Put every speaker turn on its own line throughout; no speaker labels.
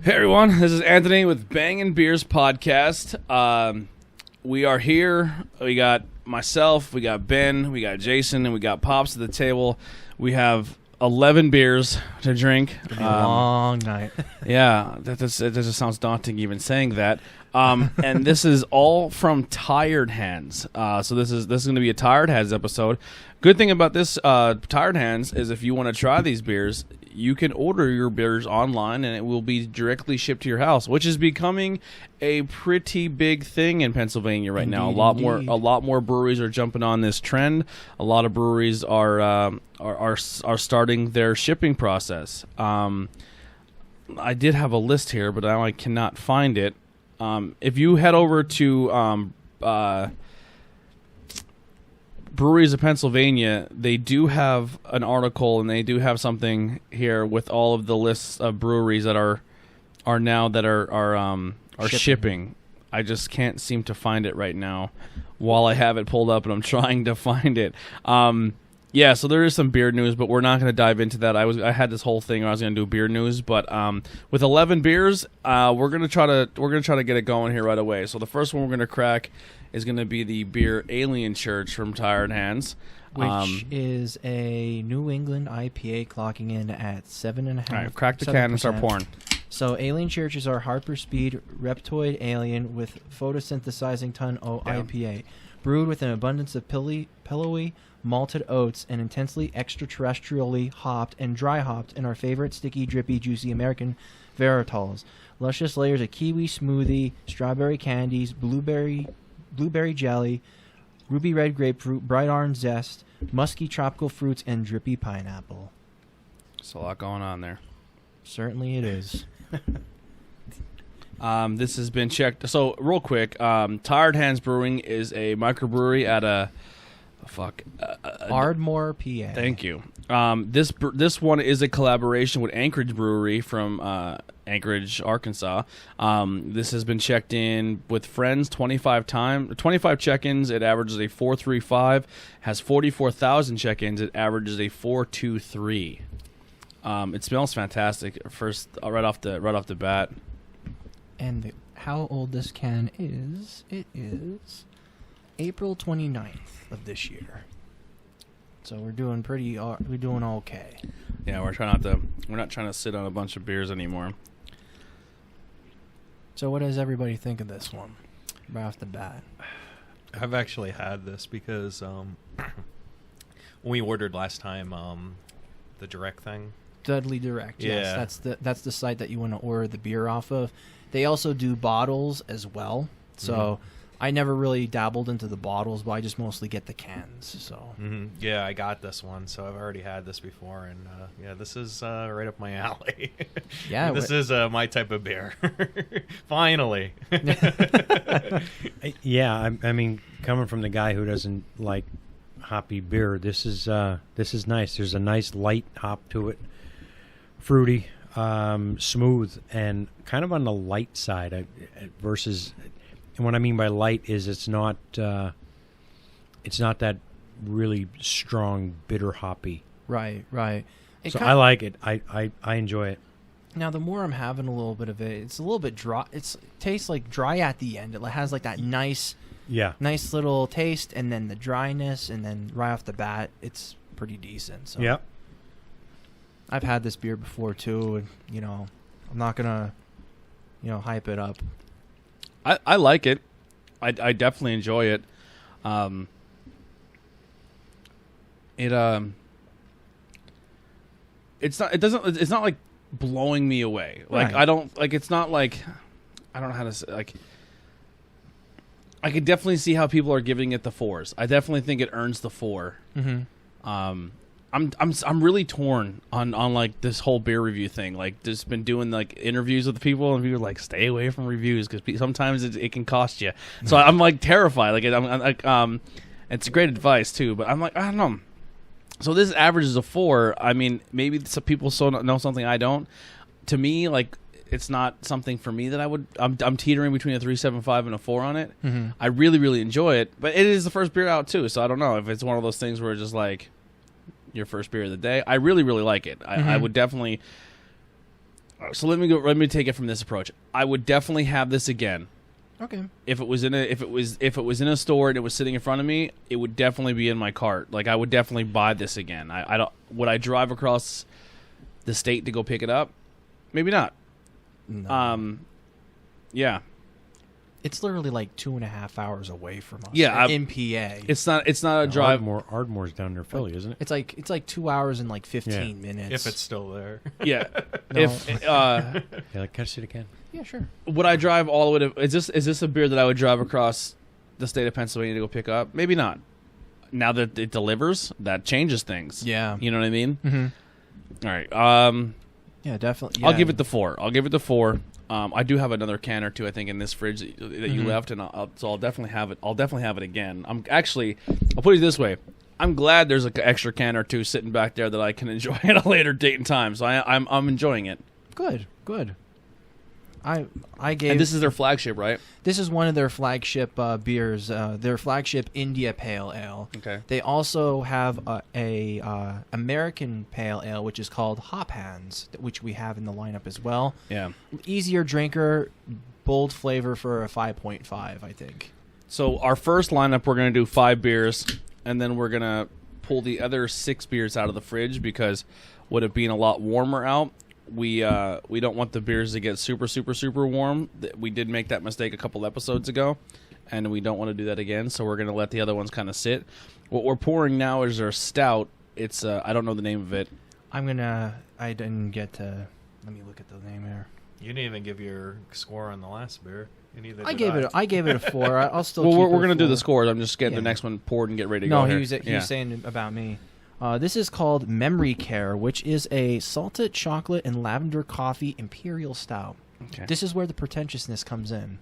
Hey everyone, this is Anthony with Bangin Beers Podcast. We are here. We got myself, we got Ben, we got Jason, and we got Pops at the table. We have 11 beers to drink.
It'll be a long night.
Yeah, that just sounds daunting even saying that. And this is all from Tired Hands. So this is going to be a Tired Hands episode. Good thing about this Tired Hands is if you want to try these beers, you can order your beers online and it will be directly shipped to your house, which is becoming a pretty big thing in Pennsylvania right now. A lot more breweries are jumping on this trend. A lot of breweries are starting their shipping process. I did have a list here, but now I cannot find it. If you head over to Breweries of Pennsylvania, they do have an article and they do have something here with all of the lists of breweries that are shipping. I just can't seem to find it right now while I have it pulled up and I'm trying to find it. Yeah, so there is some beer news, but we're not going to dive into that. I had this whole thing where I was going to do beer news, but with 11 beers, we're going to try to get it going here right away. So the first one we're going to crack is going to be the beer Alien Church from Tired Hands,
which is a New England IPA clocking in at 7.5%.
All right, crack the can and start pouring.
So Alien Church is our Harper Speed Reptoid Alien with photosynthesizing ton O IPA, brewed with an abundance of pillowy malted oats and intensely extraterrestrially hopped and dry hopped in our favorite sticky, drippy, juicy American varieties. Luscious layers of kiwi smoothie, strawberry candies, blueberry jelly, ruby red grapefruit, bright orange zest, musky tropical fruits, and drippy pineapple.
There's a lot going on there.
Certainly it is.
This has been checked. So real quick, Tired Hands Brewing is a microbrewery at
Ardmore, PA.
Thank you. This one is a collaboration with Anchorage Brewery from Anchorage, Arkansas. This has been checked in with friends 25 check-ins. It averages a 4.35. Has 44,000 check-ins. It averages a 4.23. It smells fantastic. First, right off the bat.
And how old this can is? It is April 29th of this year. So we're doing okay.
Yeah, we're not trying to sit on a bunch of beers anymore.
So what does everybody think of this one right off the bat?
I've actually had this because when we ordered last time, the direct thing.
Dudley Direct,
yeah.
Yes. That's the site that you want to order the beer off of. They also do bottles as well. So I never really dabbled into the bottles, but I just mostly get the cans. So
yeah, I got this one, so I've already had this before, and this is right up my alley.
Yeah,
this is my type of beer. Finally.
Yeah, I mean, coming from the guy who doesn't like hoppy beer, this is nice. There's a nice light hop to it, fruity, smooth, and kind of on the light side versus. And what I mean by light is it's not that really strong bitter hoppy.
Right.
So I like it. I enjoy it.
Now the more I'm having a little bit of it, it's a little bit dry. It tastes like dry at the end. It has like that nice little taste, and then the dryness, and then right off the bat, it's pretty decent. So
yep.
I've had this beer before too, and I'm not gonna hype it up.
I like it. I definitely enjoy it. It's not like blowing me away. Like
Right.
It's not like I don't know how to say, like I could definitely see how people are giving it the 4s. I definitely think it earns the 4. I'm really torn on like this whole beer review thing. Like, just been doing like interviews with people, and people are like, stay away from reviews because sometimes it can cost you. So I'm like terrified. Like, I'm like, it's great advice too, but I'm like, I don't know. So this average is a 4. I mean, maybe some people know something I don't. To me, like, it's not something for me that I would. I'm teetering between a 3.75 and a 4 on it. I really, really enjoy it, but it is the first beer out too. So I don't know if it's one of those things where it's just like your first beer of the day. I really, really like it. I would definitely So let me take it from this approach. I would definitely have this again.
Okay.
If it was in a store and it was sitting in front of me, it would definitely be in my cart. Like I would definitely buy this again. I don't. Would I drive across the state to go pick it up? Maybe not.
No.
Yeah.
It's literally like 2.5 hours away from us.
Yeah,
in PA.
It's not a drive.
Ardmore's down near Philly, isn't it?
It's like 2 hours and like 15 minutes.
If it's still there.
Yeah.
No.
If
Yeah, can I see it again?
Yeah, sure.
would I drive all the way to? Is this a beer that I would drive across the state of Pennsylvania to go pick up? Maybe not. Now that it delivers, that changes things.
Yeah.
You know what I mean?
Mm-hmm.
All right.
Yeah, definitely.
I'll
Yeah.
give it the 4. I do have another can or two, I think, in this fridge that you left, and so I'll definitely have it. I'll definitely have it again. I'll put it this way: I'm glad there's an extra can or two sitting back there that I can enjoy at a later date and time. So I'm enjoying it.
Good. I gave.
And this is their flagship, right?
This is one of their flagship beers. Their flagship India Pale Ale.
Okay.
They also have a American Pale Ale, which is called Hop Hands, which we have in the lineup as well.
Yeah.
Easier drinker, bold flavor for a 5.5, I think.
So our first lineup, we're gonna do 5 beers, and then we're gonna pull the other 6 beers out of the fridge because, with it being a lot warmer out, we don't want the beers to get super warm. We did make that mistake a couple episodes ago, and we don't want to do that again. So we're gonna let the other ones kind of sit. What we're pouring now is our stout. It's I don't know the name of it.
I didn't get to. Let me look at the name here.
You didn't even give your score on the last beer.
I gave it a 4. I'll still.
Well,
keep
we're
it
gonna do the
4.
scores. I'm just getting
Yeah.
the next one poured and get ready to
No,
go.
he
here.
was saying about me. This is called Memory Care, which is a salted chocolate and lavender coffee imperial stout.
Okay.
This is where the pretentiousness comes in.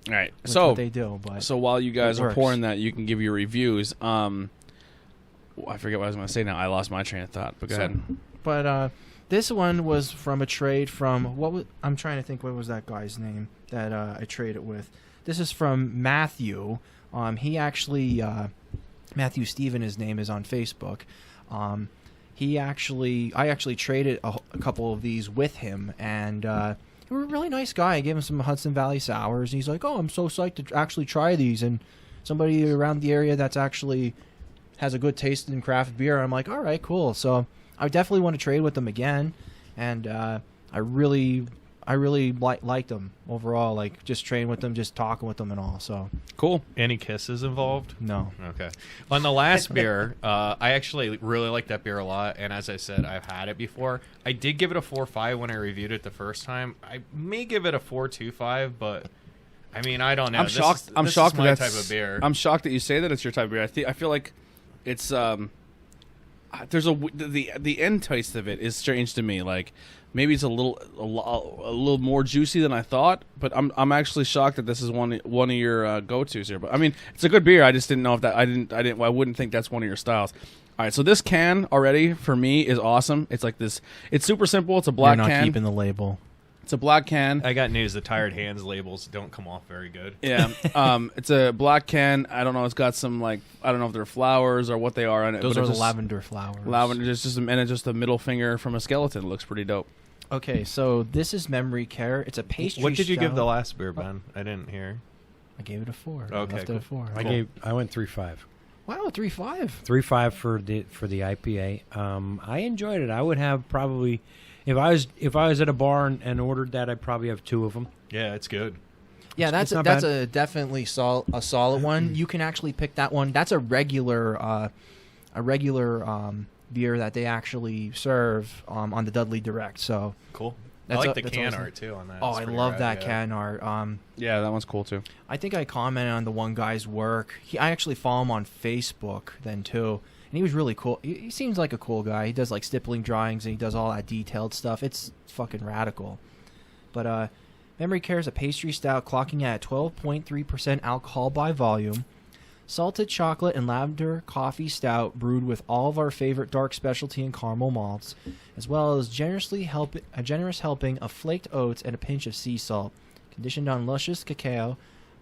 All right.
With
So
what they do, but
So while you guys
it
are
works.
pouring that, you can give your reviews. I forget what I was going to say now. I lost my train of thought. But go ahead.
But this one was from a trade from I'm trying to think what was that guy's name that I traded with. This is from Matthew. He actually Matthew Steven, his name is on Facebook. I actually traded a couple of these with him, and he was a really nice guy. I gave him some Hudson Valley sours, and he's like, "Oh, I'm so psyched to actually try these." And somebody around the area that's actually has a good taste in craft beer. I'm like, all right, cool. So I definitely want to trade with them again, and I really liked them overall. Like just trading with them, just talking with them, and all. So
Cool.
Any kisses involved?
no.
Okay. On the last beer, I actually really like that beer a lot, and as I said, I've had it before. I did give it a 4.5 when I reviewed it the first time. I may give it a 4.25, but I mean, I don't know.
I'm shocked. I'm
this
shocked
is my
that
type of beer.
I'm shocked that you say that it's your type of beer. I feel like it's there's the end taste of it is strange to me. Like maybe it's a little more juicy than I thought. But I'm actually shocked that this is one of your go-tos here. But I mean, it's a good beer. I just didn't know if that I wouldn't think that's one of your styles. All right, so this can already for me is awesome. It's like this. It's super simple. It's a black
You're not
can.
keeping the label.
It's a black can.
I got news. The Tired Hands labels don't come off very good.
Yeah. It's a black can. I don't know. It's got some I don't know if they're flowers or what they are on it.
Those
but
are
it's
the
just
lavender flowers.
Lavender. It's just a middle finger from a skeleton. It looks pretty dope.
Okay, so this is Memory Care. It's a pastry.
What did you give
stout.
the last beer, Ben? I didn't hear.
I gave it a 4.
Okay,
I left it
cool.
at 4.
I went 3.5.
Wow, 3.5.
3.5 for the IPA. I enjoyed it. I would have probably, if I was at a bar and ordered that, I'd probably have 2 of them.
Yeah, it's good.
Yeah,
It's not
that's
bad.
a definitely a solid one. You can actually pick that one. That's a regular beer that they actually serve on the Dudley Direct. So
Cool.
That's
I like
a-
the
that's
can
awesome.
art too on that.
oh,
It's
I
pretty
love
rad,
that
yeah.
can art.
Yeah, that one's cool too.
I think I commented on the one guy's work. I actually follow him on Facebook then too, and he was really cool. He seems like a cool guy. He does like stippling drawings and he does all that detailed stuff. It's fucking radical. But Memory Care is a pastry stout clocking at 12.3% alcohol by volume. Salted chocolate and lavender coffee stout brewed with all of our favorite dark specialty and caramel malts, as well as a generous helping of flaked oats and a pinch of sea salt, conditioned on luscious cacao,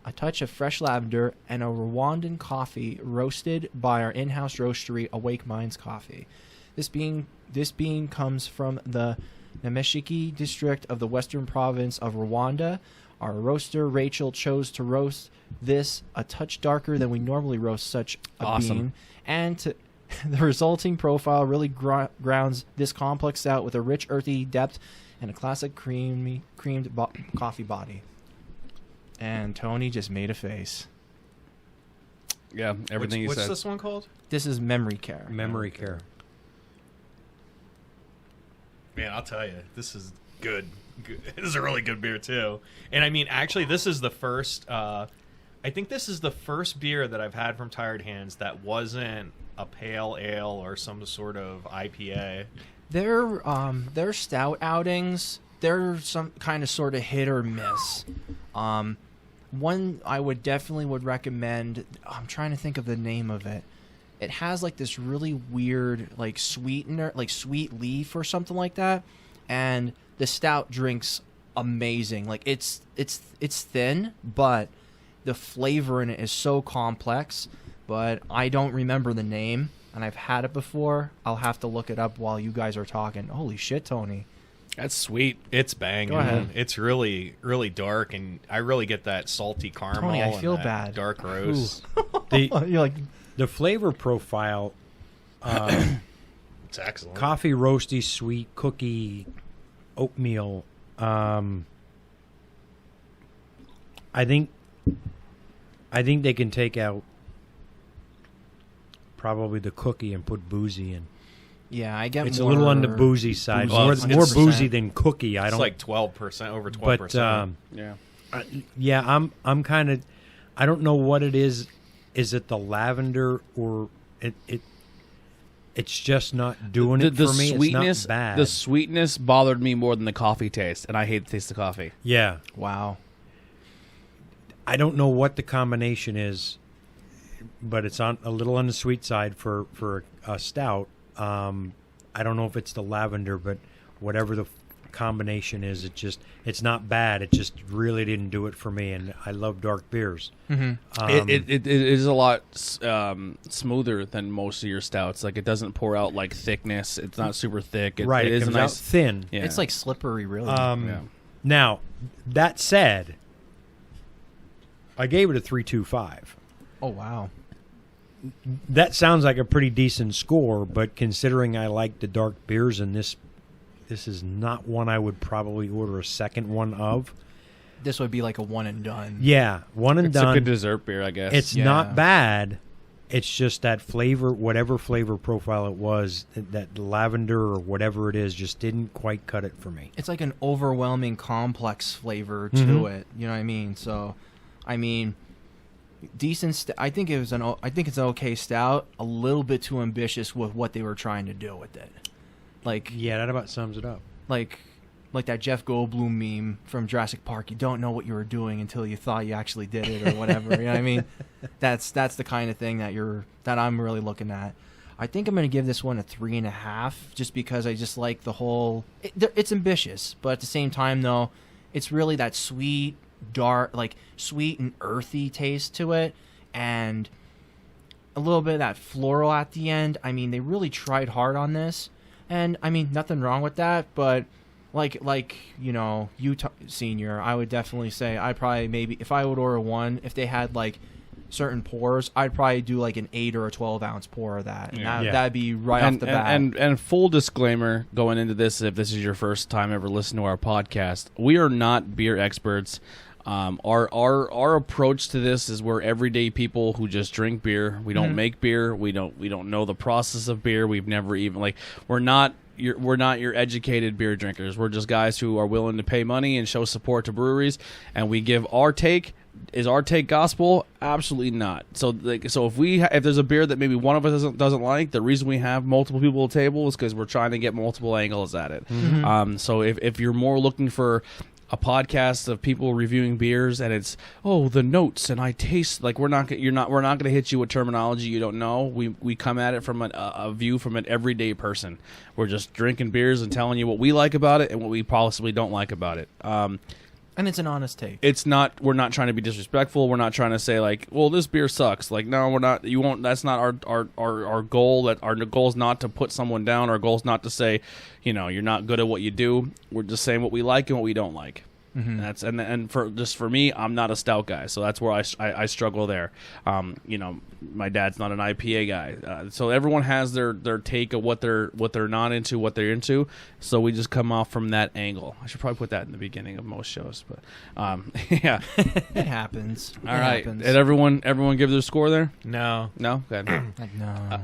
a touch of fresh lavender, and a Rwandan coffee roasted by our in-house roastery, Awake Minds Coffee. This bean comes from the Nameshiki district of the western province of Rwanda. Our roaster, Rachel, chose to roast this a touch darker than we normally roast such a bean. And the resulting profile really grounds this complex out with a rich, earthy depth and a classic creamed coffee body. And Tony just made a face.
Yeah, everything
What's
you said.
this one called?
This is Memory Care.
Memory care.
Man, I'll tell you, this is good. This is a really good beer too. And I mean, actually, this is the first. I think this is the first beer that I've had from Tired Hands that wasn't a pale ale or some sort of IPA.
Their stout outings, they're some kind of sort of hit or miss. One I would recommend. I'm trying to think of the name of it. It has like this really weird like sweetener, like sweet leaf or something like that, and the stout drinks amazing. Like it's thin, but the flavor in it is so complex. But I don't remember the name, and I've had it before. I'll have to look it up while you guys are talking. Holy shit, Tony!
That's sweet.
It's banging.
Go ahead.
It's really, really dark, and I really get that salty caramel.
Tony, I feel
and that
bad.
Dark roast.
You're like,
The flavor profile,
It's excellent.
coffee, roasty, sweet, cookie, oatmeal. I think they can take out probably the cookie and put boozy in.
yeah, I get.
It's
more
a little on the boozy side.
boozy.
More,
It's
more
100%.
boozy than cookie. I
It's
don't
like 12%, over 12%.
But
Yeah.
yeah, I'm kind of. I don't know what it is. Is it the lavender or it's just not doing it for me?
Sweetness,
it's not bad.
the sweetness bothered me more than the coffee taste, and I hate the taste of coffee.
Yeah,
Wow.
I don't know what the combination is, but it's on a little on the sweet side for a stout. I don't know if it's the lavender, but whatever the combination is, it's not bad. It just really didn't do it for me, and I love dark beers.
Mm-hmm.
It is a lot smoother than most of your stouts. Like, it doesn't pour out like thickness. It's not super thick. It
It
is
comes
a
out
nice.
thin.
Yeah.
It's like slippery, really.
Yeah.
Now, that said, I gave it a 3.25.
Oh wow.
That sounds like a pretty decent score, but considering I like the dark beers, and this is not one I would probably order a second one of.
This would be like a one and done.
Yeah, one and
It's
done.
a good dessert beer, I guess.
It's
Yeah.
not bad. It's just that flavor, whatever flavor profile it was, that lavender or whatever it is, just didn't quite cut it for me.
It's like an overwhelming complex flavor to
Mhm.
it. You know what I mean? So, I mean, decent. I think it's an okay stout. A little bit too ambitious with what they were trying to do with it. Like
Yeah, that about sums it up.
like that Jeff Goldblum meme from Jurassic Park. You don't know what you were doing until you thought you actually did it, or whatever. You know what I mean? That's the kind of thing that I'm really looking at. I think I'm going to give this one a 3.5, just because I just like the whole. It's ambitious, but at the same time, though, it's really that sweet, dark, like sweet and earthy taste to it, and a little bit of that floral at the end. I mean, they really tried hard on this. And I mean, nothing wrong with that, but like you know, Senior, I would definitely say I'd probably maybe if I would order one, if they had like certain pours, I'd probably do like an 8 or a 12-ounce pour of that. And that'd be right off the bat.
And full disclaimer going into this, if this is your first time ever listening to our podcast, we are not beer experts. Our approach to this is we're everyday people who just drink beer. We don't make beer. We don't know the process of beer. We've never even we're not your educated beer drinkers. We're just guys who are willing to pay money and show support to breweries, and we give our take. Is our take gospel? Absolutely not. So if there's a beer that maybe one of us doesn't like, the reason we have multiple people at the table is because we're trying to get multiple angles at it.
Mm-hmm.
So if you're more looking for a podcast of people reviewing beers and it's the notes and I taste, like we're not going to hit you with terminology you don't know. We come at it from a view from an everyday person. We're just drinking beers and telling you what we like about it and what we possibly don't like about it.
And it's an honest take.
It's not. We're not trying to be disrespectful. We're not trying to say like, well, this beer sucks. Like, no, we're not. You won't. That's not our goal. That our goal is not to put someone down. Our goal is not to say, you're not good at what you do. We're just saying what we like and what we don't like. Mm-hmm. And for me, I'm not a stout guy, so that's where I struggle there. My dad's not an IPA guy, so everyone has their take of what they're not into, what they're into. So we just come off from that angle. I should probably put that in the beginning of most shows, but yeah,
it happens.
All right, did everyone give their score there?
No,
good.
No.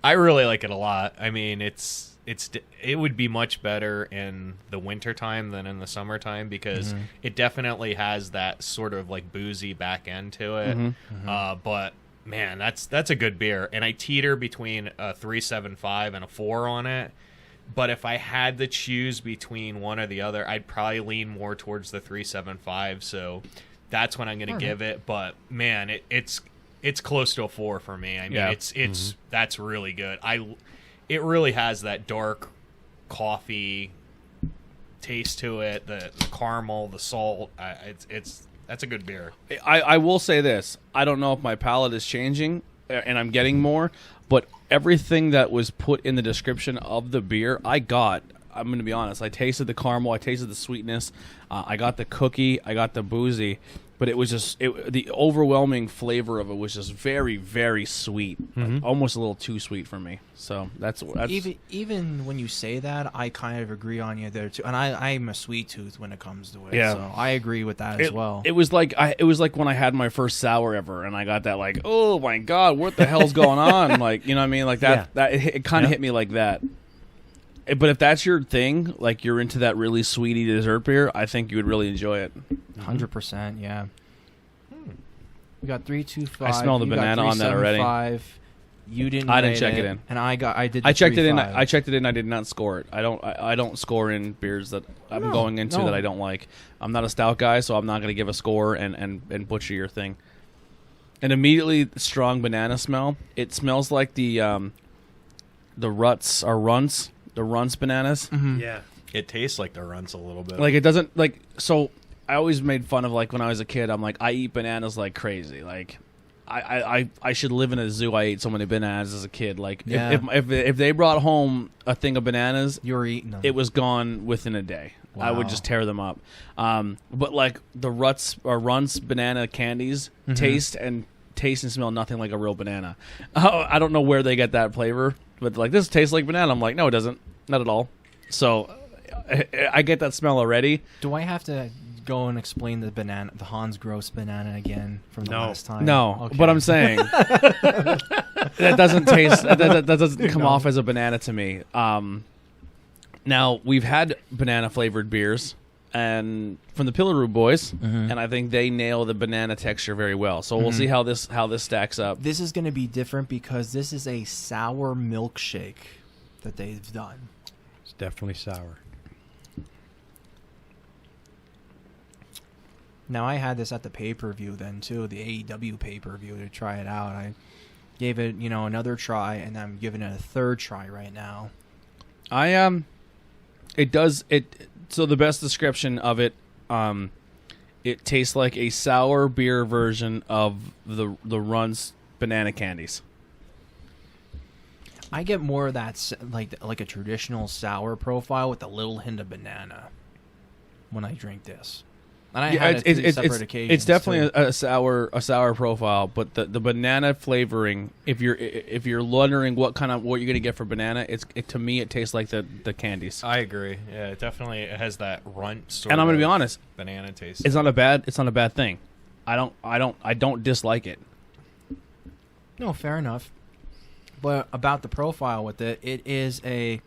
I really like it a lot. I mean, it would be much better in the wintertime than in the summertime because it definitely has that sort of like boozy back end to it. But man, that's a good beer, and I teeter between a 3.75 and a 4 on it. But if I had to choose between one or the other, I'd probably lean more towards the 3.75. So that's what I'm going to give it. But man, it's close to a 4 for me. I mean, it's that's really good. It really has that dark coffee taste to it, the caramel, the salt. That's a good beer.
I will say this. I don't know if my palate is changing and I'm getting more, but everything that was put in the description of the beer, I got. I'm going to be honest. I tasted the caramel. I tasted the sweetness. I got the cookie. I got the boozy. But it was just the overwhelming flavor of it was just very, very sweet, almost a little too sweet for me. So that's
even when you say that, I kind of agree on you there too. And I'm a sweet tooth when it comes to it.
Yeah.
So I agree with that as well.
It was like when I had my first sour ever, and I got that like, oh my god, what the hell's going on? Like, you know what I mean? Like that. Yeah. That it kind of hit me like that. But if that's your thing, like you're into that really sweety dessert beer, I think you would really enjoy it.
100%, yeah. We got 3.25.
I smell the banana on that already.
You didn't.
I didn't check it in,
and I did.
I checked it in. I checked it in. I did not score it. I don't score in beers that I'm going into that I don't like. I'm not a stout guy, so I'm not going to give a score and butcher your thing. And immediately, strong banana smell. It smells like the runts bananas.
Mm-hmm.
Yeah, it tastes like the runts a little bit.
Like it doesn't like so. I always made fun of like when I was a kid. I'm like I eat bananas like crazy. Like I should live in a zoo. I ate so many bananas as a kid. Like if they brought home a thing of bananas,
you're eating them.
It was gone within a day. Wow. I would just tear them up. But like the runts banana candies taste and smell nothing like a real banana. I don't know where they get that flavor, but like this tastes like banana. I'm like no, it doesn't. Not at all. So I get that smell already.
Do I have to go and explain the Hans Gross banana again from the last time?
No,
okay.
But I'm saying that doesn't taste. That doesn't come off as a banana to me. Now we've had banana flavored beers, and from the Pillaroo boys, and I think they nail the banana texture very well. So we'll see how this stacks up.
This is going to be different because this is a sour milkshake that they've done.
It's definitely sour.
Now, I had this at the pay-per-view then, too, the AEW pay-per-view to try it out. I gave it, another try, and I'm giving it a third try right now.
So the best description of it, it tastes like a sour beer version of the Runts banana candies.
I get more of that, like a traditional sour profile with a little hint of banana when I drink this. And I had it on separate occasions.
It's definitely a sour profile, but the banana flavoring. If you're wondering what you're gonna get for banana, to me it tastes like the candies.
I agree. Yeah, it definitely has that runt sort.
And I'm gonna be honest,
banana taste.
It's not a bad thing. I don't dislike it.
No, fair enough. But about the profile with it, it is a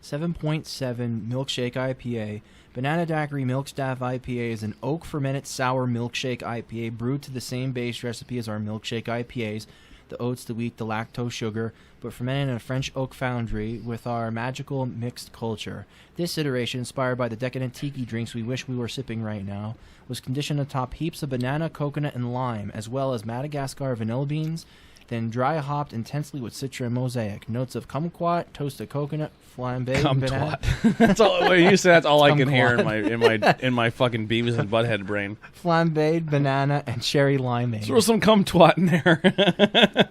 7.7 Milkshake IPA. Banana Daiquiri Milkstaff IPA is an oak-fermented sour milkshake IPA brewed to the same base recipe as our milkshake IPAs, the oats, the wheat, the lactose, sugar, but fermented in a French oak foundry with our magical mixed culture. This iteration, inspired by the decadent tiki drinks we wish we were sipping right now, was conditioned atop heaps of banana, coconut, and lime, as well as Madagascar vanilla beans then dry hopped intensely with Citra and Mosaic. Notes of kumquat, toasted coconut, flambé, banana.
That's all. When you say that's all I can hear
Kumquat.
in my fucking Beavis and Butthead brain.
Flambéed banana and cherry limeade.
Throw some cum twat in there.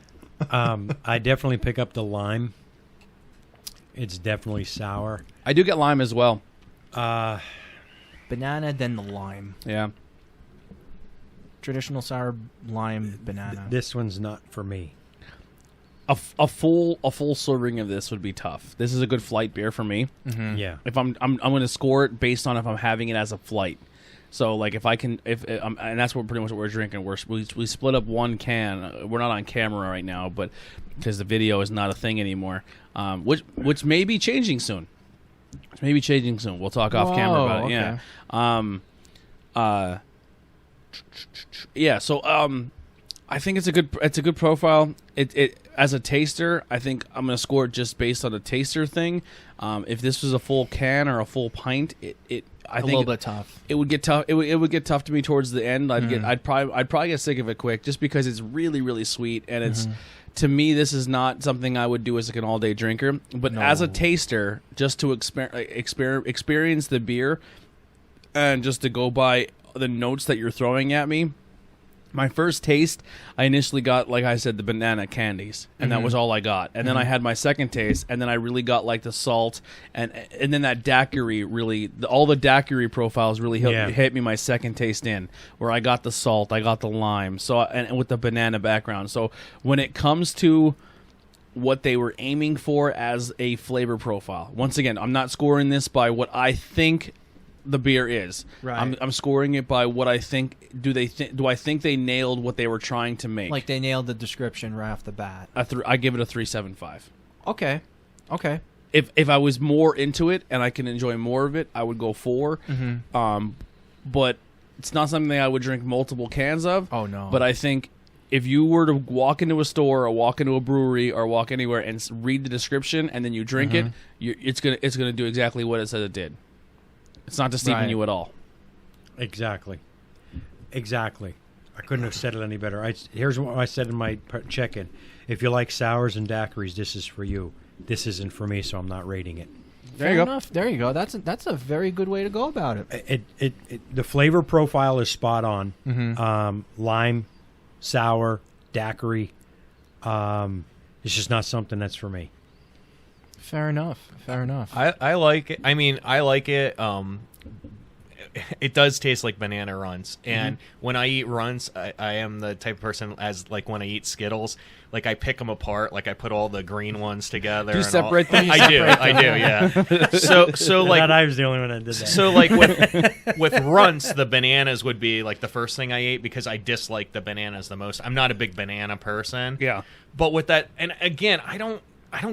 I definitely pick up the lime. It's definitely sour.
I do get lime as well.
Banana, then the lime.
Yeah.
Traditional sour lime banana.
This one's not for me.
A full serving of this would be tough. This is a good flight beer for me.
Mm-hmm.
Yeah.
If I'm going to score it based on if I'm having it as a flight. So like if I can and that's what pretty much what we're drinking. We split up one can. We're not on camera right now, but because the video is not a thing anymore. Which may be changing soon. We'll talk off camera about it.
Okay.
Yeah. So I think it's a good profile. It as a taster, I think I'm gonna score it just based on a taster thing. If this was a full can or a full pint, I think
a little bit tough.
It would get tough. It would get tough to me towards the end. I'd probably get sick of it quick, just because it's really really sweet, and it's to me this is not something I would do as like an all day drinker. But as a taster, just to experience the beer, and just to go by the notes that you're throwing at me. My first taste, I initially got, like I said, the banana candies, and that was all I got. And then I had my second taste, and then I really got like the salt, and then that daiquiri really, all the daiquiri profiles really hit me my second taste in, where I got the salt, I got the lime, so and with the banana background. So when it comes to what they were aiming for as a flavor profile, once again, I'm not scoring this by what I think the beer is.
Right.
I'm scoring it by what I think. Do I think they nailed what they were trying to make?
Like they nailed the description right off the bat.
I give it a 3.75.
Okay.
If I was more into it and I can enjoy more of it, I would go 4. But it's not something I would drink multiple cans of.
Oh no.
But I think if you were to walk into a store or walk into a brewery or walk anywhere and read the description and then you drink it, it's gonna do exactly what it said it did. It's not deceiving you at all.
Exactly. I couldn't have said it any better. Here's what I said in my check-in. If you like sours and daiquiris, this is for you. This isn't for me, so I'm not rating it.
There you go.
Enough. There you go. That's a very good way to go about it.
The flavor profile is spot on. Lime, sour, daiquiri. It's just not something that's for me.
Fair enough.
I like it. I mean, I like it. It does taste like banana runs, and when I eat runs, I am the type of person as like when I eat Skittles, like I pick them apart, like I put all the green ones together.
Do you separate them?
I do, yeah. So like
I was the only one that did that.
So like with runts, the bananas would be like the first thing I ate because I dislike the bananas the most. I'm not a big banana person.
Yeah.
But with that, and again, I don't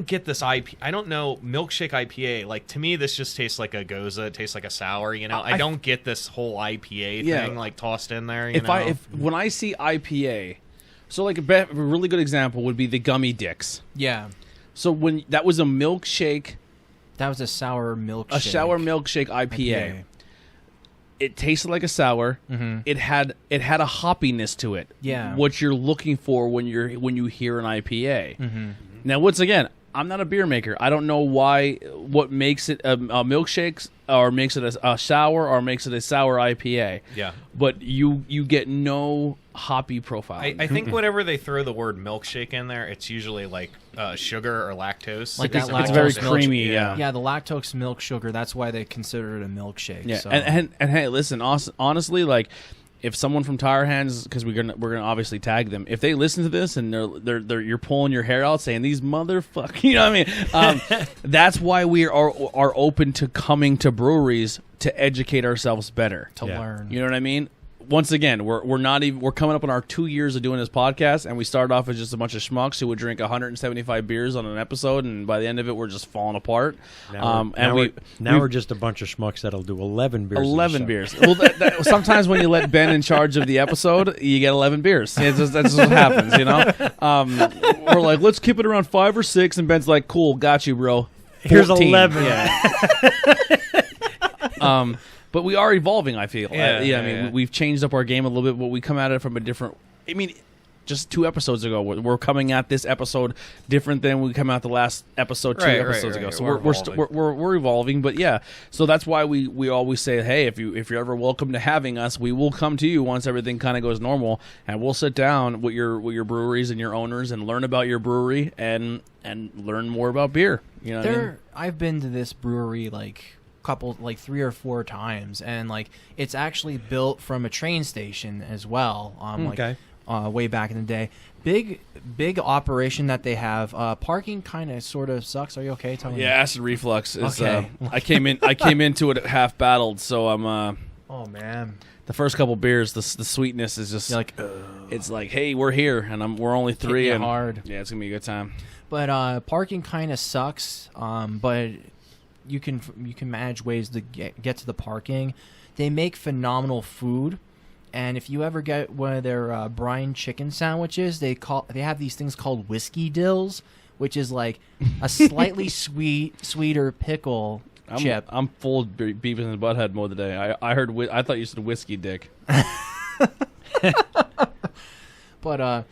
get this IP. I don't know Milkshake IPA. Like to me, this just tastes like a goza. It tastes like a sour. You know, I don't get this whole IPA thing like tossed in there.
When I see IPA, so like a really good example would be the Gummy Dicks.
Yeah.
So when that was a milkshake,
That was a sour milkshake.
a sour milkshake IPA. It tasted like a sour. It had a hoppiness to it.
Yeah.
What you're looking for when you hear an IPA. Now, once again, I'm not a beer maker. I don't know what makes it a milkshake or makes it a sour or makes it a sour IPA.
Yeah.
But you get no hoppy profile.
I think whenever they throw the word milkshake in there, it's usually like sugar or lactose.
Like that
it's very
lactose milk-
creamy. Yeah.
Yeah, the lactose milk sugar. That's why they consider it a milkshake.
Yeah.
So.
And hey, listen. Honestly, like, if someone from Tire Hands, because we're gonna obviously tag them, if they listen to this and they're you're pulling your hair out saying these motherfuckers, you know what I mean? That's why we are open to coming to breweries to educate ourselves better,
to learn.
You know what I mean? Once again, we're coming up on our 2 years of doing this podcast, and we started off as just a bunch of schmucks who would drink 175 beers on an episode, and by the end of it, we're just falling apart.
Now we're just a bunch of schmucks that'll do 11 beers.
11 beers. Well, sometimes when you let Ben in charge of the episode, you get 11 beers. That's just what happens, you know? We're like, let's keep it around 5 or 6, and Ben's like, cool, got you, bro. 14.
Here's 11.
Yeah. But we are evolving, I feel.
Yeah,
I mean, we've changed up our game a little bit, but we come at it from a different... I mean, just 2 episodes ago. We're coming at this episode different than we come out the last episode 2 episodes ago. So we're evolving, but yeah. So that's why we always say, hey, if you're ever welcome to having us, we will come to you once everything kind of goes normal, and we'll sit down with your breweries and your owners and learn about your brewery and learn more about beer. You know what I mean?
I've been to this brewery like 3 or 4 times, and like it's actually built from a train station as well.
Okay.
Way back in the day. Big operation that they have. Parking kind of sort of sucks. Are you okay? Tell me.
Yeah, acid reflux is.
Okay.
I came into it half battled, so I'm.
Oh man.
The first couple beers, the sweetness is just
like.
It's like, hey, we're here, and we're only 3, and
hard.
Yeah, it's gonna be a good time.
But parking kind of sucks. But you can manage ways to get to the parking. They make phenomenal food. And if you ever get one of their brine chicken sandwiches, they have these things called whiskey dills, which is like a slightly sweeter pickle chip.
I'm full Beavis and Butthead mode today. I thought you said whiskey dick.
But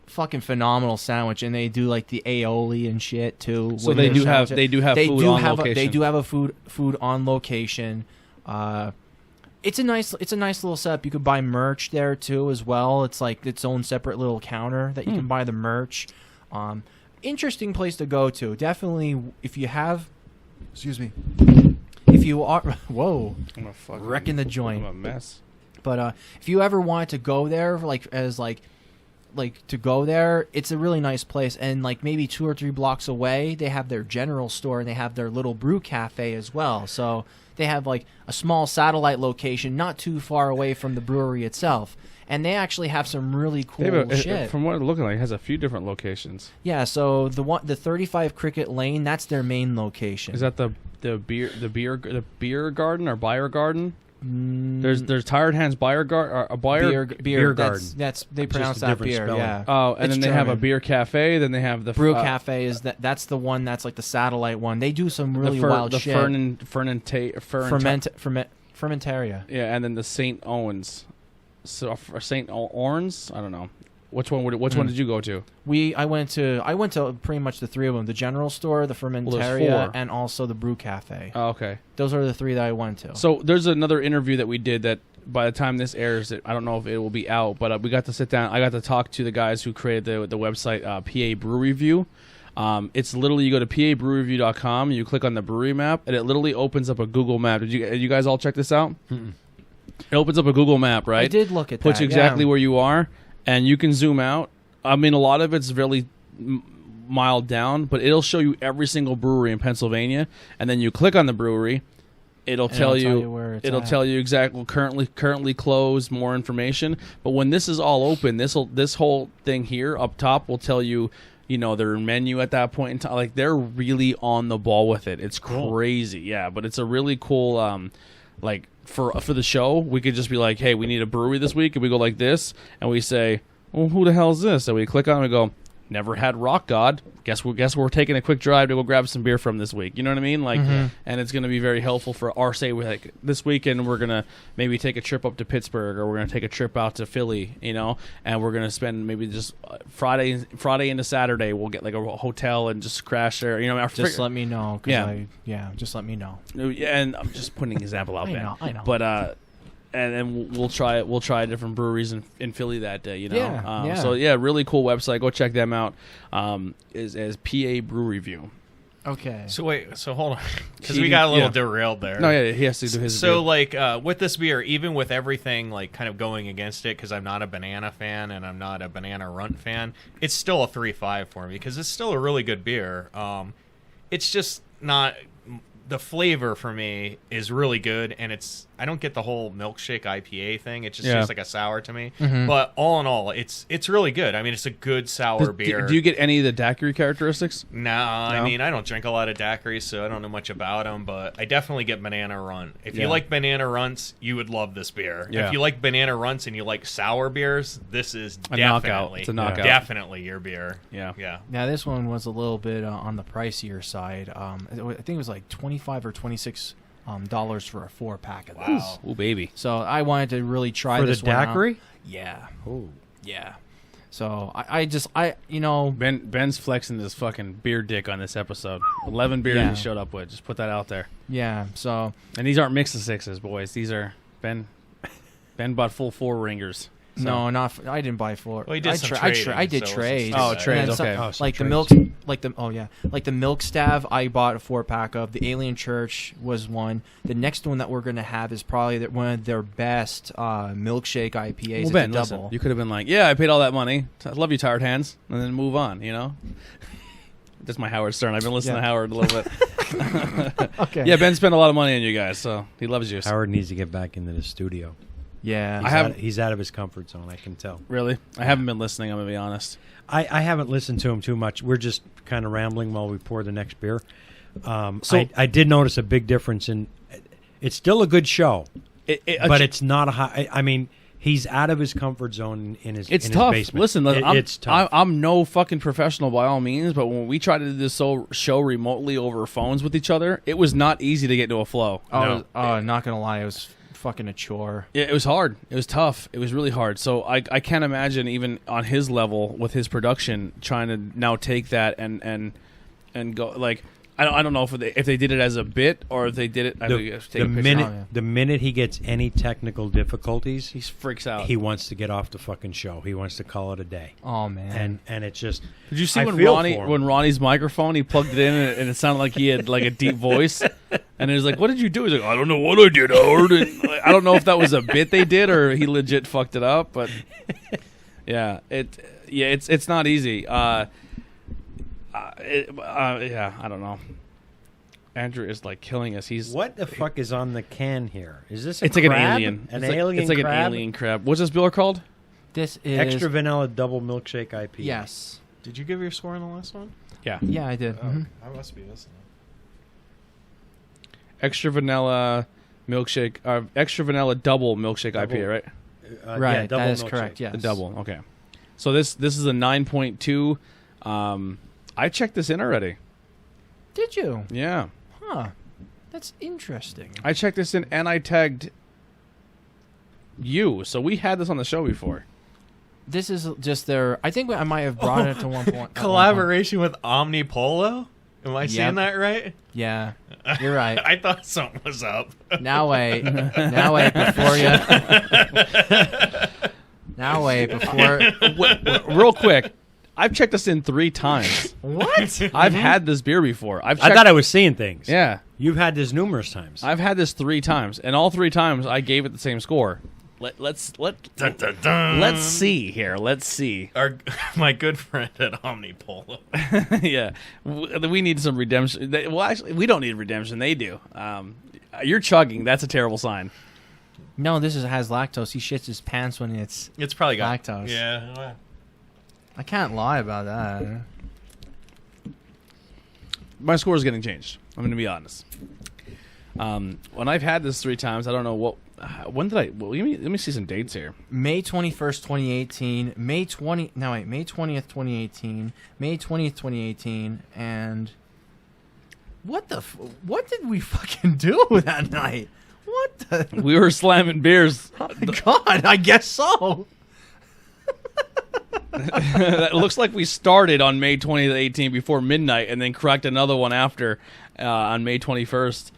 fucking phenomenal sandwich, and they do like the aioli and shit too.
So they do have food on location.
They do have a food on location. It's a nice little setup. You could buy merch there too as well. It's like its own separate little counter that you can buy the merch. Interesting place to go to. Definitely, if you have, excuse me, if you are, whoa,
I'm a fucking
wrecking the joint.
I'm a mess.
But if you ever wanted to go there, to go there, it's a really nice place. And like maybe 2 or 3 blocks away, they have their general store and they have their little brew cafe as well. So they have like a small satellite location not too far away from the brewery itself. And they actually have some really cool shit.
From what it's looking like, it has a few different locations.
Yeah, so the 35 Cricket Lane, that's their main location.
Is that the beer garden or Beer Garden? There's Tired Hands Beer
Garden. That's they pronounce that beer.
Spelling.
Yeah.
Oh, and
It's
then they have a beer cafe. Then they have the
brew cafe. That's the one that's like the satellite one. They do some really wild shit. Fermentaria.
Yeah, and then the St. Owens. So St. Orns, I don't know. Which one did you go to?
I went to pretty much the 3 of them: the general store, the Fermentaria, and also the brew cafe.
Oh, okay.
Those are the 3 that I went to.
So there's another interview that we did that by the time this airs, I don't know if it will be out, but we got to sit down. I got to talk to the guys who created the website PA Brew Review. It's literally, you go to pabrewreview.com, you click on the brewery map, and it literally opens up a Google map. Did you guys all check this out?
Mm-mm.
It opens up a Google map, right?
I did look at that.
Puts you exactly where you are, and you can zoom out. I mean, a lot of it's really mild down, but it'll show you every single brewery in Pennsylvania, and then you click on the brewery, it'll tell you
where it's
it'll
at.
tell you exactly currently closed, more information. But when this is all open, this whole thing here up top will tell you, their menu at that point in time. Like, they're really on the ball with it. It's crazy, yeah. But it's a really cool, for the show, we could just be like, hey, we need a brewery this week, and we go like this, and we say, well, who the hell is this? And we click on it and we go, never had Rock God. Guess we're taking a quick drive to go grab some beer from this week. You know what I mean? Like, and it's going to be very helpful for our say. We're like, this weekend we're going to maybe take a trip up to Pittsburgh, or we're going to take a trip out to Philly, and we're going to spend maybe just Friday into Saturday. We'll get like a hotel and just crash there.
Just let me know. Just let me know.
Yeah, and I'm just putting an example out there.
I know.
But and then we'll try different breweries in Philly that day,
Yeah.
So yeah, really cool website. Go check them out. Is as PA Brew Review.
Okay.
So hold on, because we got a little derailed there.
No, yeah, he has to do his.
So with this beer, even with everything kind of going against it, because I'm not a banana fan and I'm not a banana runt fan, it's still a 3.5 for me because it's still a really good beer. It's just not. The flavor for me is really good, and I don't get the whole milkshake IPA thing. It just tastes like a sour to me.
Mm-hmm.
But all in all, it's really good. I mean, it's a good sour beer.
Do you get any of the daiquiri characteristics?
No, I mean, I don't drink a lot of daiquiris, so I don't know much about them, but I definitely get banana runt. If you like banana runts, you would love this beer.
Yeah.
If you like banana runts and you like sour beers, this is
a knockout. It's a knockout.
Definitely your beer.
Yeah.
Now, this one was a little bit on the pricier side. I think it was like $25 or $26 for a 4-pack of this.
Ooh, baby.
So I wanted to really try
for
this
the daiquiri.
Yeah.
Oh,
Yeah. So
Ben's flexing his fucking beer dick on this episode. 11 beers he showed up with. Just put that out there.
Yeah. So.
And these aren't mix of sixes, boys. These are Ben bought full 4 ringers. So.
No, I didn't buy 4.
Well, he did some trading,
I did
so
trades.
Oh, trades.
And
Okay.
like the
trades.
milk, like the milk stav. I bought a 4-pack of. The Alien Church was one. The next one that we're gonna have is probably one of their best milkshake IPAs.
Well,
It's
Ben,
a double.
listen, you could have been like, "Yeah, I paid all that money. I love you, tired hands," and then move on. You know. That's my Howard Stern. I've been listening to Howard a little bit.
Okay.
Yeah, Ben spent a lot of money on you guys, so he loves you.
Howard needs to get back into the studio.
Yeah.
He's out of his comfort zone, I can tell.
Really? I haven't been listening, I'm going to be honest.
I haven't listened to him too much. We're just kind of rambling while we pour the next beer.
So
I did notice a big difference in. It's still a good show, but it's not a high. I mean, he's out of his comfort zone in his.
It's
in
tough.
His basement.
Listen,
It's tough.
I'm no fucking professional by all means, but when we tried to do this show remotely over phones with each other, it was not easy to get into a flow.
Not gonna lie, it was fucking a chore.
Yeah, it was hard. It was tough. It was really hard. So I can't imagine even on his level with his production trying to now take that and go like. I don't know if they did it as a bit or if they did it.
The minute he gets any technical difficulties,
he freaks out.
He wants to get off the fucking show. He wants to call it a day.
Oh man!
And it's just.
Did you see
I
when
feel for him.
Ronnie's microphone he plugged it in and it sounded like he had like a deep voice, and he was like, "What did you do?" He's like, "I don't know what I did, Howard." And, like, I don't know if that was a bit they did or he legit fucked it up, but it's not easy. I don't know. Andrew is like killing us.
What the fuck is on the can here? Is this?
It's
a
like
crab?
an alien. It's like
crab?
an alien crab. What's this beer called?
This is
Extra vanilla double milkshake IPA.
Yes.
Did you give your score on the last one?
Yeah.
Yeah, I did.
Oh, I must be listening.
Extra vanilla milkshake. Extra vanilla double milkshake IPA, right?
Right.
Yeah, double
that is
milkshake.
correct. Yes.
The double. Okay. So this is a 9.2. I checked this in already.
Did you?
Yeah.
Huh. That's interesting.
I checked this in and I tagged you. So we had this on the show before.
This is just their. I think I might have brought it to one point.
Collaboration with Omnipolo? Am I saying that right?
Yeah, you're right.
I thought something was up.
Now wait before you. Now wait before.
Real quick. I've checked this in 3 times.
What?
I've had this beer before.
I thought I was seeing things.
Yeah.
You've had this numerous times.
I've had this 3 times, and all 3 times I gave it the same score. Let's see here. Let's see.
My good friend at Omnipolo.
Yeah, we need some redemption. Well, actually, we don't need redemption. They do. You're chugging. That's a terrible sign.
No, this has lactose. He shits his pants when it's
probably got
lactose.
Yeah.
I can't lie about that.
My score is getting changed. I'm going to be honest. When I've had this 3 times, I don't know what. When did I? Well, let me see some dates here.
May 21st, 2018. May 20th, 2018. May 20th, 2018. And what did we fucking do that night? What the?
We were slamming beers.
Oh my God, I guess so.
It looks like we started on May 20th, 18 before midnight, and then cracked another one after on May 21st.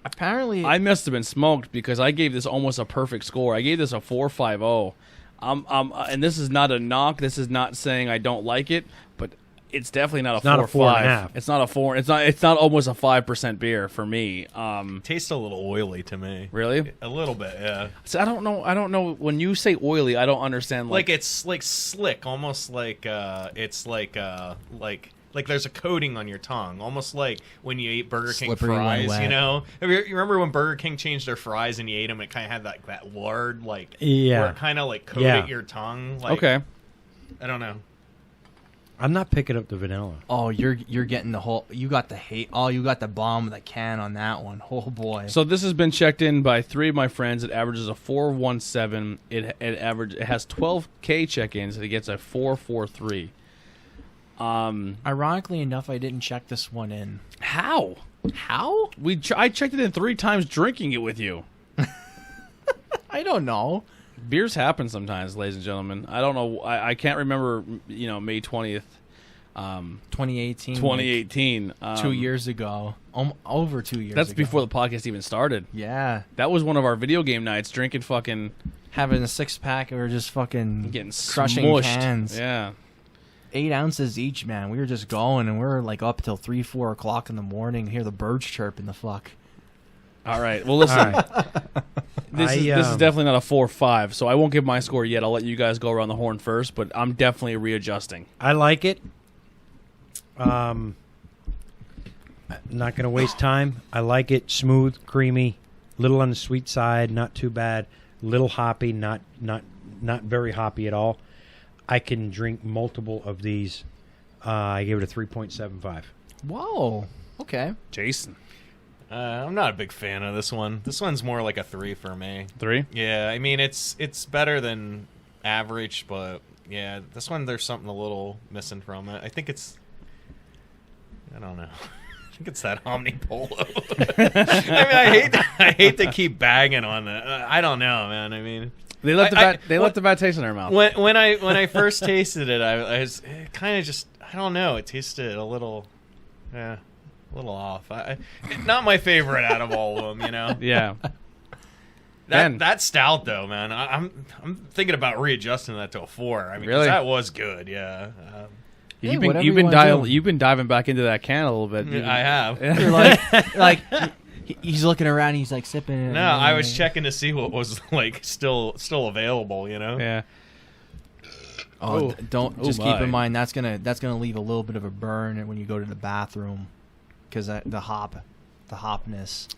Apparently,
I must have been smoked because I gave this almost a perfect score. I gave this a 4.50. And this is not a knock. This is not saying I don't like it, but it's definitely not a 4.5. It's not a 4. It's not almost a 5% beer for me.
Tastes a little oily to me.
Really?
A little bit, yeah.
So I don't know. When you say oily, I don't understand.
Like it's like slick, almost like it's like there's a coating on your tongue, almost like when you ate Burger King
Slippery when
fries.
wet.
You know, you remember when Burger King changed their fries and you ate them? It kind of had that lard, where it kind of like coated your tongue. Like,
okay.
I don't know.
I'm not picking up the vanilla.
oh, you're getting the whole. You got the hate. Oh, you got the bomb of the can on that one. Oh boy.
So this has been checked in by 3 of my friends. It averages a 4.17. It has 12K check-ins, and it gets a 4.43.
Ironically enough, I didn't check this one in.
How?
How?
I checked it in 3 times drinking it with you.
I don't know.
Beers happen sometimes, ladies and gentlemen. I don't know. I can't remember. May 20th,
2018.
2018.
2 years ago. Over 2 years.
That's
ago.
before the podcast even started.
Yeah.
That was one of our video game nights. Drinking fucking.
Having a 6-pack, we were just fucking
Getting
crushing
smushed.
cans.
Yeah.
8 ounces each, man. We were just going, and we were like up till 3-4 o'clock in the morning. Hear the birds chirping the fuck.
All right. Well, listen.
All right.
This is definitely not a 4-5, so I won't give my score yet. I'll let you guys go around the horn first, but I'm definitely readjusting.
I like it. Not going to waste time. I like it smooth, creamy, little on the sweet side, not too bad. Little hoppy, not very hoppy at all. I can drink multiple of these. I gave it a 3.75.
Whoa. Okay.
Jason.
I'm not a big fan of this one. This one's more like a 3 for me.
3?
Yeah, I mean it's better than average, but yeah, this one there's something a little missing from it. I think it's, I don't know. I think it's that Omnipolo. I mean, I hate to keep bagging on it. I don't know, man. I mean,
They left the bad taste in their mouth.
when I first tasted it, I was kind of just, I don't know. It tasted a little, a little off. Not my favorite out of all of them, you know.
Yeah.
That stout though, man. I'm thinking about readjusting that to a 4. I mean, 'cause
Really?
that was good. Yeah.
You've
whatever
been
you wanna do.
you've been diving back into that can a little bit.
I have.
You're like he's looking around. He's like sipping it.
No, I was checking to see what was like still available. You know.
Yeah.
Oh, don't just keep
my.
in mind that's gonna leave a little bit of a burn when you go to the bathroom, because the hopness.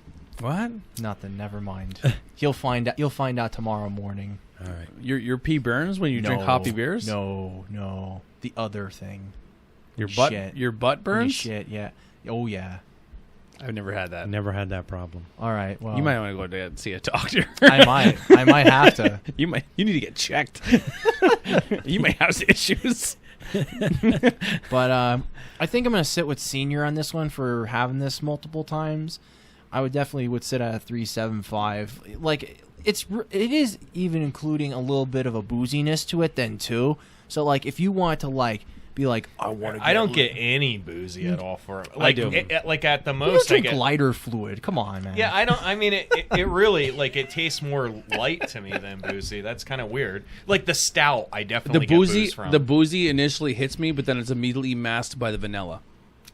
What?
Nothing. Never mind. You'll find out tomorrow morning.
All right.
Your pee burns when you drink hoppy beers?
No. The other thing.
Your butt
Shit.
your butt burns?
Shit. Yeah. Oh yeah.
I've never had that.
Never had that problem.
All right. Well,
You might want to go to see a doctor.
I might have to.
You need to get checked. You may have some issues.
But I think I'm gonna sit with Senior on this one for having this multiple times. I would definitely sit at a 3.75. Like it is even including a little bit of a booziness to it then too. So like if you want to like be like I want to.
I don't get any boozy at all for it.
I
Like,
do.
like at the
You
most, I
drink
get
lighter fluid. Come on, man.
Yeah, I don't. I mean, it really like it tastes more light to me than boozy. That's kind of weird. Like the stout, I definitely get booze from.
The boozy initially hits me, but then it's immediately masked by the vanilla.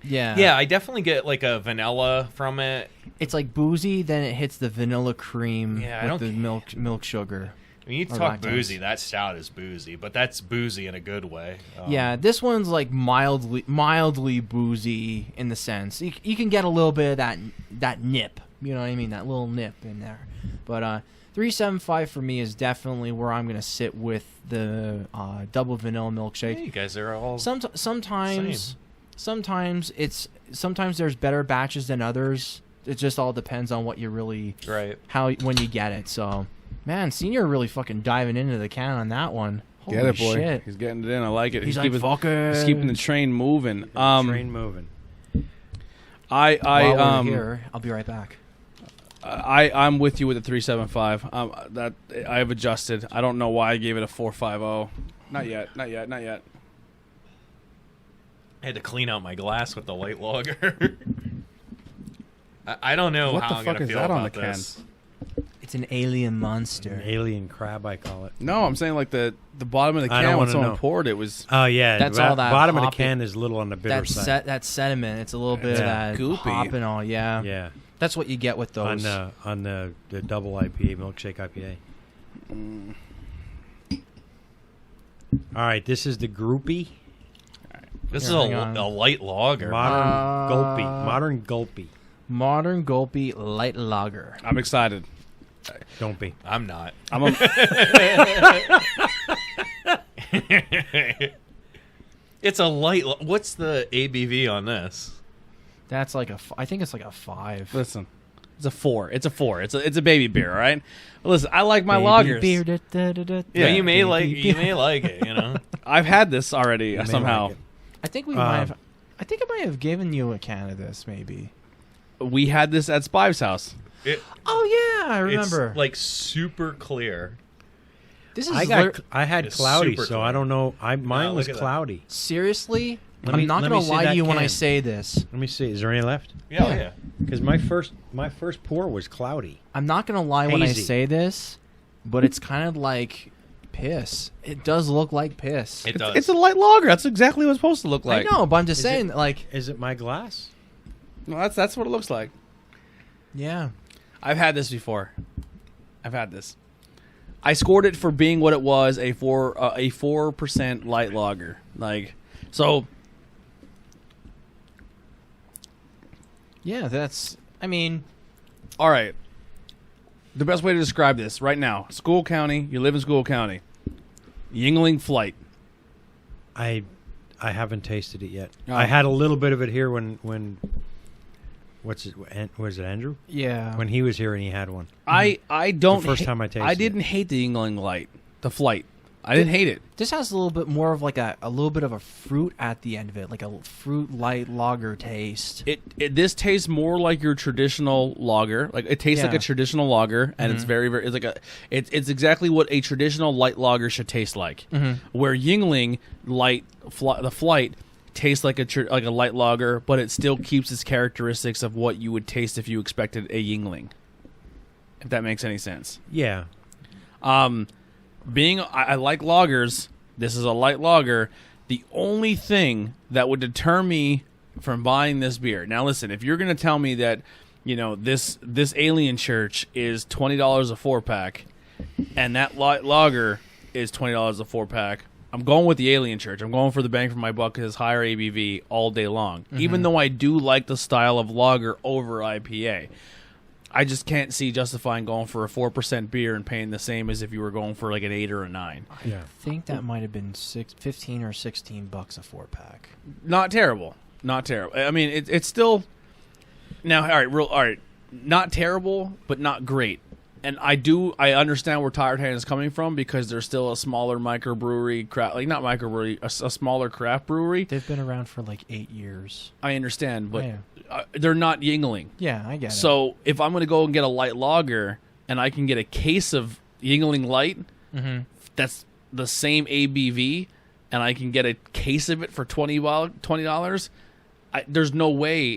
Yeah.
Yeah, I definitely get like a vanilla from it.
It's like boozy, then it hits the vanilla cream
Yeah, I
with the
don't-
milk sugar.
When you
Or
talk
lactose.
boozy, that stout is boozy, but that's boozy in a good way.
Yeah, this one's like mildly boozy in the sense you can get a little bit of that nip. You know what I mean? That little nip in there. But 3.75 for me is definitely where I'm gonna sit with the double vanilla milkshake.
Hey, you guys are all
Sometimes there's better batches than others. It just all depends on what you really
right.
when you get it. So, man, Senior really fucking diving into the can on that one. Holy
Get it, boy.
shit.
He's getting it in. I like it.
He's like, fuck it.
He's keeping the train moving.
Train moving.
While we're here, I'll be right back.
I'm with you with the 3.75. That I have adjusted. I don't know why I gave it a 4.50. Not yet.
I had to clean out my glass with the light lager. I don't know
What
how
the
I'm
fuck
gonna
is
feel
that on
about
the can?
this.
It's an alien monster.
An alien crab, I call it.
No, I'm saying like the bottom of the
I don't
can when
wanna
someone
know.
poured it was.
Oh yeah,
That's all that
bottom of the
hoppy-
can is a little on the bitter side.
That sediment. It's a little bit of
Yeah.
that
Goopy.
hop and all. Yeah.
Yeah,
That's what you get with those.
on the double IPA, Milkshake IPA. All right, this is the groupie.
This
Here,
is
hang on.
a light lager.
Modern gulpy.
Modern Gulpy Light Lager.
I'm excited.
Don't be.
I'm not. It's a light. What's the ABV on this?
That's like I think it's like a 5.
Listen, it's a 4. It's a 4. It's a baby beer, all right? Listen, I like my
Baby
lagers.
beer, da, da, da, da,
Yeah,
da,
you may
baby
like
beer.
it. You know.
I've had this already
You may
somehow.
like it.
I think we might have. I think I might have given you a can of this, maybe.
We had this at Spive's house.
It,
Oh yeah, I remember.
It's like super clear.
This is
I had
It's
cloudy,
super
so
clear.
I don't know. Mine
look
was
at that.
cloudy.
seriously.
Let
I'm
me-
not
let
gonna
me see
lie to
that
you when I
can.
say this.
Let me see. Is there any left?
Yeah.
Because my first pour was cloudy.
I'm not gonna lie when I
Hazy.
say this, but it's kind of like piss. It does look like piss.
It does.
It's a light lager. That's exactly what it's supposed to look like.
I know, but I'm just
Is
saying,
it-
like,
Is it my glass?
No, that's what it looks like.
yeah.
I've had this before. I've had this. I scored it for being what it was, a 4% light lager. Like, so
Yeah, that's. I mean,
all right. The best way to describe this right now: School County. You live in School County. Yingling Flight.
I haven't tasted it yet.
Oh.
I had a little bit of it here when was it Andrew?
yeah.
When he was here and he had one.
I don't.
The first time I tasted
I didn't hate the Yingling Light, the Flight. I didn't hate it.
This has a little bit more of like a little bit of a fruit at the end of it, like a fruit light lager taste.
This tastes more like your traditional lager. Like it tastes like
Yeah.
a traditional lager, and it's very, very. It's like it's exactly what a traditional light lager should taste like. Where Yingling the Flight tastes like a light lager, but it still keeps its characteristics of what you would taste if you expected a Yingling. If that makes any sense.
Yeah.
I like lagers. This is a light lager. The only thing that would deter me from buying this beer. Now, listen, if you're going to tell me that, this Alien Church is $20 a 4-pack, and that light lager is $20 a 4-pack, I'm going with the Alien Church. I'm going for the bang for my buck because it's higher ABV all day long. Even though I do like the style of lager over IPA. I just can't see justifying going for a 4% beer and paying the same as if you were going for like an 8 or a 9.
Yeah.
I think that might have been 15 or $16 a 4-pack.
Not terrible. Not terrible. I mean, it's still now. All right. Not terrible, but not great. And I understand where Tired Hand is coming from because there's still a smaller microbrewery, not microbrewery, a smaller craft brewery.
They've been around for like 8 years.
I understand, but
Yeah.
they're not Yingling.
Yeah, I get it.
So if I'm going to go and get a light lager and I can get a case of Yingling Light, that's the same ABV, and I can get a case of it for $20, there's no way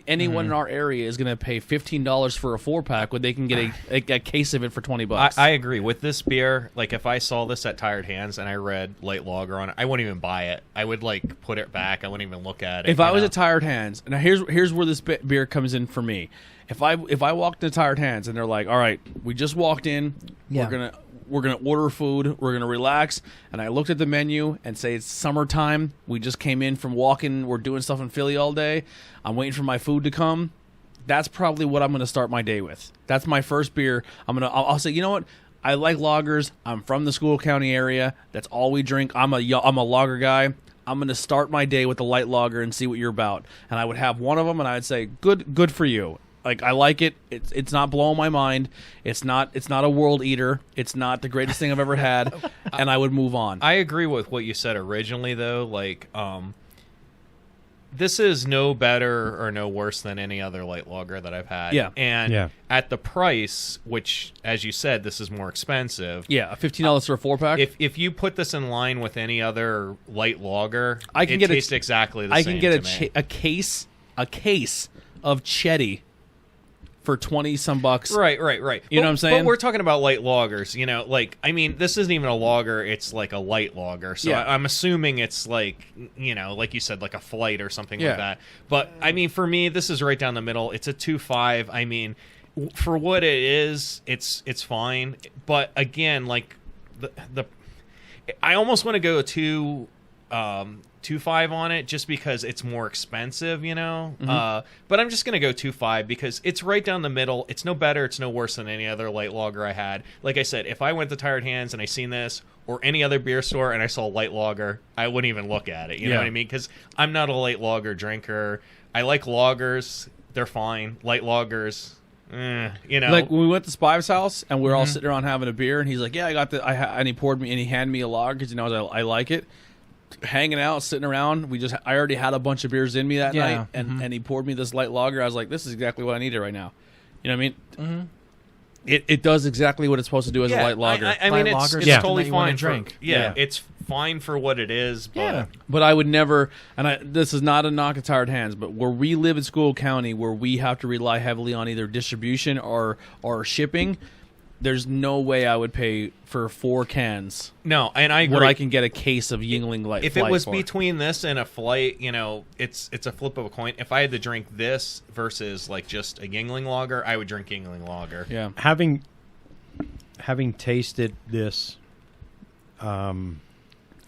anyone in our area is going to pay $15 for a 4-pack when they can get a case of it for $20.
I agree with this beer. Like if I saw this at Tired Hands and I read light lager on it, I wouldn't even buy it. I would like put it back. I wouldn't even look at it.
If I was at Tired Hands, and here's where this beer comes in for me. If I walked into Tired Hands and they're like, "All right, we just walked in.
Yeah.
We're gonna order food. We're gonna relax." And I looked at the menu and say it's summertime. We just came in from walking. We're doing stuff in Philly all day. I'm waiting for my food to come. That's probably what I'm gonna start my day with. That's my first beer. I'll say, you know what? I like lagers. I'm from the School County area. That's all we drink. I'm a lager guy. I'm going to start my day with a light lager and see what you're about. And I would have one of them, and I'd say, good for you. Like, I like it. It's not blowing my mind. It's not a world eater. It's not the greatest thing I've ever had. And I would move on.
I agree with what you said originally, though. Like, this is no better or no worse than any other light lager that I've had.
Yeah.
And at the price, which, as you said, this is more expensive.
Yeah, $15 for a 4-pack.
If you put this in line with any other light lager,
it
tastes exactly the same.
I can get
to me.
a case of Chetty for 20 some bucks.
Right.
You know what I'm saying?
But we're talking about light lagers, this isn't even a lager, it's like a light lager. So
Yeah.
I'm assuming it's like, like you said, like a flight or something
Yeah.
like that. But I mean, for me, this is right down the middle. It's a 2.5. I mean, for what it is, it's fine. But again, like I almost want to go 2.5 on it just because it's more expensive, but I'm just gonna go 2.5 because it's right down the middle. It's no better, it's no worse than any other light lager I had. Like I said, if I went to Tired Hands and I seen this or any other beer store and I saw light lager, I wouldn't even look at it. You know what I mean? Because I'm not a light lager drinker. I like lagers; they're fine. Light lagers.
Like when we went to Spive's house and we were all sitting around having a beer, and he's like, "Yeah, I got and he poured me and he handed me a lager because he knows I like it." Hanging out, sitting around, I already had a bunch of beers in me that night, and he poured me this light lager. I was like, "This is exactly what I needed right now." You know what I mean? It does exactly what it's supposed to do as a light lager.
I mean,
Light lager
it's
is something
totally
that you wanna
fine.
drink.
Yeah, it's fine for what it is. But
Yeah.
But I would never, this is not a knock at Tired Hands, but where we live in School County, where we have to rely heavily on either distribution or shipping, there's no way I would pay for 4 cans.
No, and I agree.
What I can get a case of Yingling Light.
If it was between this and a Flight, it's a flip of a coin. If I had to drink this versus like just a Yingling lager, I would drink Yingling lager.
Yeah.
Having tasted this,
I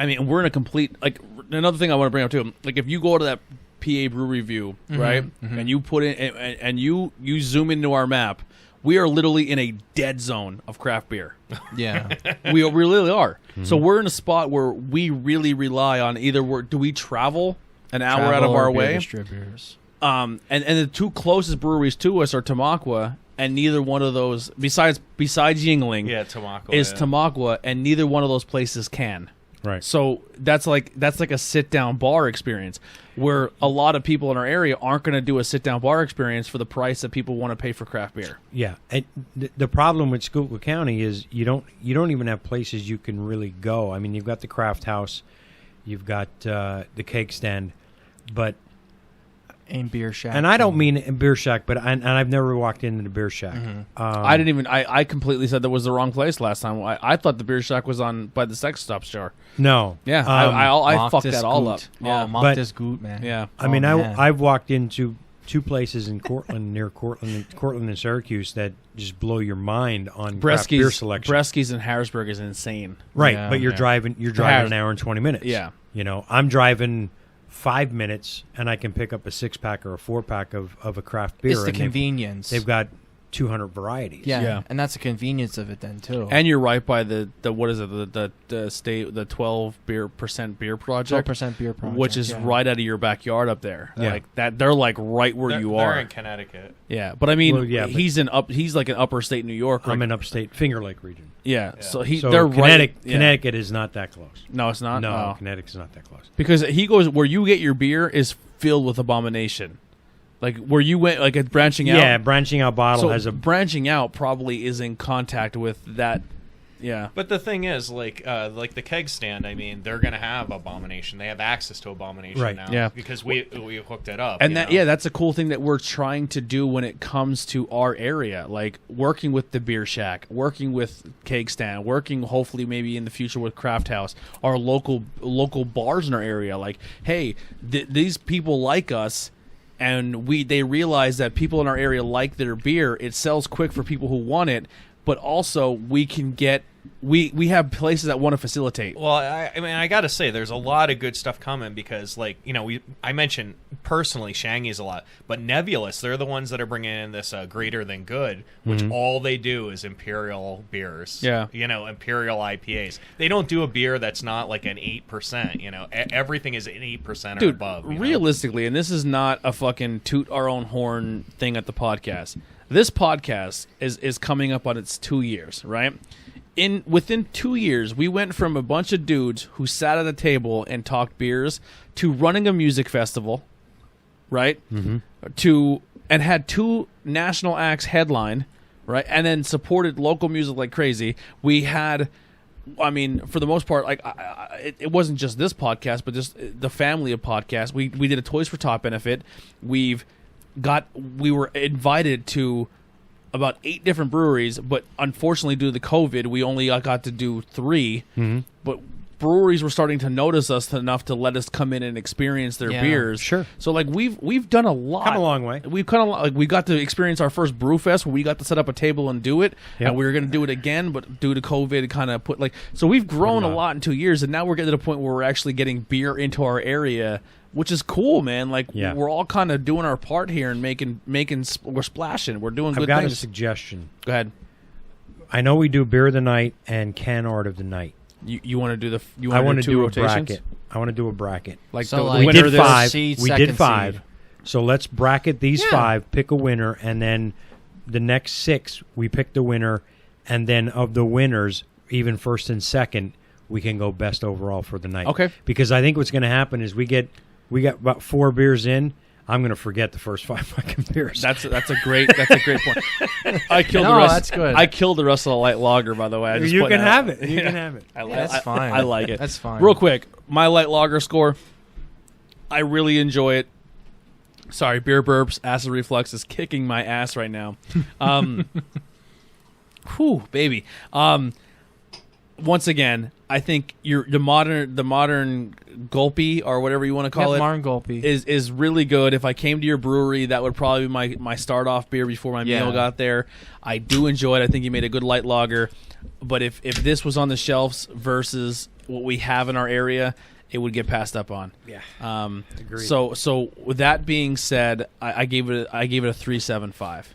mean, we're in a complete, like, another thing I want to bring up too, like, if you go to that PA Brew Review, right, and you put in, and you zoom into our map, we are literally in a dead zone of craft beer.
Yeah.
We really are. So we're in a spot where we really rely on either do we travel an hour out of our way,
distributors.
and the 2 closest breweries to us are Tamaqua, and neither one of those, besides Yingling,
Tamaqua
is Tamaqua, and neither one of those places can.
right?
So that's like a sit down bar experience, where a lot of people in our area aren't going to do a sit down bar experience for the price that people want to pay for craft beer.
Yeah, and the problem with Schuylkill County is you don't even have places you can really go. I mean, you've got the craft house, you've got the cake stand, but
And Beer Shack.
and I don't mean in Beer Shack, but I've never walked into the Beer Shack.
I didn't even. I completely said that was the wrong place last time. I thought the beer shack was on by the sex stop store.
No,
Yeah, I fucked that all up. Yeah,
mock this goot, man.
yeah.
I mean,
man.
I've walked into 2 places in Cortland, near Cortland and Syracuse, that just blow your mind on craft beer selection.
Bresky's in Harrisburg is insane.
Right,
Yeah.
but you're
Yeah.
driving an hour and 20 minutes.
Yeah.
I'm driving 5 minutes, and I can pick up a 6-pack or a 4-pack of a craft beer.
It's the
and
convenience.
They've got 200 varieties.
yeah.
Yeah.
And that's the convenience of it then, too.
And you're right by the what is it, the state, the 12% beer project,
12% beer project.
which is
yeah.
right out of your backyard up there.
Yeah.
Like that, they're like right where you
They're
are.
in Connecticut.
Yeah, but I mean,
Well, yeah, but-
he's like an upper state New York.
I'm
like-
in upstate Finger Lake region.
yeah,
Yeah.
so
So
they're
Connecticut,
right. Yeah.
Connecticut is not that close.
No, it's not.
No,
Oh.
Connecticut's not that close.
Because he goes where you get your beer is filled with abomination. Like where you went, like at branching out.
Yeah, branching out bottle
So
has a
branching out probably is in contact with that. Yeah.
But the thing is, like the keg stand, I mean, they're gonna have Abomination. They have access to Abomination
Right.
now,
Yeah.
because we hooked it up.
And
you
that
know?
that's a cool thing that we're trying to do when it comes to our area, like working with the Beer Shack, working with Cake Stand, working hopefully maybe in the future with Craft House, our local bars in our area. Like, hey, these people like us, and they realize that people in our area like their beer. It sells quick for people who want it, but also we can get. We have places that want to facilitate.
Well, I mean, I got to say, there's a lot of good stuff coming because, like, I mentioned personally Shangy's a lot, but Nebulous, they're the ones that are bringing in this greater than good, which all they do is Imperial beers.
Yeah.
Imperial IPAs. They don't do a beer that's not like an 8%. Everything is an 8% or
Dude,
above.
realistically, and this is not a fucking toot our own horn thing at the podcast. This podcast is coming up on its 2 years, right? Within 2 years, we went from a bunch of dudes who sat at a table and talked beers to running a music festival, right? And had 2 national acts headline, right? And then supported local music like crazy. We had, I mean, for the most part, like it wasn't just this podcast, but just the family of podcasts. We did a Toys for Tot benefit. We were invited to about 8 different breweries, but unfortunately due to the COVID, we only got to do 3. But breweries were starting to notice us enough to let us come in and experience their
Yeah,
beers.
sure.
So like we've done a lot.
Come a long way.
We've kind of like we got to experience our first brew fest where we got to set up a table and do it,
Yep.
and we were going to do it again, but due to COVID, it kind of put like so we've grown a lot in 2 years, and now we're getting to the point where we're actually getting beer into our area, which is cool, man. Like
Yeah.
we're all kind of doing our part here and we're splashing. We're doing
I've
good
got
things.
a suggestion.
Go ahead.
I know we do beer of the night and can art of the night.
You want to do
I want to
two
do a
rotations?
bracket. I want to do a bracket.
Like
So,
the
like,
We
winner
did
of this-
5.
seed,
We
second
did 5.
seed.
So let's bracket these
Yeah.
5, pick a winner, and then the next 6 we pick the winner, and then of the winners, even first and second, we can go best overall for the night.
Okay.
Because I think what's going to happen is we got about 4 beers in. I'm going to forget the first 5 fucking beers.
That's a great point. I killed the
No,
rest.
that's good.
I killed the rest of the light lager, by the way. I just
You
pointed
can
out.
have it. You can have it.
That's fine.
I like it.
That's fine.
Real quick, my light lager score. I really enjoy it. Sorry, beer burps. Acid reflux is kicking my ass right now. Whew, baby. Once again, I think the modern gulpy or whatever you want to call it
Marn Gulpy.
is really good. If I came to your brewery, that would probably be my start off beer before my meal got there. I do enjoy it. I think you made a good light lager. But if this was on the shelves versus what we have in our area, it would get passed up on.
Yeah.
Agreed. So with that being said, I gave it a 3.75.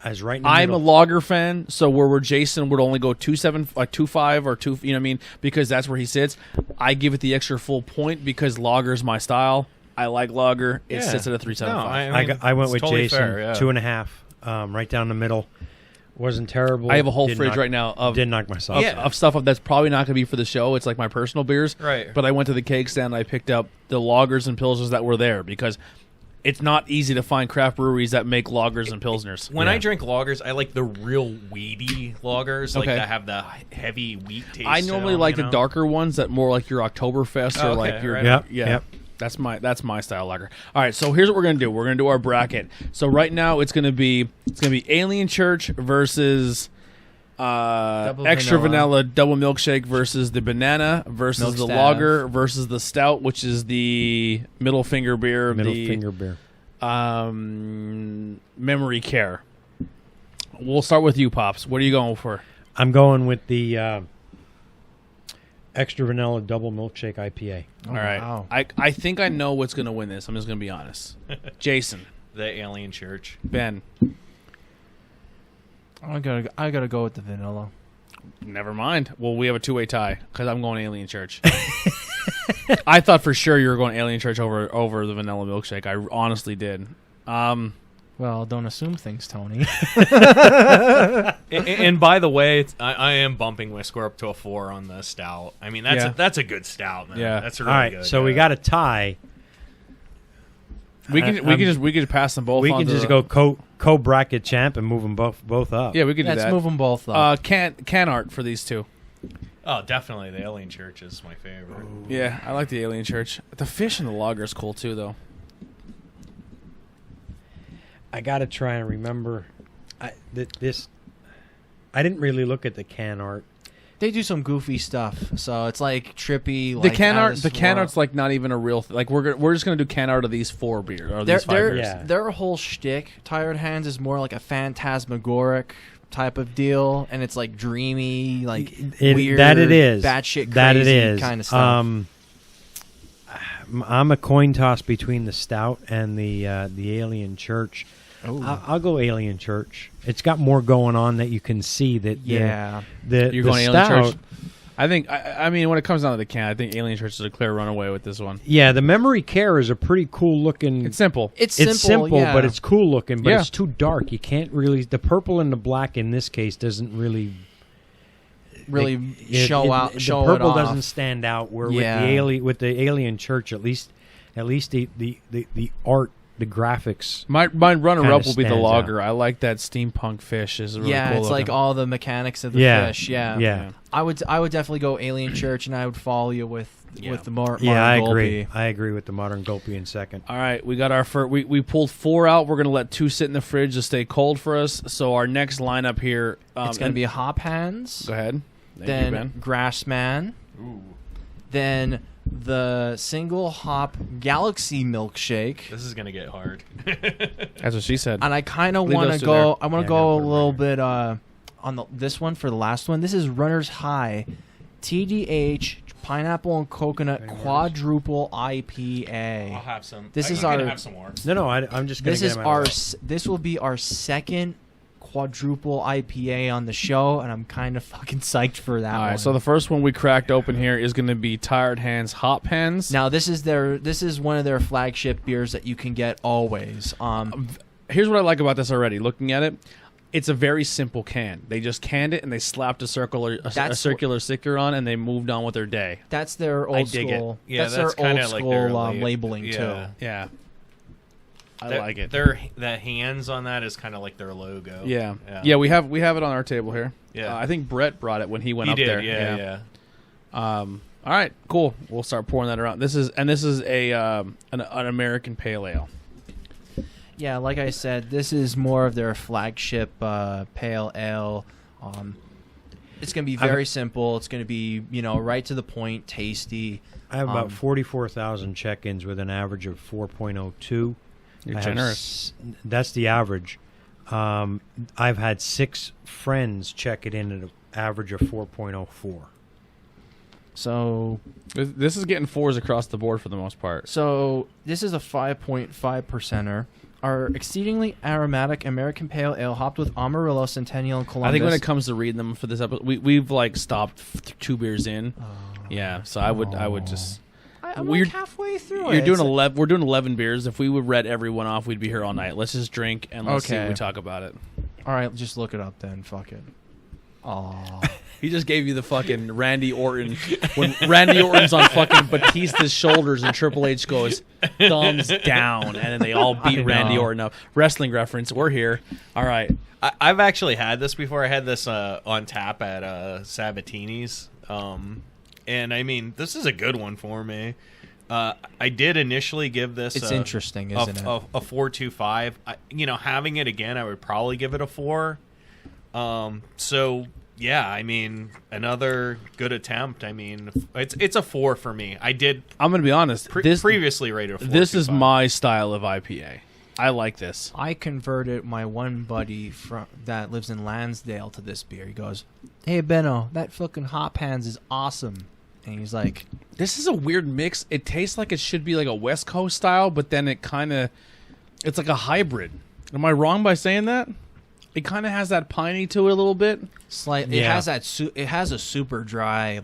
I was right in the
I'm
middle.
a lager fan, so where Jason would only go 2.7, like 2.5 or 2, you know what I mean, because that's where he sits. I give it the extra full point because lager's my style. I like lager. It sits at a 3.75.
No, I mean,
I went
it's
with
totally
Jason,
fair, yeah.
2.5, right down the middle. Wasn't terrible.
I have a whole
Did
fridge
knock-
right now of
Did knock myself out.
of stuff that's probably not going to be for the show. It's like my personal beers.
Right.
But I went to the keg stand and I picked up the lagers and pilsners that were there because it's not easy to find craft breweries that make lagers and pilsners.
When
Yeah.
I drink lagers, I like the real weedy lagers, like
Okay.
that have the heavy wheat taste.
I
to
normally
them,
like
you
the
know?
darker ones that more like your Oktoberfest or
Oh,
like
okay,
your
right.
Yep.
yeah.
Yep.
That's my style lager. All right, so here's what we're gonna do. We're gonna do our bracket. So right now it's gonna be Alien Church versus extra vanilla double milkshake versus the banana versus
Milk
the
Staff.
lager versus the stout, which is the middle finger beer.
Middle
the,
finger beer.
Memory Care. We'll start with you, Pops. What are you going for?
I'm going with the extra vanilla double milkshake IPA.
All right.
wow.
I think I know what's going to win this. I'm just going to be honest. Jason,
The Alien Church.
Ben.
I gotta go with the vanilla.
Never mind. Well, we have a two-way tie because I'm going Alien Church. I thought for sure you were going Alien Church over the vanilla milkshake. I honestly did.
Well, don't assume things, Tony.
And by the way, I am bumping my score up to a 4 on the stout. I mean, that's a good stout, man.
Yeah.
That's really
All right,
good.
so we got a tie.
We can just pass them both.
We
on
can
to
just
the-
go co-bracket champ and move them both up.
Yeah, we can do
Let's
that.
move them both up.
Can art for these two.
Oh, definitely. The Alien Church is my favorite.
Yeah, I like the Alien Church. The fish in the lager is cool too, though.
I got to try and remember. I didn't really look at the can art.
They do some goofy stuff, so it's like trippy.
The
Like
can
out
art,
of
the
this
can
world.
art's like not even a real. Like we're just gonna do can art of these 4 beers or
Their
these 5
their
beers.
Yeah.
their whole shtick, Tired Hands, is more like a phantasmagoric type of deal, and it's like dreamy, like weird,
that it is,
batshit crazy
that it is
kind of stuff.
I'm a coin toss between the stout and the Alien Church.
Ooh.
I'll go Alien Church. It's got more going on that you can see. That
Yeah.
the
You're
the
going
stout,
Alien Church. I think. I mean, when it comes down to the can, I think Alien Church is a clear runaway with this one.
Yeah, the Memory Care is a pretty cool looking.
It's simple.
It's simple,
It's simple,
yeah.
but it's cool looking. But
Yeah.
it's too dark. You can't really. The purple and the black in this case doesn't really
really
it-
show
it-
out.
The
Show
purple
it off.
doesn't stand out. Where
Yeah.
with the Alien Church, at least the art, the graphics.
My runner up
Kinda
will be the
stands
lager. I like that steampunk fish. Is really
Yeah,
cool
it's like
looking.
all the mechanics of the
Yeah.
fish. Yeah.
Yeah.
I would definitely go Alien Church, and I would follow you with the
Yeah, I
Martin
agree.
Golby.
I agree with the Modern Gulpy in second.
All right, we got our first. We pulled 4 out. We're gonna let 2 sit in the fridge to stay cold for us. So our next lineup here,
It's going to be Hop Hands,
Go ahead. Thank you,
then
Ben.
Grassman, then the single hop Galaxy Milkshake.
This is going to get hard.
That's what she said.
And I kind of
Leave
want
those
to
two there.
go. I want
Yeah,
to go
no,
a
put 'em
little
right
bit on this one for the last one. This is Runner's High, TDH Pineapple and Coconut Quadruple IPA.
I'll have some.
This is
I'm
our-
gonna have some more.
No, I'm just going
This
to
is this will be our second quadruple IPA on the show, and I'm kind of fucking psyched for that
All
one.
right, so the first one we cracked open here is going to be Tired Hands Hop Hands.
Now this is one of their flagship beers that you can get always.
Here's what I like about this already. Looking at it, it's a very simple can. They just canned it and they slapped a circular sticker on, and they moved on with their day.
That's their
I
old
dig it.
school.
Yeah,
that's
that's
their old
kinda like
school
their
labeling
yeah.
too.
Yeah. I like it.
The hands on that is kind of like their logo.
Yeah. We have it on our table here.
Yeah.
I think Brett brought it when he went
He
up
did,
there.
yeah.
All right, cool. We'll start pouring that around. This is a an American pale ale.
Yeah, like I said, this is more of their flagship pale ale. It's going to be very simple. It's going to be, right to the point, tasty.
I have about 44,000 check-ins with an average of 4.02.
You're generous.
That's the average. I've had 6 friends check it in at an average of 4.04.
So
This is getting 4s across the board for the most part.
So this is a 5.5%er. Our exceedingly aromatic American pale ale hopped with Amarillo, Centennial, and Columbus.
I think when it comes to reading them for this episode, we've like stopped 2 beers in. Yeah, so I would just.
I'm like halfway through
You're
it.
doing 11. We're doing 11 beers. If we would read every one off, we'd be here all night. Let's just drink and let's see what we talk about it.
All right, just look it up then. Fuck it. Aw.
He just gave you the fucking Randy Orton. When Randy Orton's on fucking Batista's shoulders and Triple H goes, thumbs down, and then they all beat Randy Orton up. Wrestling reference. We're here. All right.
I've actually had this before. I had this on tap at Sabatini's. And, I mean, this is a good one for me. I did initially give this
It's interesting, isn't it?
A 4.25. Having it again, I would probably give it a 4. So... Yeah, I mean, another good attempt. I mean, it's a 4 for me. I'm going
to be honest.
This previously rated a 4.
This is my style of IPA. I like this.
I converted my one buddy that lives in Lansdale to this beer. He goes, "Hey Benno, that fucking hop hands is awesome." And he's like,
"This is a weird mix. It tastes like it should be like a West Coast style, but then it's like a hybrid." Am I wrong by saying that? It kind of has that piney to it a little bit.
Slightly. Yeah. It has a super dry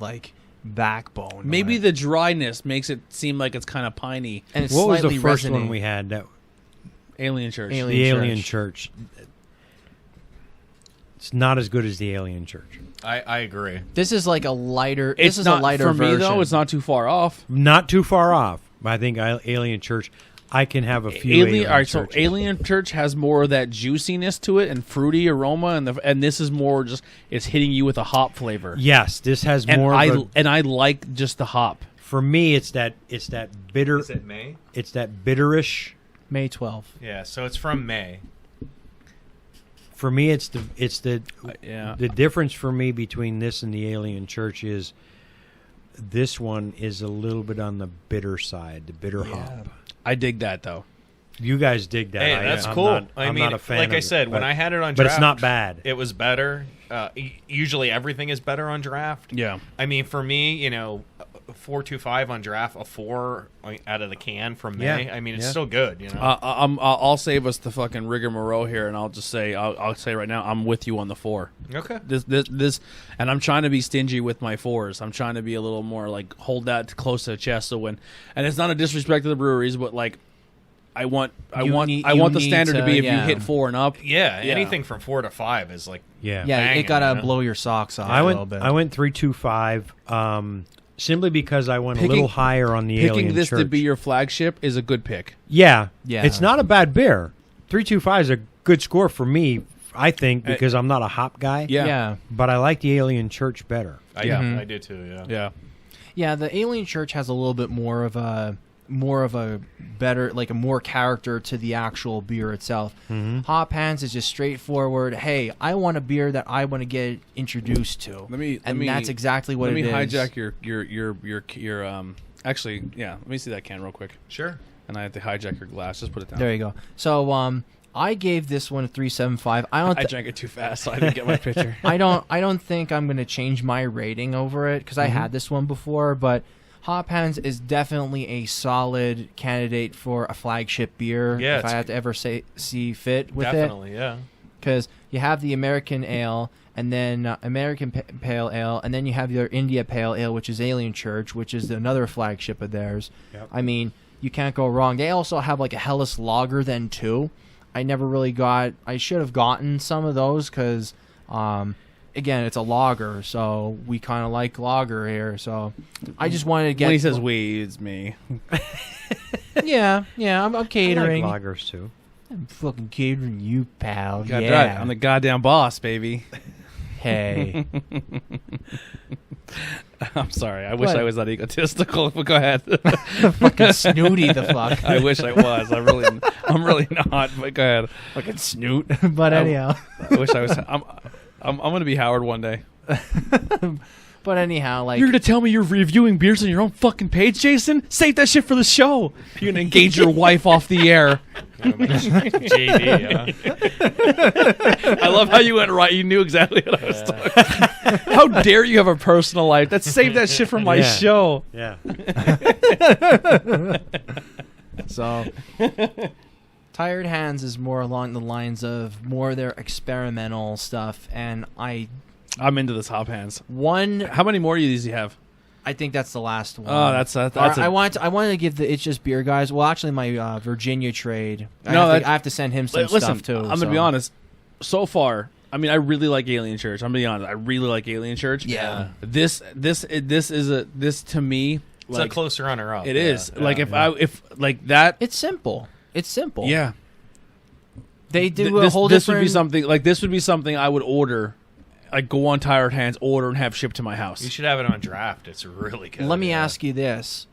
backbone.
Maybe the dryness makes it seem like it's kind of piney.
And it's
what was the first
resiny.
one we had?
Alien Church.
The Alien Church. It's not as good as the Alien Church.
I agree.
This is like a lighter.
It's
this is
not,
a lighter
for
version.
me though. It's not too far off.
Not too far off. I think Alien Church. I can have a few Alien Churches.
So Alien Church has more of that juiciness to it and fruity aroma, and this is more just it's hitting you with a hop flavor.
Yes, this has more.
And I like just the hop.
For me, it's that bitter.
Is it May?
It's that bitterish.
May 12th.
Yeah, so it's from May.
For me, it's the difference for me between this and the Alien Church is this one is a little bit on the bitter side, the bitter hop.
I dig that though.
You guys dig that.
Hey, that's cool.
I'm not a fan
like
of
I said, when I had it on draft,
but it's not bad.
It was better. Usually everything is better on draft.
Yeah.
I mean, for me, 4.25 on draft, a 4 out of the can from May. I mean, it's still good.
I'll save us the fucking rigmarole here, and I'll just say I'll say right now I'm with you on the 4.
Okay.
This, and I'm trying to be stingy with my 4s. I'm trying to be a little more hold that close to the chest. So and it's not a disrespect to the breweries, but I want the standard to be if you hit 4 and up.
Yeah, anything from 4 to 5 is
banging,
it
gotta blow your socks off a little bit.
I went 3.25. Simply because I went a little higher on the Alien Church.
Picking this to be your flagship is a good pick.
Yeah. It's not a bad beer. 3.25 is a good score for me, I think, because I'm not a hop guy.
Yeah.
But I like the Alien Church better.
I did too, yeah.
Yeah, the Alien Church has a little bit more of a better, a more character to the actual beer itself.
Mm-hmm.
Hop Hands is just straightforward. Hey, I want a beer that I want to get introduced to. That's exactly what it is.
Let me hijack your actually, let me see that can real quick.
Sure.
And I have to hijack your glass. Just put it down.
There you go. So, I gave this one a 3.75.
I drank it too fast, so I didn't get my picture.
I don't think I'm going to change my rating over it because I had this one before, but Hop Hands is definitely a solid candidate for a flagship beer.
Yeah,
if I have to ever see fit with
definitely, yeah.
Because you have the American Ale, and then American Pale Ale, and then you have your India Pale Ale, which is Alien Church, which is another flagship of theirs.
Yep.
I mean, you can't go wrong. They also have a Helles Lager then too. I never really got. I should have gotten some of those because. Again, it's a lager, so we kind of like lager here. So I just wanted to get...
When he says we, it's me.
Yeah, I'm
I like
catering.
lagers too.
I'm fucking catering you, pal.
God,
yeah.
right. I'm the goddamn boss, baby.
Hey.
I'm sorry. I wish
What?
I was that egotistical. But go ahead.
Fucking snooty the fuck.
I wish I was. I'm really not. But go ahead.
Fucking snoot. But anyhow.
I wish I was. I'm gonna be Howard one day.
But anyhow, like
You're gonna tell me you're reviewing beers on your own fucking page, Jason? Save that shit for the show. You're gonna engage your wife off the air.
JD,
I love how you went right. You knew exactly what I was talking. How dare you have a personal life? That's save that shit for my
Yeah.
show.
Yeah.
so. Tired Hands is more along the lines of more their experimental stuff, and
I'm into this hop hands.
one.
How many more of these do you have?
I think that's the last one.
Oh, that's
I wanted to give the It's Just Beer guys. Well, actually, my Virginia trade. I have to send him some
Listen,
stuff too.
I'm gonna be honest. So far, I mean, I really like Alien Church. I'm gonna be honest. I really like Alien Church.
Yeah.
This to me.
It's a close runner up.
It is like if like that.
It's simple. It's simple.
Yeah.
They do
this,
a whole
this
different.
would be something like this would be something I would order. Like go on Tired Hands, order and have shipped to my house.
You should have it on draft. It's really good.
Let me ask you this.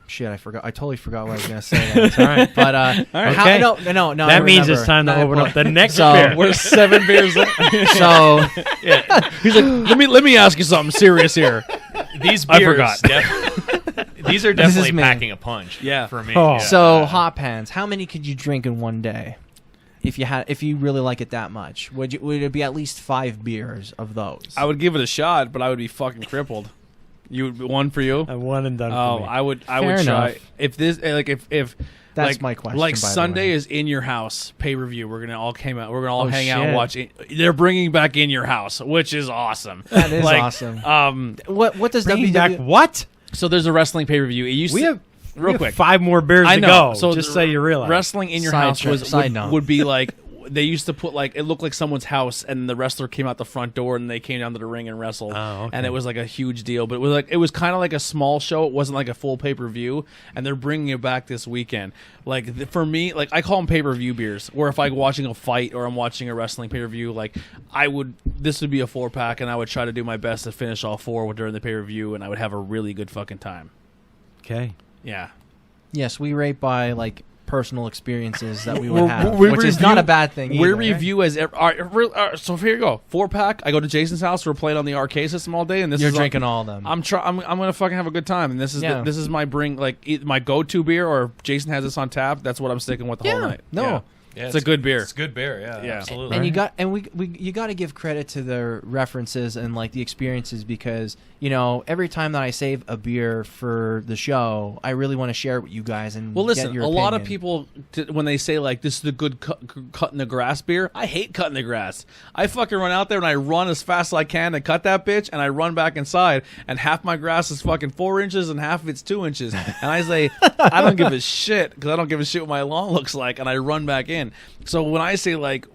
Shit, I forgot. I totally forgot what I was gonna say. That's all right, but
Okay.
no. I
That means
remember.
it's time to open up the next
So-
beer.
We're 7 beers in.
So
He's like, let me ask you something serious here.
These
I
beers.
forgot.
These are
This is
definitely
me.
packing a punch.
Yeah.
For me.
Oh.
Yeah.
So hop hands. How many could you drink in one day? If you really like it that much, would it be at least 5 beers of those?
I would give it a shot, but I would be fucking crippled. You would one for you?
A one and done
Oh,
for me.
I would
Fair
try
enough.
if this like if
That's
like,
my question,
Like
by the
Sunday
way.
is In Your House pay-per-view. We're gonna all
Oh,
hang out and
shit.
watch. They're bringing back In Your House, which is awesome.
That is
Like,
awesome. What does
Bringing
WWE
back what?
So there's a wrestling pay-per-view. It used
We
to,
have
real
we have
quick.
5 more beers
I
to
know.
go.
So
just so you realize.
wrestling In Your
Side
House
tra- side note.
would be like they used to put like it looked like someone's house, and the wrestler came out the front door, and they came down to the ring and wrestled,
Oh, okay.
and it was like a huge deal. But it was kind of like a small show. It wasn't like a full pay-per-view, and they're bringing it back this weekend. Like for me, like I call them pay-per-view beers. Where if I'm watching a fight or I'm watching a wrestling pay-per-view, like this would be a 4-pack, and I would try to do my best to finish all 4 during the pay-per-view, and I would have a really good fucking time.
Okay.
Yeah.
Yes, we rate by like personal experiences that we would
We're-
have,
we
which is
review-
not a bad thing.
We
either, right?
review as so here you go 4-pack. I go to Jason's house. We're playing on the arcade system all day, and
You're
is
drinking all of them.
I'm gonna fucking have a good time, and this is
Yeah.
this is my my go-to beer. Or if Jason has this on tap, that's what I'm sticking with the whole night.
No.
Yeah.
Yeah,
It's a good beer.
It's a good beer. Yeah.
Yeah.
Absolutely.
And you got to give credit to the references and like the experiences, because every time that I save a beer for the show, I really want to share it with you guys and
Well, listen,
get your
a lot of
opinion.
people, when they say, like, this is the good cut in the grass beer, I hate cutting the grass. I fucking run out there and I run as fast as I can to cut that bitch, and I run back inside, and half my grass is fucking 4 inches and half of it's 2 inches. And I say, I don't give a shit, because I don't give a shit what my lawn looks like, and I run back in. So when I say, like,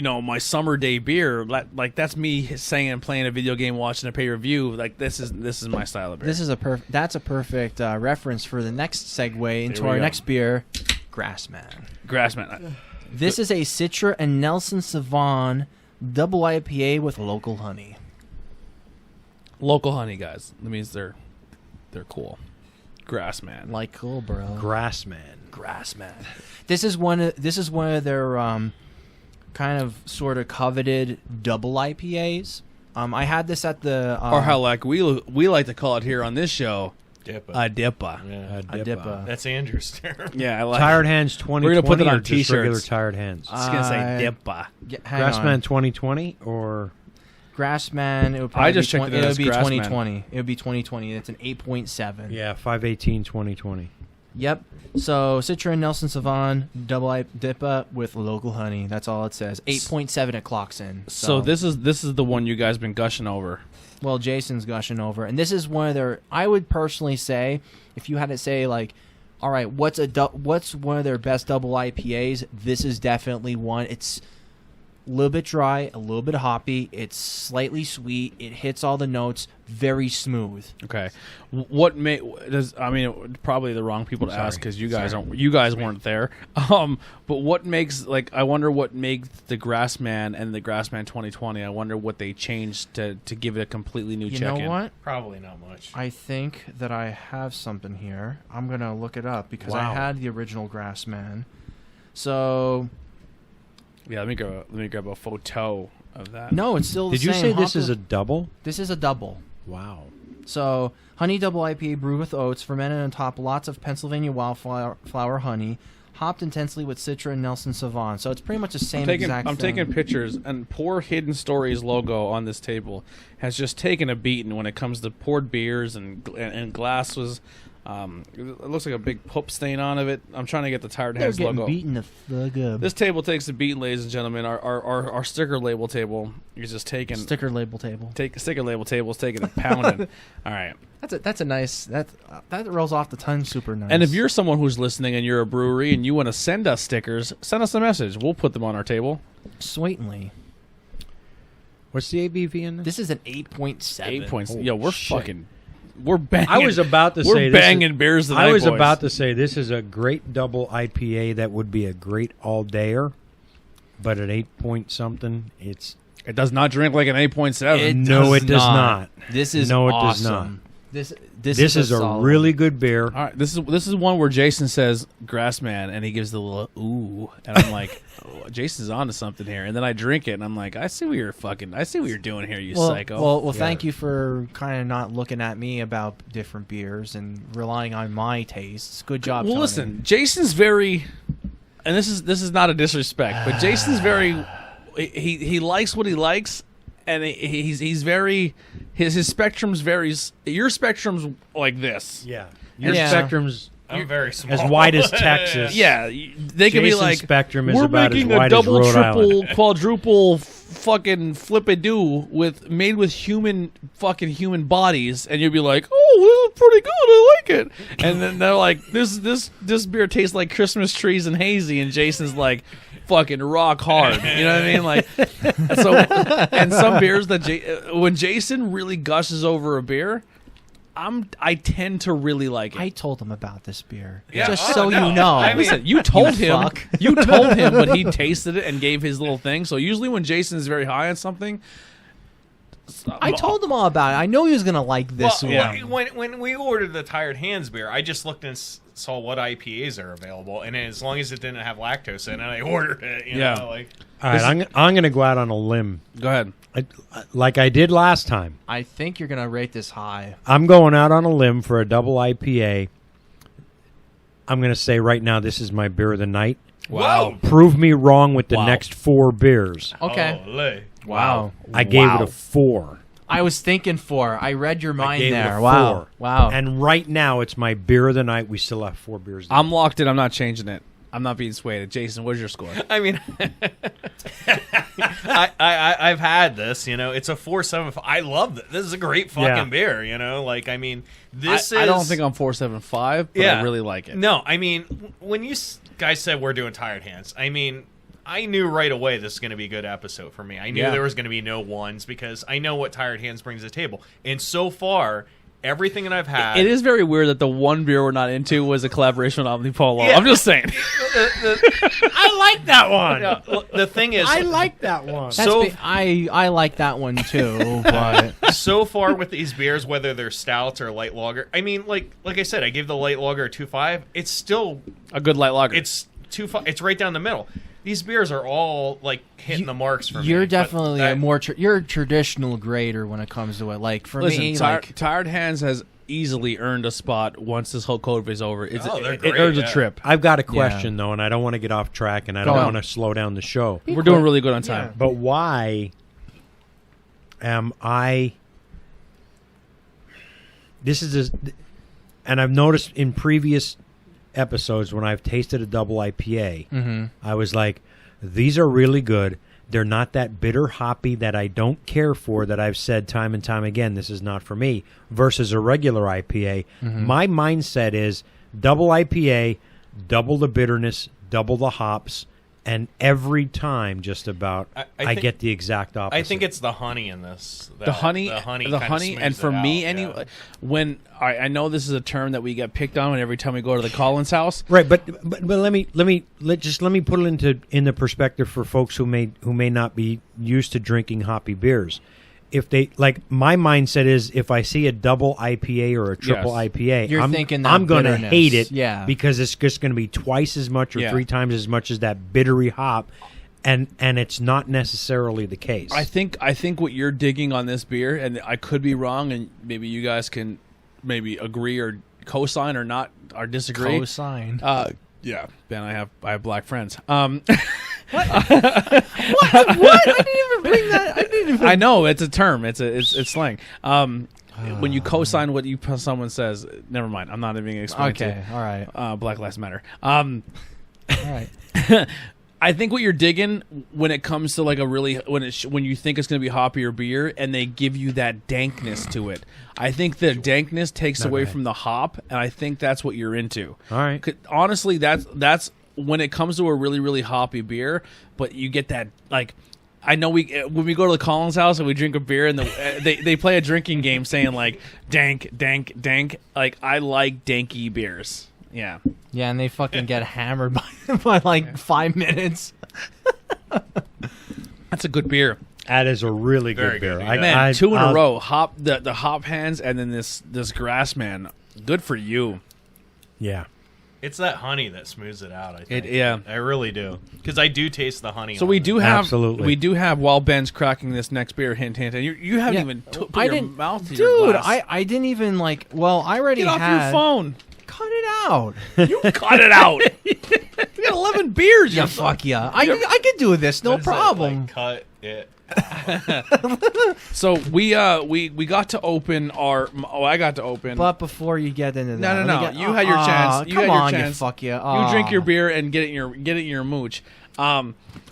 my summer day beer, like that's me saying and playing a video game, watching a pay-per-view. Like this is my style of beer.
This is that's a perfect reference for the next segue into
we
our
go.
next beer, Grassman.
Grassman.
This is a Citra and Nelson Sauvin double IPA with local honey.
Local honey, guys. That means they're cool. Grassman.
Like cool, bro.
Grassman.
Grassman. This is one of their kind of sort of coveted double IPAs. I had this at the
Or how like we like to call it here on this show,
Dippa.
a dippa.
Yeah.
a dippa.
That's Andrew's term.
Yeah, I like
Tired Hands 2020
We're gonna put that on
or just regular
t-shirts.
Tired Hands?
I was gonna say
I-
dippa.
Hang
Grassman
on.
2020 or
It would probably
I just
be
checked it
it would
as
be
Grassman.
2020. It would be 2020. It's an 8.7.
yeah 5/18 2020.
Yep. So Citra and Nelson Sauvin double IPA with local honey. That's all it says. 8.7 it clocks in.
So this is the one you guys been gushing over.
Well, Jason's gushing over, and this is one of their. I would personally say, if you had to say like, all right, what's one of their best double IPAs? This is definitely one. A little bit dry, a little bit hoppy. It's slightly sweet. It hits all the notes. Very smooth.
Okay, what probably the wrong people to ask because you guys weren't there. But what makes I wonder what makes the Grassman and the Grassman 2020. I wonder what they changed to give it a completely new check-in.
You know what?
Probably not much.
I think that I have something here. I'm gonna look it up because I had the original Grassman. So.
Yeah, let me grab a photo of that.
No, it's still the
same. Did you say this is a double?
This is a double.
Wow.
So, honey double IPA brewed with oats, fermented on top lots of Pennsylvania wildflower honey, hopped intensely with Citra and Nelson Sauvin. So it's pretty much the same exact thing.
I'm taking pictures, and poor Hidden Stories logo on this table has just taken a beating when it comes to poured beers and glass was. It looks like a big poop stain on of it. I'm trying to get the Tired Hands logo.
Beaten the fuck up.
This table takes a beat, ladies and gentlemen. Our sticker label table is just taking
sticker label table.
Sticker label table is taking a pounding. All right,
that's a nice that rolls off the tongue super nice.
And if you're someone who's listening and you're a brewery and you want to send us stickers, send us a message. We'll put them on our table.
Sweetly.
What's the ABV in this?
This is an 8.7.
8.7. Yo, we're fucking. We're banging.
I was about to say
we're banging beers tonight.
I was
boys.
about to say this is a great double IPA that would be a great all-dayer, but at 8 point something, it
does not drink like an 8.7.
It does not.
This is
no,
awesome.
it does not.
This is
a really good beer.
All right, this is one where Jason says Grassman and he gives the little ooh, and I'm like, oh, Jason's onto something here. And then I drink it and I'm like, I see what you're doing here, you psycho.
Well, thank you for kind of not looking at me about different beers and relying on my tastes. Good job.
Well,
Tony.
listen, Jason's very, and this is not a disrespect, but Jason's very, he likes what he likes. And he's very his spectrum's varies. Your spectrum's like this.
Yeah, your spectrum's
I'm very small.
as wide as Texas.
Yeah, they can be
Jason's
like
spectrum is
we're
about
making
as wide
a double,
as Rhode
triple,
Island.
quadruple, fucking flip-a-doo made with human bodies, and you'll be like, oh, this is pretty good. I like it. And then they're like, this beer tastes like Christmas trees and hazy, and Jason's like, fucking rock hard. You know what I mean? Like, so, and some beers that when Jason really gushes over a beer, I tend to really like it.
I told him about this beer.
Yeah.
Just so you know.
I mean,
Listen, you told him.
fuck.
You told him, but he tasted it and gave his little thing. So usually when Jason is very high on something,
I told him all about it. I know he was gonna like this one.
yeah.
When we ordered the Tired Hands beer, I just looked and saw what IPAs are available, and as long as it didn't have lactose in it, I ordered it. You know, like.
All right, I'm going to go out on a limb.
Go ahead.
Like I did last time.
I think you're gonna rate this high.
I'm going out on a limb for a double IPA. I'm going to say right now this is my beer of the night.
Wow.
Prove me wrong with the
Wow.
next 4 beers.
Okay.
Olé.
Wow.
I gave it a 4.
I was thinking 4. I read your
I
mind
gave
there.
it a
Wow.
4.
Wow.
And right now it's my beer of the night. We still have 4 beers.
I'm locked in. I'm not changing it. I'm not being swayed. Jason, what's your score?
I mean, I've had this. You know, it's a 4.75. I love it. This is a great fucking beer. You know, like I mean,
I don't think I'm 4.75, but I really like it.
No, I mean, when you guys said we're doing Tired Hands, I mean, I knew right away this is going to be a good episode for me. I knew there was going to be no ones because I know what Tired Hands brings to the table. And so far, everything that I've had...
It is very weird that the one beer we're not into was a collaboration with Omnipolo.
Yeah.
I'm just saying.
I like that one.
The thing is...
I like that one.
I like that one too, but
so far with these beers, whether they're stouts or light lager, I mean, like I said, I gave the light lager a 2.5. It's still
A good light lager.
it's 2.5. It's right down the middle. These beers are all like hitting the marks for me.
you're
but
definitely
that-
a more you're a traditional grader when it comes to it. Like for
Listen,
me,
Tired Hands has easily earned a spot once this whole COVID is over.
they're
It
great,
earns a
yeah.
trip.
I've got a question, though, and I don't want to get off track, and I don't
Go on.
want to slow down the show.
We're doing really good on time.
But why am I... This is and I've noticed in previous episodes when I've tasted a double IPA, I was like, these are really good. They're not that bitter hoppy that I don't care for, that I've said time and time again, this is not for me, versus a regular IPA. My mindset is double IPA, double the bitterness, double the hops, and every time, just about, I
think-
get the exact opposite.
I think it's the honey in this.
The honey,
kinda
and
smooths
for
it
me,
out,
anyway,
yeah.
when I know this is a term that we get picked on every time we go to the Collins house.
right. But let me put it in the perspective for folks who may not be used to drinking hoppy beers. If they my mindset is, if I see a double IPA or a triple
Yes.
IPA,
You're thinking that
I'm going to
bitterness.
hate it,
Yeah.
because it's just going to be twice as much or
Yeah.
3 times as much as that bittery hop, and it's not necessarily the case.
I think what you're digging on this beer, and I could be wrong, and maybe you guys can maybe agree or co-sign or not or disagree.
Co-signed.
Yeah, Ben, I have black friends.
What? I didn't even bring that. I didn't even.
I know it's a term. It's slang. When you co-sign what someone says, never mind. I'm not even going to explain.
Okay. All right.
Black Lives Matter.
All right.
I think what you're digging when it comes to like a really when you think it's going to be hoppier beer and they give you that dankness to it. I think the dankness takes away from the hop, and I think that's what you're into.
All right.
Honestly, that's when it comes to a really really hoppy beer, but you get that like. I know when we go to the Collins house and we drink a beer and they play a drinking game saying like dank dank dank. Like I like danky beers. Yeah.
Yeah, and they fucking get hammered by like 5 minutes.
That's a good beer.
That is a really
Very
good beer.
good, yeah.
Man, 2 in a row. Hop the hop hands and then this grass man. Good for you.
Yeah.
It's that honey that smooths it out. I think.
Yeah.
I really do, because I do taste the honey.
So
on
we
it.
do have
Absolutely.
while Ben's cracking this next beer. Hint hint. And you haven't
Yeah.
even put
I
your
didn't,
mouth to your
dude.
glass.
I didn't even like. Well, I already
Get off
had.
your phone.
Cut it out.
You cut it out. You got 11 beers.
Yeah,
You
fuck yeah. I could do this, no
What is that,
problem.
like, cut it.
So we got to open our. Oh, I got to open.
But before you get into that,
No.
let me get-
You had your chance. You
come
had your
on,
chance.
you fuck yeah.
You drink your beer and get it in your mooch.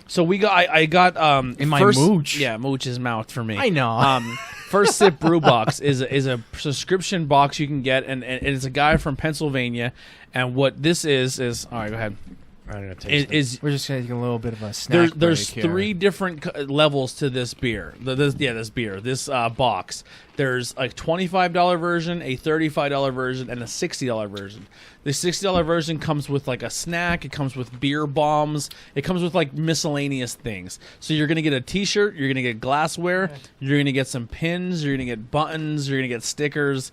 So we got. I got
In my
first,
mooch?
Yeah, mooch is mouth for me.
I know.
First Sip Brew Box is a subscription box you can get, and it's a guy from Pennsylvania. And what this is all right. Go ahead.
I'm gonna taste it.
Is
We're just taking a little bit of a snack.
there's
break here.
3 different levels to this beer. This box. There's a $25 version, a $35 version, and a $60 version. The $60 version comes with like a snack. It comes with beer bombs. It comes with like miscellaneous things. So you're gonna get a T-shirt. You're gonna get glassware. You're gonna get some pins. You're gonna get buttons. You're gonna get stickers.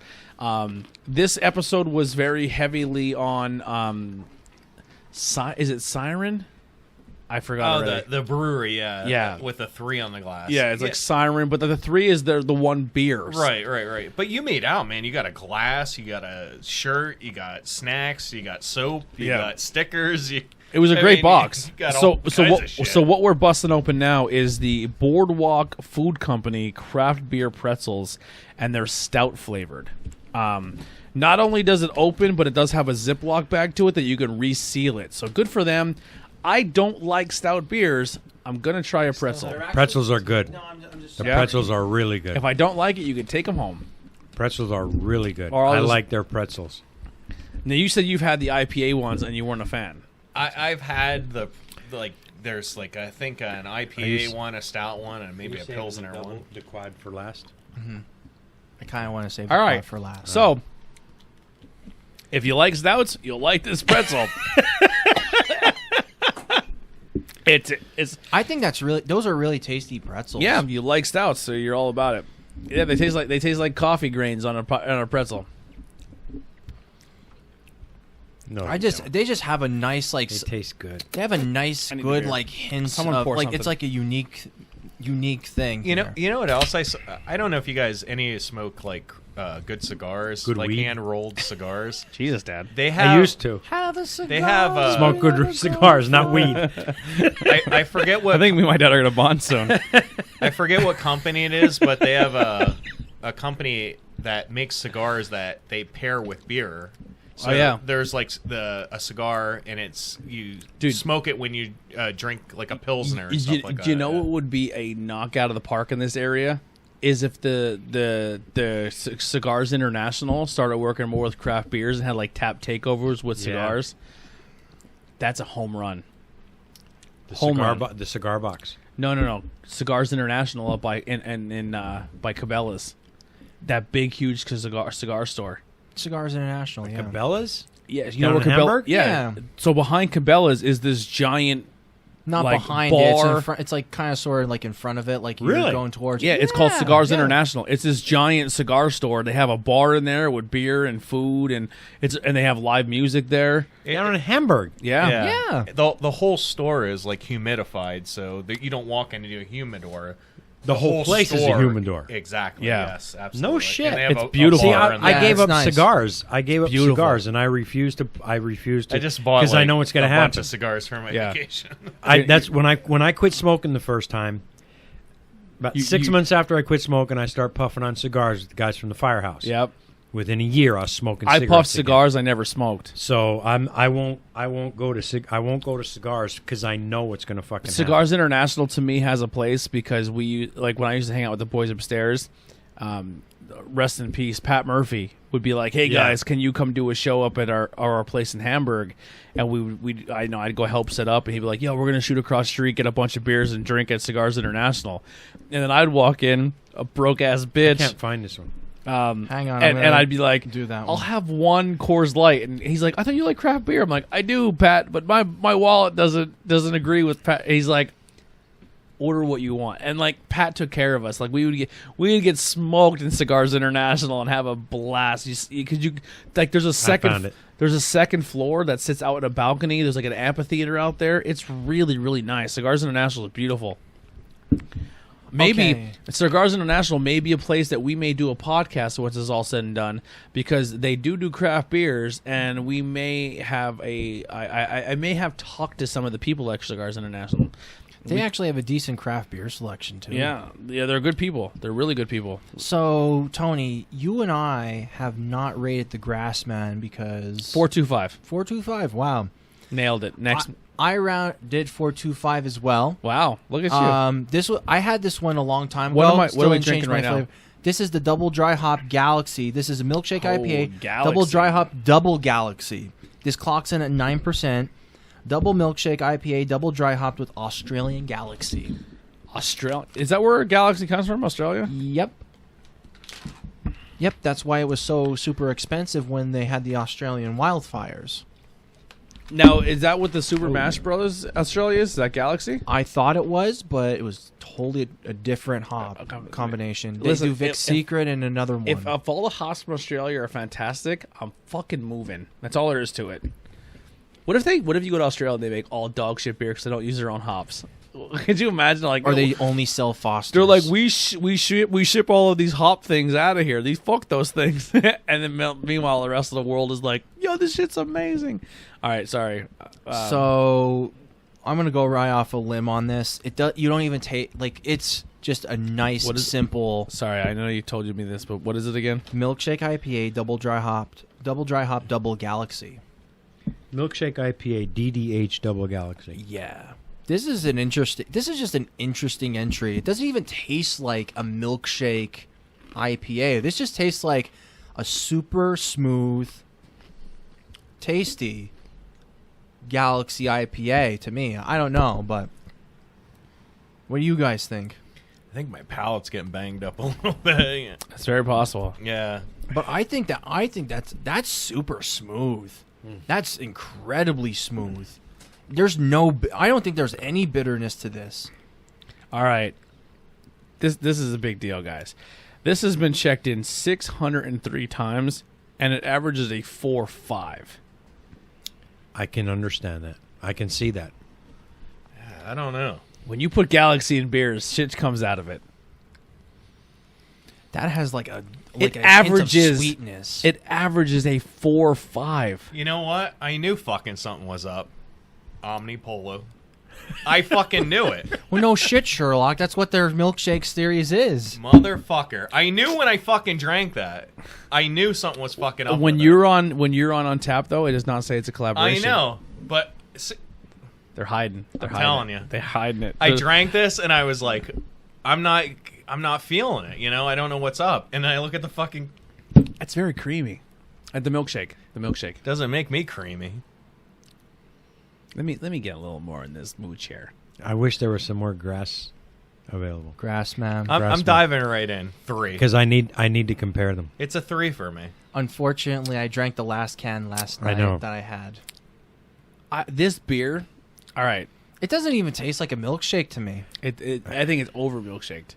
This episode was very heavily on. Is it Siren? I forgot.
Oh,
already.
the brewery, yeah,
Yeah.
with the 3 on the glass.
Yeah, it's like Siren, but the 3 is the one beer.
Right. But you made out, man. You got a glass, you got a shirt, you got snacks, you got soap, you
Yeah.
got stickers.
It was a great box.
You got all kinds of shit.
So what we're busting open now is the Boardwalk Food Company craft beer pretzels, and they're stout flavored. Not only does it open, but it does have a Ziploc bag to it that you can reseal it. So good for them. I don't like stout beers. I'm gonna try a pretzel.
Pretzels are good. The
Yeah.
pretzels are really good.
If I don't like it, you can take them home.
Pretzels are really good.
Or I'll
I
just-
like their pretzels.
Now you said you've had the IPA ones and you weren't a fan.
I've had there's like I think an IPA one, a stout one, and maybe a Pilsner one.
The quad for last.
I kind of want to save
All
the
right,
quad for last.
So if you like stouts, you'll like this pretzel. It's
I think those are really tasty pretzels.
yeah. You like stouts, so you're all about it. Yeah, they taste like coffee grains on a pretzel.
No,
they just have a nice like
they taste good.
they have a nice
I need
good
beer.
like hints
Someone
of
pour
like
something.
it's like a unique thing.
You
here.
know what else I don't know if you guys any of you smoke like good cigars,
Good
like
weed?
hand rolled cigars.
Jesus, Dad.
They have.
I used to
Have a cigar.
They have
smoke good cigars, not weed.
I forget what
I think me and my dad are gonna bond soon.
I forget what company it is, but they have a company that makes cigars that they pair with beer. So
Oh, yeah.
there's like a cigar, and it's you
Dude.
smoke it when you drink like a Pilsner or stuff like that.
Do you know
yeah.
what would be a knockout of the park in this area? Is if the Cigars International started working more with craft beers and had like tap takeovers with
Yeah.
cigars. That's a home run. Home run.
The cigar box.
No. Cigars International up by by Cabela's. That big, huge cigar store.
Cigars International, yeah.
Cabela's?
Yeah, you
Down
know where
in
Cabela's?
Hamburg?
Yeah. So behind Cabela's is this giant.
Not
like,
behind it. It's
bar.
in front. It's like kind of sort of like in front of it, like you're
Really?
going towards.
Yeah, it's called Cigars
yeah.
International. It's this giant cigar store. They have a bar in there with beer and food, and they have live music there.
Down in Hamburg.
Yeah.
Yeah.
The whole store is like humidified, so that you don't walk into a humidor.
The whole place is a
store-
humidor.
Exactly.
Yeah.
Yes. Absolutely.
No shit.
And they have
It's
a
beautiful.
bar
See,
in
I
there.
gave
it's
up
nice.
cigars. I gave up
Beautiful.
cigars, and I refused to. I just
bought
because I know it's going
a
to
bunch
happen.
of cigars for my
Yeah.
vacation.
That's when I quit smoking the first time. About
You-
6
you-
months after I quit smoking, I start puffing on cigars with the guys from the firehouse.
Yep.
Within a year, I was smoking.
I
cigarettes
puffed
again.
cigars. I never smoked.
So I won't go to cigars because I know it's going to fucking
Cigars International to me has a place because when I used to hang out with the boys upstairs, rest in peace, Pat Murphy would be like, "Hey
Yeah.
guys, can you come do a show up at our place in Hamburg?" And I'd go help set up, and he'd be like, "Yo, we're gonna shoot across the street, get a bunch of beers, and drink at Cigars International." And then I'd walk in, a broke ass
I
bitch.
can't find this one.
Hang on.
And I'd be like,
do that
I'll
one.
have one Coors Light, and he's like, I thought you like craft beer. I'm like, I do, Pat, but my wallet doesn't agree with Pat. He's like, order what you want, and like Pat took care of us. Like we would get smoked in Cigars International and have a blast. There's a
found it.
there's a second floor that sits out in a balcony. There's like an amphitheater out there. It's really really nice. Cigars International is beautiful. Maybe
Okay.
Cigars International may be a place that we may do a podcast once it's all said and done, because they do craft beers, and we may have I may have talked to some of the people at Cigars International.
They actually have a decent craft beer selection too.
Yeah, they're good people. They're really good people.
So Tony, you and I have not rated the Grassman because
425
425. Wow.
nailed it. Next,
I did 425 as well.
wow, look at you.
I had this one a long time
What
ago.
am I- what
Still
are we
didn't change
drinking
my
right now?
flavor. This is the Double Dry Hop Galaxy. This is a Milkshake
Oh,
IPA.
Galaxy.
Double Dry Hop Double Galaxy. This clocks in at 9%. Double Milkshake IPA, double dry hopped with Australian Galaxy.
Australia, is that where Galaxy comes from? Australia?
Yep. Yep, that's why it was so super expensive when they had the Australian wildfires.
Now, is that what the Super Mash Brothers Australia is? Is that Galaxy?
I thought it was, but it was totally a different hop combination. They
Listen,
do Vic's Secret and another one.
If all the hops from Australia are fantastic, I'm fucking moving. That's all there is to it. What if you go to Australia and they make all dog shit beer because they don't use their own hops? Could you imagine? Like,
or they only sell Foster's.
they're like, we ship all of these hop things out of here. Fuck those things. And then meanwhile, the rest of the world is like, yo, this shit's amazing. All right, sorry.
So I'm gonna go right off a limb on this. You don't even take it's just a nice, simple
Sorry, I know you told me this, but what is it again?
Milkshake IPA, double dry hop, double Galaxy.
Milkshake IPA DDH Double Galaxy.
Yeah. This is just an interesting entry. It doesn't even taste like a milkshake IPA. This just tastes like a super smooth, tasty Galaxy IPA to me. I don't know, but what do you guys think?
I think my palate's getting banged up a little bit.
It's very possible.
Yeah.
But I think that's super smooth. That's incredibly smooth. I don't think there's any bitterness to this.
All right. This is a big deal, guys. This has been checked in 603 times, and it averages a 4.5.
I can understand that. I can see that.
I don't know.
When you put Galaxy in beers, shit comes out of it.
That has like
It
a hint of
averages
sweetness.
It averages a 4.5.
You know what? I knew fucking something was up. Omnipolo. I fucking knew it.
Well, no shit, Sherlock. That's what their milkshake series is.
Motherfucker. I knew when I fucking drank that. I knew something was fucking up.
When
with
you're on Untapped, though, it does not say it's a
it. I
collaboration.
know, but
They're hiding. They're
I'm
hiding
telling
it.
you.
They're hiding it.
I drank this and I was like, I'm not feeling it. I don't know what's up. And then I look at the fucking.
It's very creamy. The milkshake.
Doesn't make me creamy.
Let me get a little more in this mooch here.
I wish there was some more grass available.
Grassman.
I'm diving right in. 3.
Because I need to compare them.
It's a 3 for me.
Unfortunately, I drank the last can last
I
night
know.
that I had.
This beer, all right.
It doesn't even taste like a milkshake to me.
I think it's over milkshaked.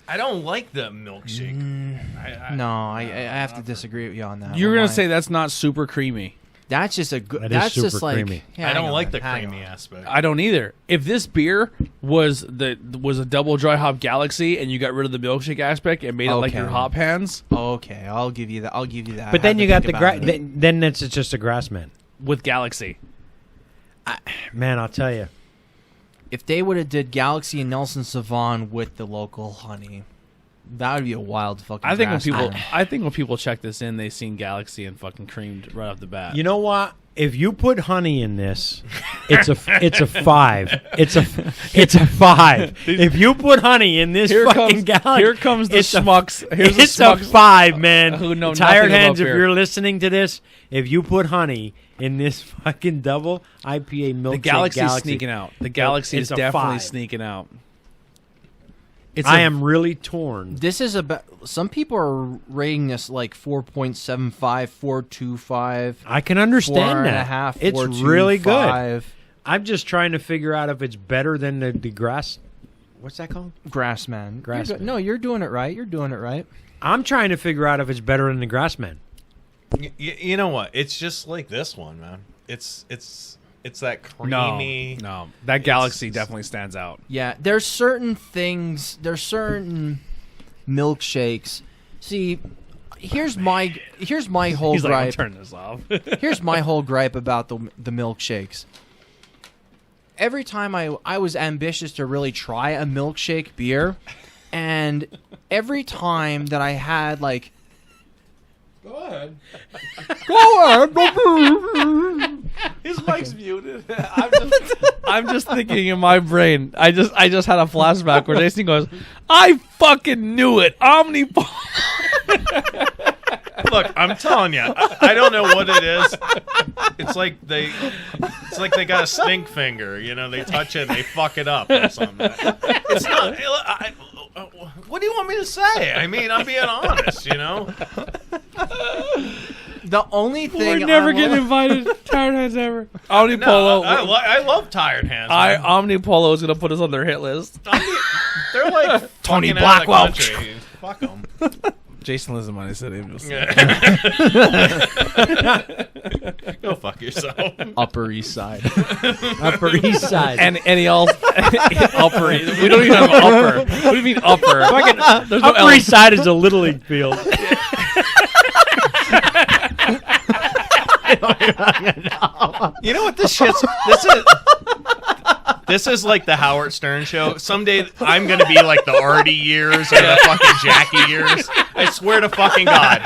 I don't like the milkshake.
I have to disagree with you on that.
You're
one.
gonna
Why?
say that's not super creamy.
That's just a good.
That is
That's just
super
like.
creamy.
Yeah,
I don't
hang
like
on,
the
hang
creamy
on.
aspect.
I don't either. If this beer was a double dry hop Galaxy and you got rid of the milkshake aspect and made it like
Okay.
your hop hands
Okay, I'll give you that. I'll give you that.
But
I
then
have
you
to
got
think
the
about it.
then it's just a Grassman.
with Galaxy.
Man, I'll tell you.
If they would have did Galaxy and Nelson Sauvon with the local honey, that would be a wild fucking.
I think
Grassman.
when people check this in, they seen Galaxy and fucking creamed right off the bat.
You know what? If you put honey in this, it's a 5. It's a 5. If you put honey in this fucking Galaxy,
here comes the
it's a-
schmucks. Here's the
it's a
schmucks
5, man.
who know
Tired
nothing about
hands, if
beer.
you're listening to this, if you put honey in this fucking double IPA milkshake
The Galaxy's
Galaxy,
sneaking out. The Galaxy
It's
is
a
definitely
5.
sneaking out.
I am really torn.
This is about. Some people are rating this like 4.75, 4.25.
I can understand that.
4.5.
It's really good.
4.25.
I'm just trying to figure out if it's better than the grass. What's that called?
Grassman.
Grassman.
No, you're doing it right. You're doing it right.
I'm trying to figure out if it's better than the Grassman.
You know what? It's just like this one, man. It's that creamy.
No, that Galaxy definitely stands out.
Yeah, there's certain things. There's certain milkshakes. See, here's my whole
He's like, I'll
gripe.
turn this off.
Here's my whole gripe about the milkshakes. Every time I was ambitious to really try a milkshake beer, and every time that I had like,
Go ahead.
go ahead.
His mic's muted. I'm just thinking in my brain. I just had a flashback where Jason goes, "I fucking knew it, Omnipol."
Look, I'm telling you, I don't know what it is. It's like they got a stink finger. You know, they touch it and they fuck it up or something. It's not. What do you want me to say? I mean, I'm being honest. You know.
The only thing
We're never
I'm-
getting invited. Tired hands ever.
No,
Omnipolo.
I love tired hands. Man.
Omnipolo is gonna put us on their hit list.
They're like
Tony
fucking out of the
Blackwell.
country. Fuck them.
Jason lives in my city.
Go fuck yourself.
Upper East Side.
Upper East Side.
And any else upper. We don't even have upper. What do you mean upper? There's no
Upper East Side is a Little League field.
You know what this is like the Howard Stern show. Someday I'm gonna be like the Artie years or the fucking Jackie years. I swear to fucking God,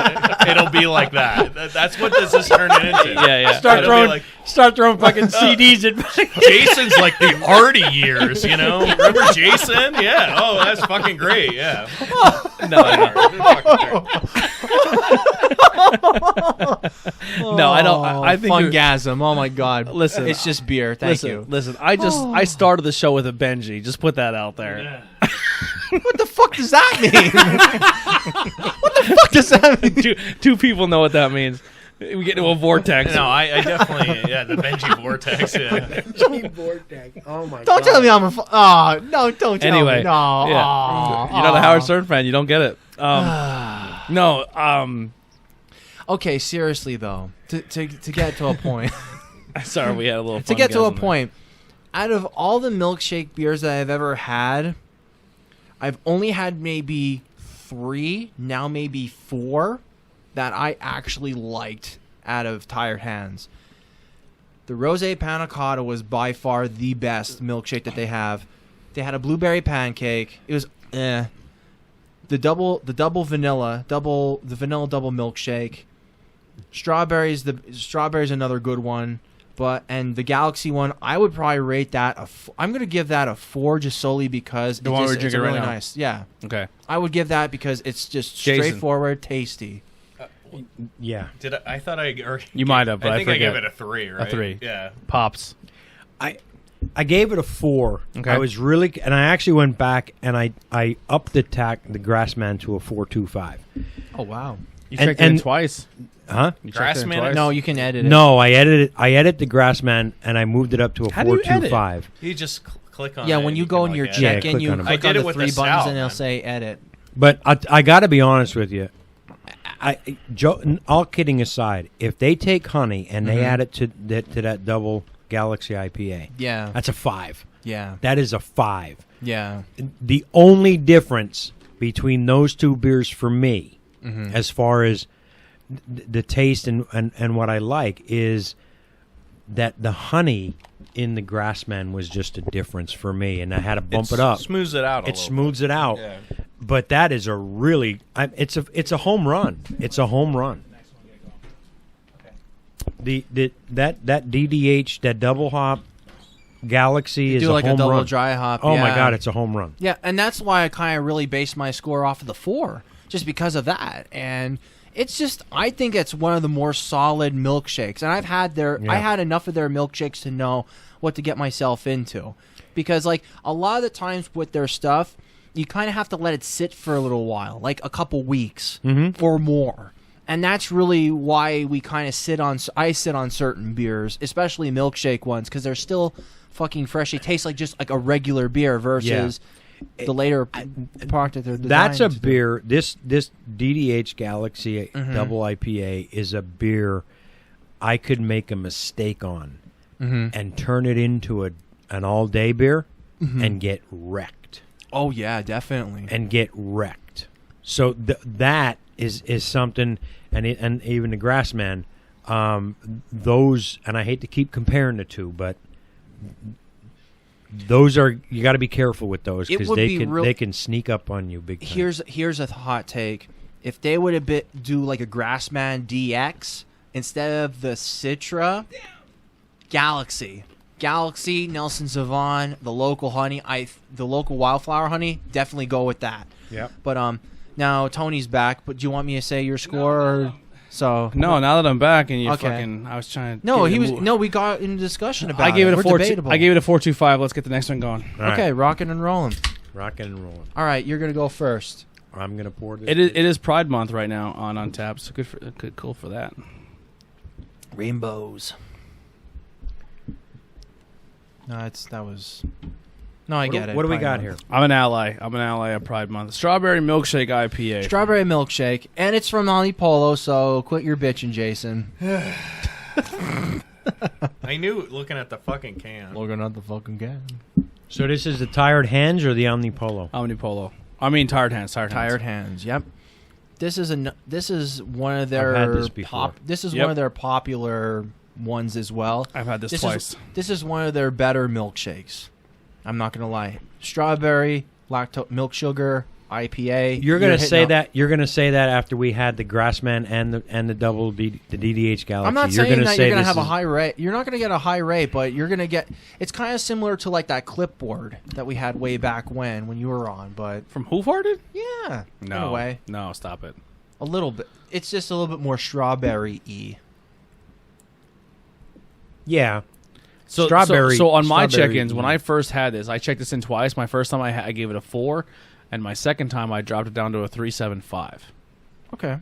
it'll be like that. That's what this is turning into.
Yeah.
Start
It'll be
throwing fucking CDs at.
Jason's like the Artie years, you know? Remember Jason? Yeah. Oh, that's fucking great. Yeah.
No, I don't. I think you're-
Fungasm. Oh my God.
Listen,
it's just beer. Thank you.
Listen, I started the show with a Benji. Just put that out there.
What the fuck does that mean? What the fuck does that mean?
Two people know what that means. We get into a vortex.
No, I definitely, the Benji Vortex, yeah.
Oh my
Don't tell me I'm a. No, don't tell
Anyway,
me. No.
yeah. You're not a Howard Stern fan. You don't get it. No.
Okay, seriously though, to get to a point,
Sorry, we had a little.
to get to a point, out of all the milkshake beers that I've ever had, I've only had maybe 3, now maybe 4, that I actually liked out of Tired Hands. The Rosé Panna Cotta was by far the best milkshake that they have. They had a blueberry pancake. It was The double vanilla, the vanilla double milkshake. Strawberries another good one. And the Galaxy one, I would probably rate that I'm going to give that a 4 just solely because
The one we're
it's
drinking
really
right now.
nice. Yeah.
Okay.
I would give that because it's just
Jason.
straightforward, tasty.
Yeah.
I thought I. Or,
You might have, but I
think I
forget.
gave it a 3, right?
A 3.
Yeah.
Pops.
I gave it a 4.
Okay.
I was really, and I actually went back and I upped the Grassman to a 4.25.
Oh wow.
You
And-
checked it
and-
twice.
Huh?
You checked it in
Grassman?
twice?
No, you can edit it.
No, I edited the Grassman and I moved it up to a
How do you edit?
4.25.
You just click on
Yeah,
it.
when you
can,
go in
like,
your
edit.
Yeah,
check-in,
click
you
on it.
click
I
on
did it
the
with
3
the
buttons
Sal,
and it'll
man.
say edit.
But I got to be honest with you. Joe, all kidding aside, if they take honey and they add it to that double Galaxy IPA,
Yeah.
that's a 5.
Yeah.
That is a 5.
Yeah.
The only difference between those two beers for me, as far as the taste and what I like, is that the honey in the Grassman was just a difference for me, and I had to bump it up.
Smooths it out.
It smooths it out.
Yeah.
But that is a really, it's a home run. It's a home run. That DDH, that double hop Galaxy is
Do
a
like
home
a double
run.
dry hop.
Oh my
yeah.
God, it's a home run.
Yeah, and that's why I kind of really base my score off of the 4, just because of that. And it's just, I think it's one of the more solid milkshakes. And I've had I had enough of their milkshakes to know what to get myself into. Because, like, a lot of the times with their stuff, you kind of have to let it sit for a little while, like a couple weeks or more. And that's really why we kind of I sit on certain beers, especially milkshake ones, because they're still fucking fresh. They taste like just like a regular beer versus the later product that they're
That's a
designed to do.
beer. This DDH Galaxy Double IPA is a beer I could make a mistake on and turn it into an all day beer and get wrecked.
Oh yeah, definitely.
And get wrecked. So that is something, and even the Grassman, those, and I hate to keep comparing the two, but those are, you got to be careful with those because they can sneak up on you big time.
Here's a hot take. If they would have do like a Grassman DX instead of the Citra Galaxy, Nelson Sauvin, the local honey, the local wildflower honey, definitely go with that.
Yep.
But now Tony's back. But do you want me to say your score? Or, so
No, now that I'm back and you
Okay.
fucking, I was trying to.
no,
give
he
you
was
the
no. We got into discussion about.
I gave it a
We're
4.
debatable.
I gave it a 4.25. Let's get the next one going.
All right.
Okay, rocking and rolling.
Rocking and rolling.
All right, you're gonna go first.
I'm gonna pour this.
It is Pride Month right now on Untapped, so cool for that.
Rainbows. No, I get it.
What do we
Pride
got
Month.
here?
I'm an ally of Pride Month. Strawberry Milkshake IPA.
Strawberry milkshake, and it's from Polo. So quit your bitching, Jason.
I knew looking at the fucking can.
Looking at the fucking can.
So this is the Tired Hands or the Omnipolo?
Omnipolo. I mean, Tired Hands.
Tired hands. Yep. This is one of their
I've had this before.
This is
Yep.
one of their popular ones as well.
I've had this twice.
This is one of their better milkshakes. I'm not gonna lie. Strawberry, lacto, milk sugar, IPA.
You're gonna
hitting
say
up-
that. You're gonna say that after we had the Grassman and the double the DDH Galaxy.
I'm not
you're
saying
gonna
that
say
you're going to
this
have a
is-
high rate. You're not going to get a high rate, but you're going to get... It's kind of similar to like that clipboard that we had way back when you were on, but...
From Who Farted?
Yeah,
No.
in a way.
No, stop it.
A little bit. It's just a little bit more strawberry-y.
Yeah.
So,
Strawberry-
So on my
strawberry,
check-ins, when
yeah.
I first had this, I checked this in twice. My first time I gave it a 4, and my second time I dropped it down to a 3.75.
Okay.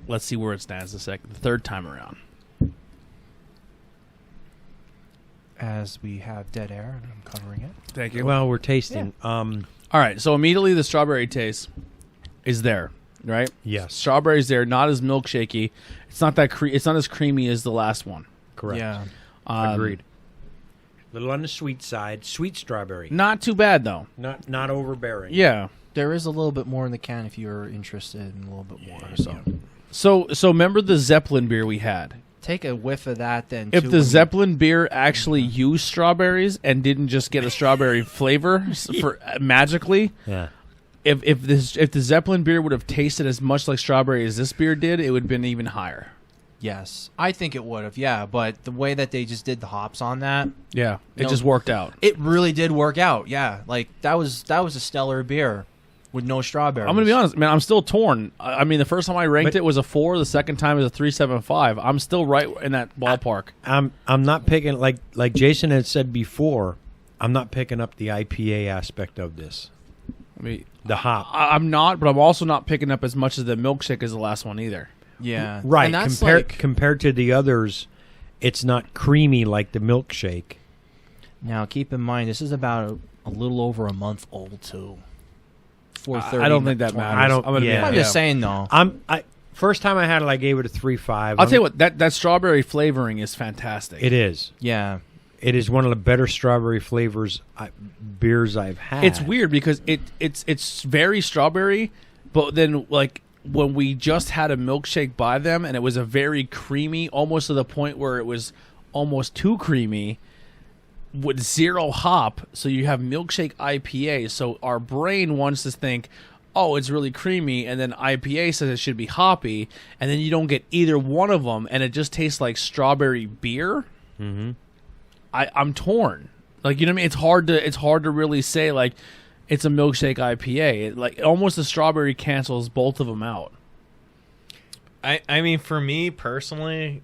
Let's see where it stands the third time around.
As we have dead air, and I'm covering it.
Thank you.
Well, we're tasting.
All right, so immediately the strawberry taste is there, right?
Yes.
Strawberry's there, not as milkshakey. It's not that it's not as creamy as the last one.
Correct.
Yeah.
Agreed. Little on the sweet side. Sweet strawberry.
Not too bad though.
Not overbearing.
Yeah.
There is a little bit more in the can if you're interested in a little bit more.
So remember the Zeppelin beer we had?
Take a whiff of that then.
If
too,
the
when you-
Zeppelin beer actually used strawberries and didn't just get a strawberry flavor for magically,
Yeah.
if the Zeppelin beer would have tasted as much like strawberry as this beer did, it would have been even higher.
Yes. I think it would have, yeah. But the way that they just did the hops on that,
Yeah, it
No.
just worked out.
it really did work out, yeah. Like, that was a stellar beer. with no strawberries.
I'm going to be honest, man. I'm still torn. I mean, the first time I ranked it was a 4. The second time was a 3.75. I'm still right in that ballpark.
I'm not picking like Jason had said before. I'm not picking up the IPA aspect of this.
I mean,
the hop.
I'm not, but I'm also not picking up as much as the milkshake as the last one either.
Yeah,
Right.
And that's
Compared to the others, it's not creamy like the milkshake.
Now, keep in mind, this is about a little over a month old too. 4:30.
I don't think that matters.
I'm just saying though.
First time I had it, I gave it a 3.5.
I'll tell you what, that strawberry flavoring is fantastic.
It is.
Yeah.
It is one of the better strawberry flavors beers I've had.
It's weird because it's very strawberry, but then like when we just had a milkshake by them and it was a very creamy, almost to the point where it was almost too creamy with 0 hop. So you have milkshake IPA. So our brain wants to think, oh, it's really creamy, and then IPA says it should be hoppy, and then you don't get either one of them, and it just tastes like strawberry beer.
Mm-hmm.
I'm torn. Like, you know what I mean? It's hard to really say like it's a milkshake IPA. Like almost the strawberry cancels both of them out.
I mean, for me personally,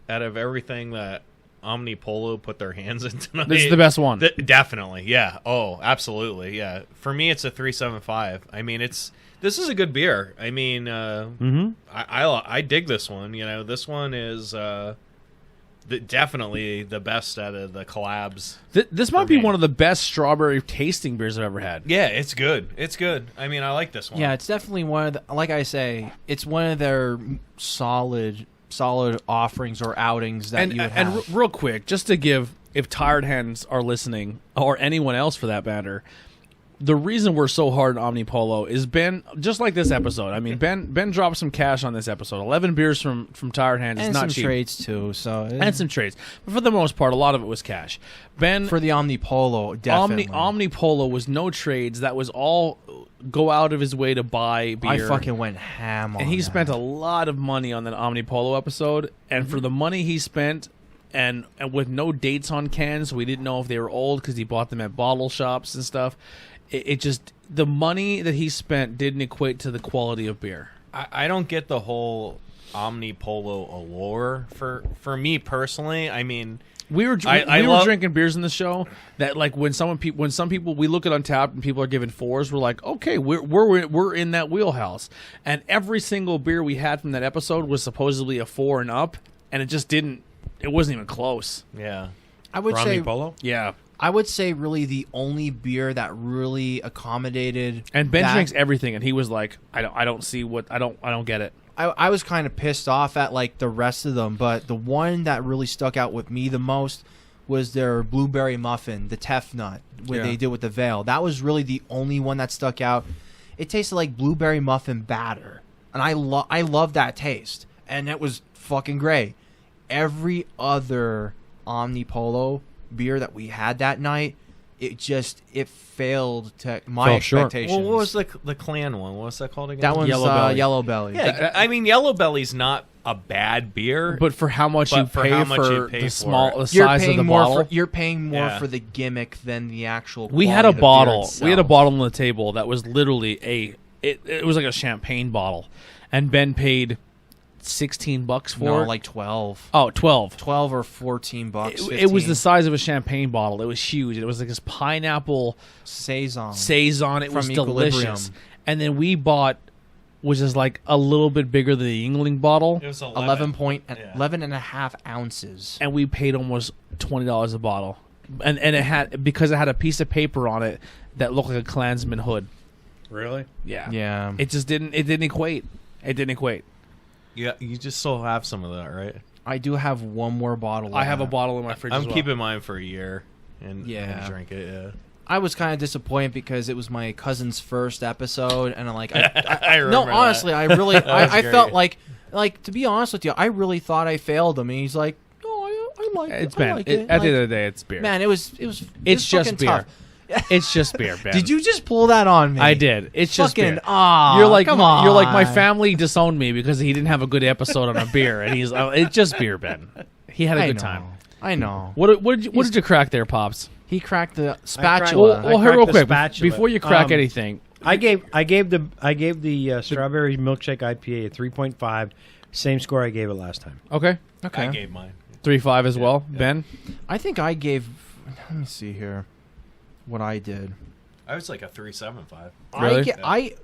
out of everything that Omnipolo put their hands in tonight,
This is the best one.
Definitely, yeah. Oh, absolutely, yeah. For me, it's a 3.75. I mean, this is a good beer. I mean, I dig this one. You know, this one is definitely the best out of the collabs.
This might be one of the best strawberry tasting beers I've ever had.
Yeah, it's good. It's good. I mean, I like this one.
Yeah, it's definitely one of the, like I say, it's one of their solid offerings or outings that you would have.
And real quick, just to give, if Tired Hands are listening, or anyone else for that matter, the reason we're so hard on Omnipolo is Ben, just like this episode. I mean, Ben dropped some cash on this episode. 11 beers from Tired Hands is
and
not
some
cheap.
trades too. So
And some trades. But for the most part, a lot of it was cash. Ben,
for the Omnipolo, definitely.
Omnipolo was no trades. That was all go out of his way to buy beer.
I fucking went ham on
And he
that.
spent a lot of money on that Omnipolo episode. And for the money he spent, and with no dates on cans, so we didn't know if they were old because he bought them at bottle shops and stuff. It just, the money that he spent didn't equate to the quality of beer.
I don't get the whole Omnipolo allure for me personally. I mean,
We were
love
drinking beers in the show that, like, when some people we look at Untappd and people are giving 4s, we're like, okay, we're in that wheelhouse. And every single beer we had from that episode was supposedly a 4 and up, and it just didn't. It wasn't even close.
Yeah.
I would say
Polo?
Yeah.
I would say really the only beer that really accommodated.
And Ben
that,
drinks everything, and he was like, I don't see what I don't get it.
I was kind of pissed off at like the rest of them, but the one that really stuck out with me the most was their blueberry muffin, the Tef Nut, what they did with the veil. That was really the only one that stuck out. It tasted like blueberry muffin batter, and I love that taste, and it was fucking great. Every other Omnipolo beer that we had that night, it failed to my expectations.
Well, what was the clan one? What was that called again?
That one's
Yellow Belly.
Yellow Belly.
Yeah, I mean, Yellow Belly's not a bad beer,
But for how much you pay for the
for
size of the bottle.
You're paying more
Yeah.
for the gimmick than the actual.
We
quality
had a
of the beer
bottle.
itself.
We had a bottle on the table that was literally it was like a champagne bottle, and Ben paid $16 for
No,
it.
like 12.
Oh, 12.
12 or 14 bucks.
It was the size of a champagne bottle. It was huge. It was like this pineapple
Saison.
saison. It
From
was
Equilibrium.
delicious. And then we bought, which is like a little bit bigger than the Yingling bottle,
it was
11 and a half ounces.
and we paid almost $20 a bottle. And it had, because it had a piece of paper on it that looked like a Klansman hood.
Really?
Yeah.
Yeah.
It just didn't. It didn't equate. It didn't equate.
Yeah, you just still have some of that, right?
I do have one more bottle of
I have a
that.
bottle in my fridge.
I'm
as well.
keeping mine for a year and drink it. Yeah.
I was kind of disappointed because it was my cousin's first episode, and I'm like,
I remember
no,
that.
honestly, I really, I
great.
felt like to be honest with you, I really thought I failed him. And he's like, no, I like it.
It's
I
Ben.
like
At
it.
the end of the day, it's beer.
Man, it was
it's just
fucking
beer.
tough.
It's just beer, Ben.
Did you just pull that on me?
I did. It's just
fucking
beer.
you're like, come on.
You're like, my family disowned me because he didn't have a good episode on a beer, and he's it's just beer, Ben. He had a good time.
I know.
What did you crack there, Pops?
He cracked the spatula.
Well, here real
the
quick,
spatula.
before you crack anything,
I gave the strawberry milkshake IPA a 3.5. Same score I gave it last time.
Okay.
Okay.
I gave mine.
3.5 as well.
Yeah.
Ben?
I think I gave. Let me see here. What I did.
I was like a 3.75.
Really?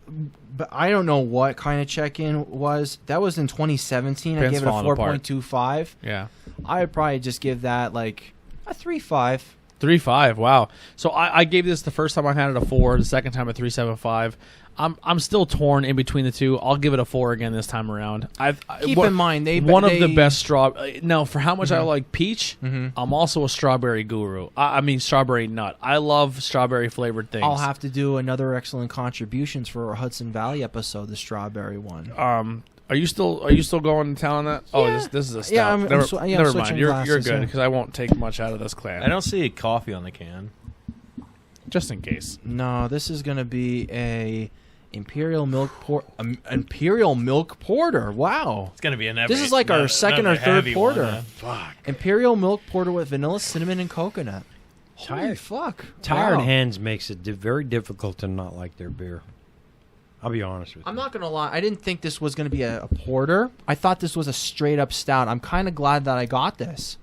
But I don't know what kind of check-in was. That was in 2017. I
Ben's
gave it a
falling apart.
4.25.
Yeah.
I would probably just give that like a 3.5.
3.5. Wow. So I gave this the first time I had it a 4, the second time a 3.75. I'm still torn in between the two. I'll give it a 4 again this time around.
Keep in mind
one of the best straw. Now, for how much I
Mhm.
like peach,
Mhm.
I'm also a strawberry guru. I mean strawberry nut. I love strawberry flavored things.
I'll have to do another excellent contributions for our Hudson Valley episode, the strawberry one.
Are you still going to town on that? Oh,
Yeah.
this is a stout.
Yeah, I'm
never
switching
mind. You're
glasses,
good
yeah.
because I won't take much out of this clan.
I don't see coffee on the can.
Just in case.
No, this is going to be a Imperial milk Imperial milk porter. Wow.
It's gonna be an.
This is like our second or third porter.
Fuck.
Imperial milk porter with vanilla, cinnamon, and coconut. Holy
Tired-
fuck.
Tired
Wow.
hands makes it very difficult to not like their beer. I'll be honest with you.
I'm not going to lie. I didn't think this was going to be a porter. I thought this was a straight up stout. I'm kind of glad that I got this.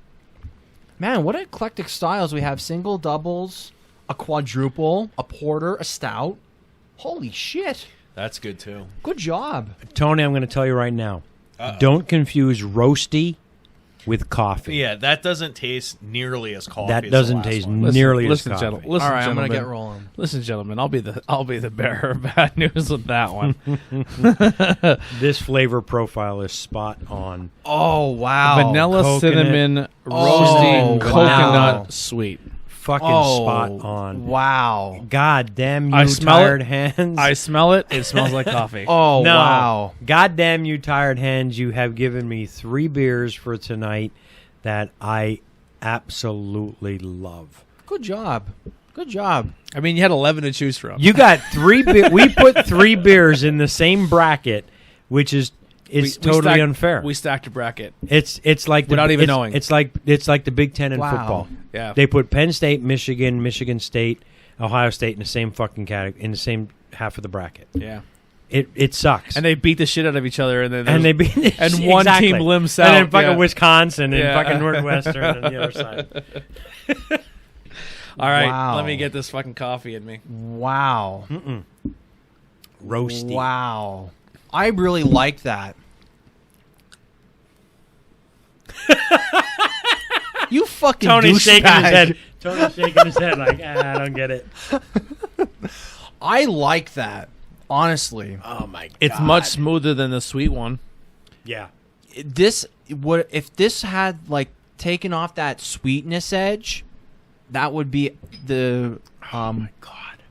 Man, what eclectic styles we have. Single, doubles, a quadruple, a porter, a stout. Holy shit.
That's good too.
Good job.
Tony, I'm going to tell you right now.
Uh-oh.
Don't confuse roasty with coffee.
Yeah, that doesn't taste nearly as coffee.
That
as
doesn't
the last
taste
one.
nearly
listen,
as
gentle-
coffee.
listen,
All right, I'm going
gentlemen.
to get rolling.
Listen, gentlemen, I'll be the bearer of bad news with that one.
This flavor profile is spot on.
Oh, wow.
Vanilla,
coconut.
cinnamon,
Oh,
roasty, coconut,
wow.
sweet.
Fucking
Oh,
spot on.
Wow.
God damn you,
I smell
tired
it.
hands.
I smell it. It smells like coffee.
Oh,
No.
wow.
God damn you, tired hands. You have given me 3 beers for tonight that I absolutely love.
Good job. Good job.
I mean, you had 11 to choose from.
You got 3 we put 3 beers in the same bracket, which is totally
stacked-
unfair.
We stacked a bracket.
It's like
Without even knowing.
It's like the Big Ten in
Wow.
football.
Yeah.
They put Penn State, Michigan State, Ohio State in the same fucking category, in the same half of the bracket.
Yeah.
It sucks.
And they beat the shit out of each other, and then
they beat
and one
exactly.
team limps out.
and then fucking
Yeah.
Wisconsin and
Yeah.
fucking Northwestern on the other side.
All right,
Wow.
let me get this fucking coffee in me.
Wow.
Roasty.
Wow. I really like that. You fucking
Tony's shaking his
douchebag.
head. Tony's shaking his head like, I don't get it.
I like that. Honestly.
Oh my god.
It's much smoother than the sweet one.
Yeah.
This would, if this had like taken off that sweetness edge, that would be the
God.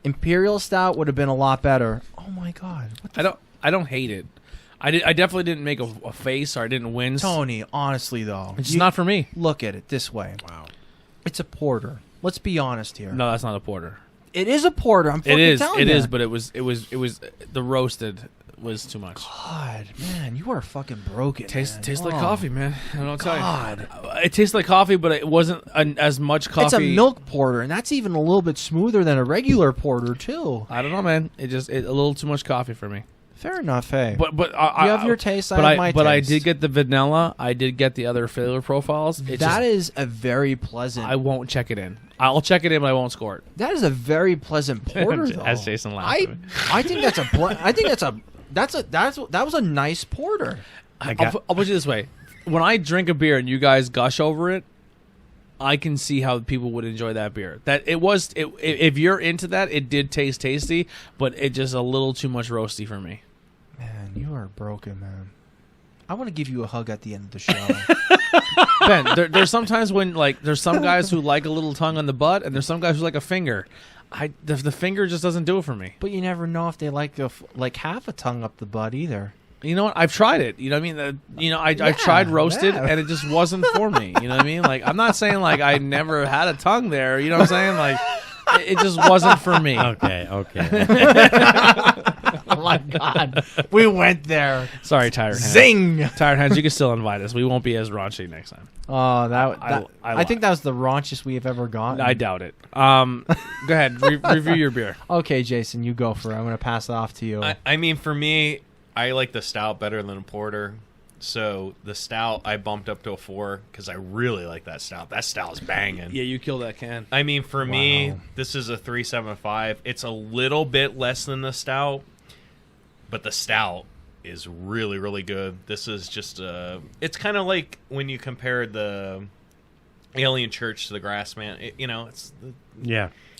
Imperial Stout would have been a lot better. Oh my god. What
I don't hate it. I definitely didn't make a face, or I didn't wince.
Tony, honestly though.
It's just not for me.
Look at it this way.
Wow.
It's a porter. Let's be honest here.
No, that's not a porter.
It is a porter. I'm fucking
It is.
telling
It
you.
is. But it was the roasted was too much.
God, man, you are fucking broken.
Tastes
man.
like
Oh.
coffee, man. I don't tell
God.
you. It tastes like coffee, but it wasn't as much coffee.
It's a milk porter, and that's even a little bit smoother than a regular porter too.
I don't know, man. It a little too much coffee for me.
Fair enough, hey.
But
you have your taste. I
but
have my
but I
taste.
did get the vanilla. I did get the other flavor profiles.
That is a very pleasant.
I won't check it in. I'll check it in, but I won't score it.
That is a very pleasant porter. though.
As Jason laughed at me.
I think that's a. I think that was a nice porter.
I'll put it this way: when I drink a beer and you guys gush over it, I can see how people would enjoy that beer. If you're into that, it did taste tasty, but it just a little too much roasty for me.
Man, you are broken, man. I want to give you a hug at the end of the show.
Ben, there's sometimes when there's some guys who like a little tongue on the butt, and there's some guys who like a finger. The finger just doesn't do it for me.
But you never know if they like half a tongue up the butt either.
You know what? I've tried it. You know what I mean? I've tried roasted,
yeah.
and it just wasn't for me. You know what I mean? I'm not saying I never had a tongue there. You know what I'm saying? It just wasn't for me.
Okay.
my God. We went there.
Sorry, Tired Hands.
Zing!
Tired Hands, you can still invite us. We won't be as raunchy next time.
Oh,
I
I think that was the raunchiest we have ever gotten.
I doubt it. Go ahead. Review your beer.
Okay, Jason, you go for it. I'm going to pass it off to you.
I mean, for me, I like the stout better than the porter. So the stout I bumped up to a 4 because I really like that stout. That stout is banging.
Yeah, you killed that can.
I mean, for me, this is a 3.75. It's a little bit less than the stout, but the stout is really, really good. This is just it's kind of like when you compare the Alien Church to the Grassman.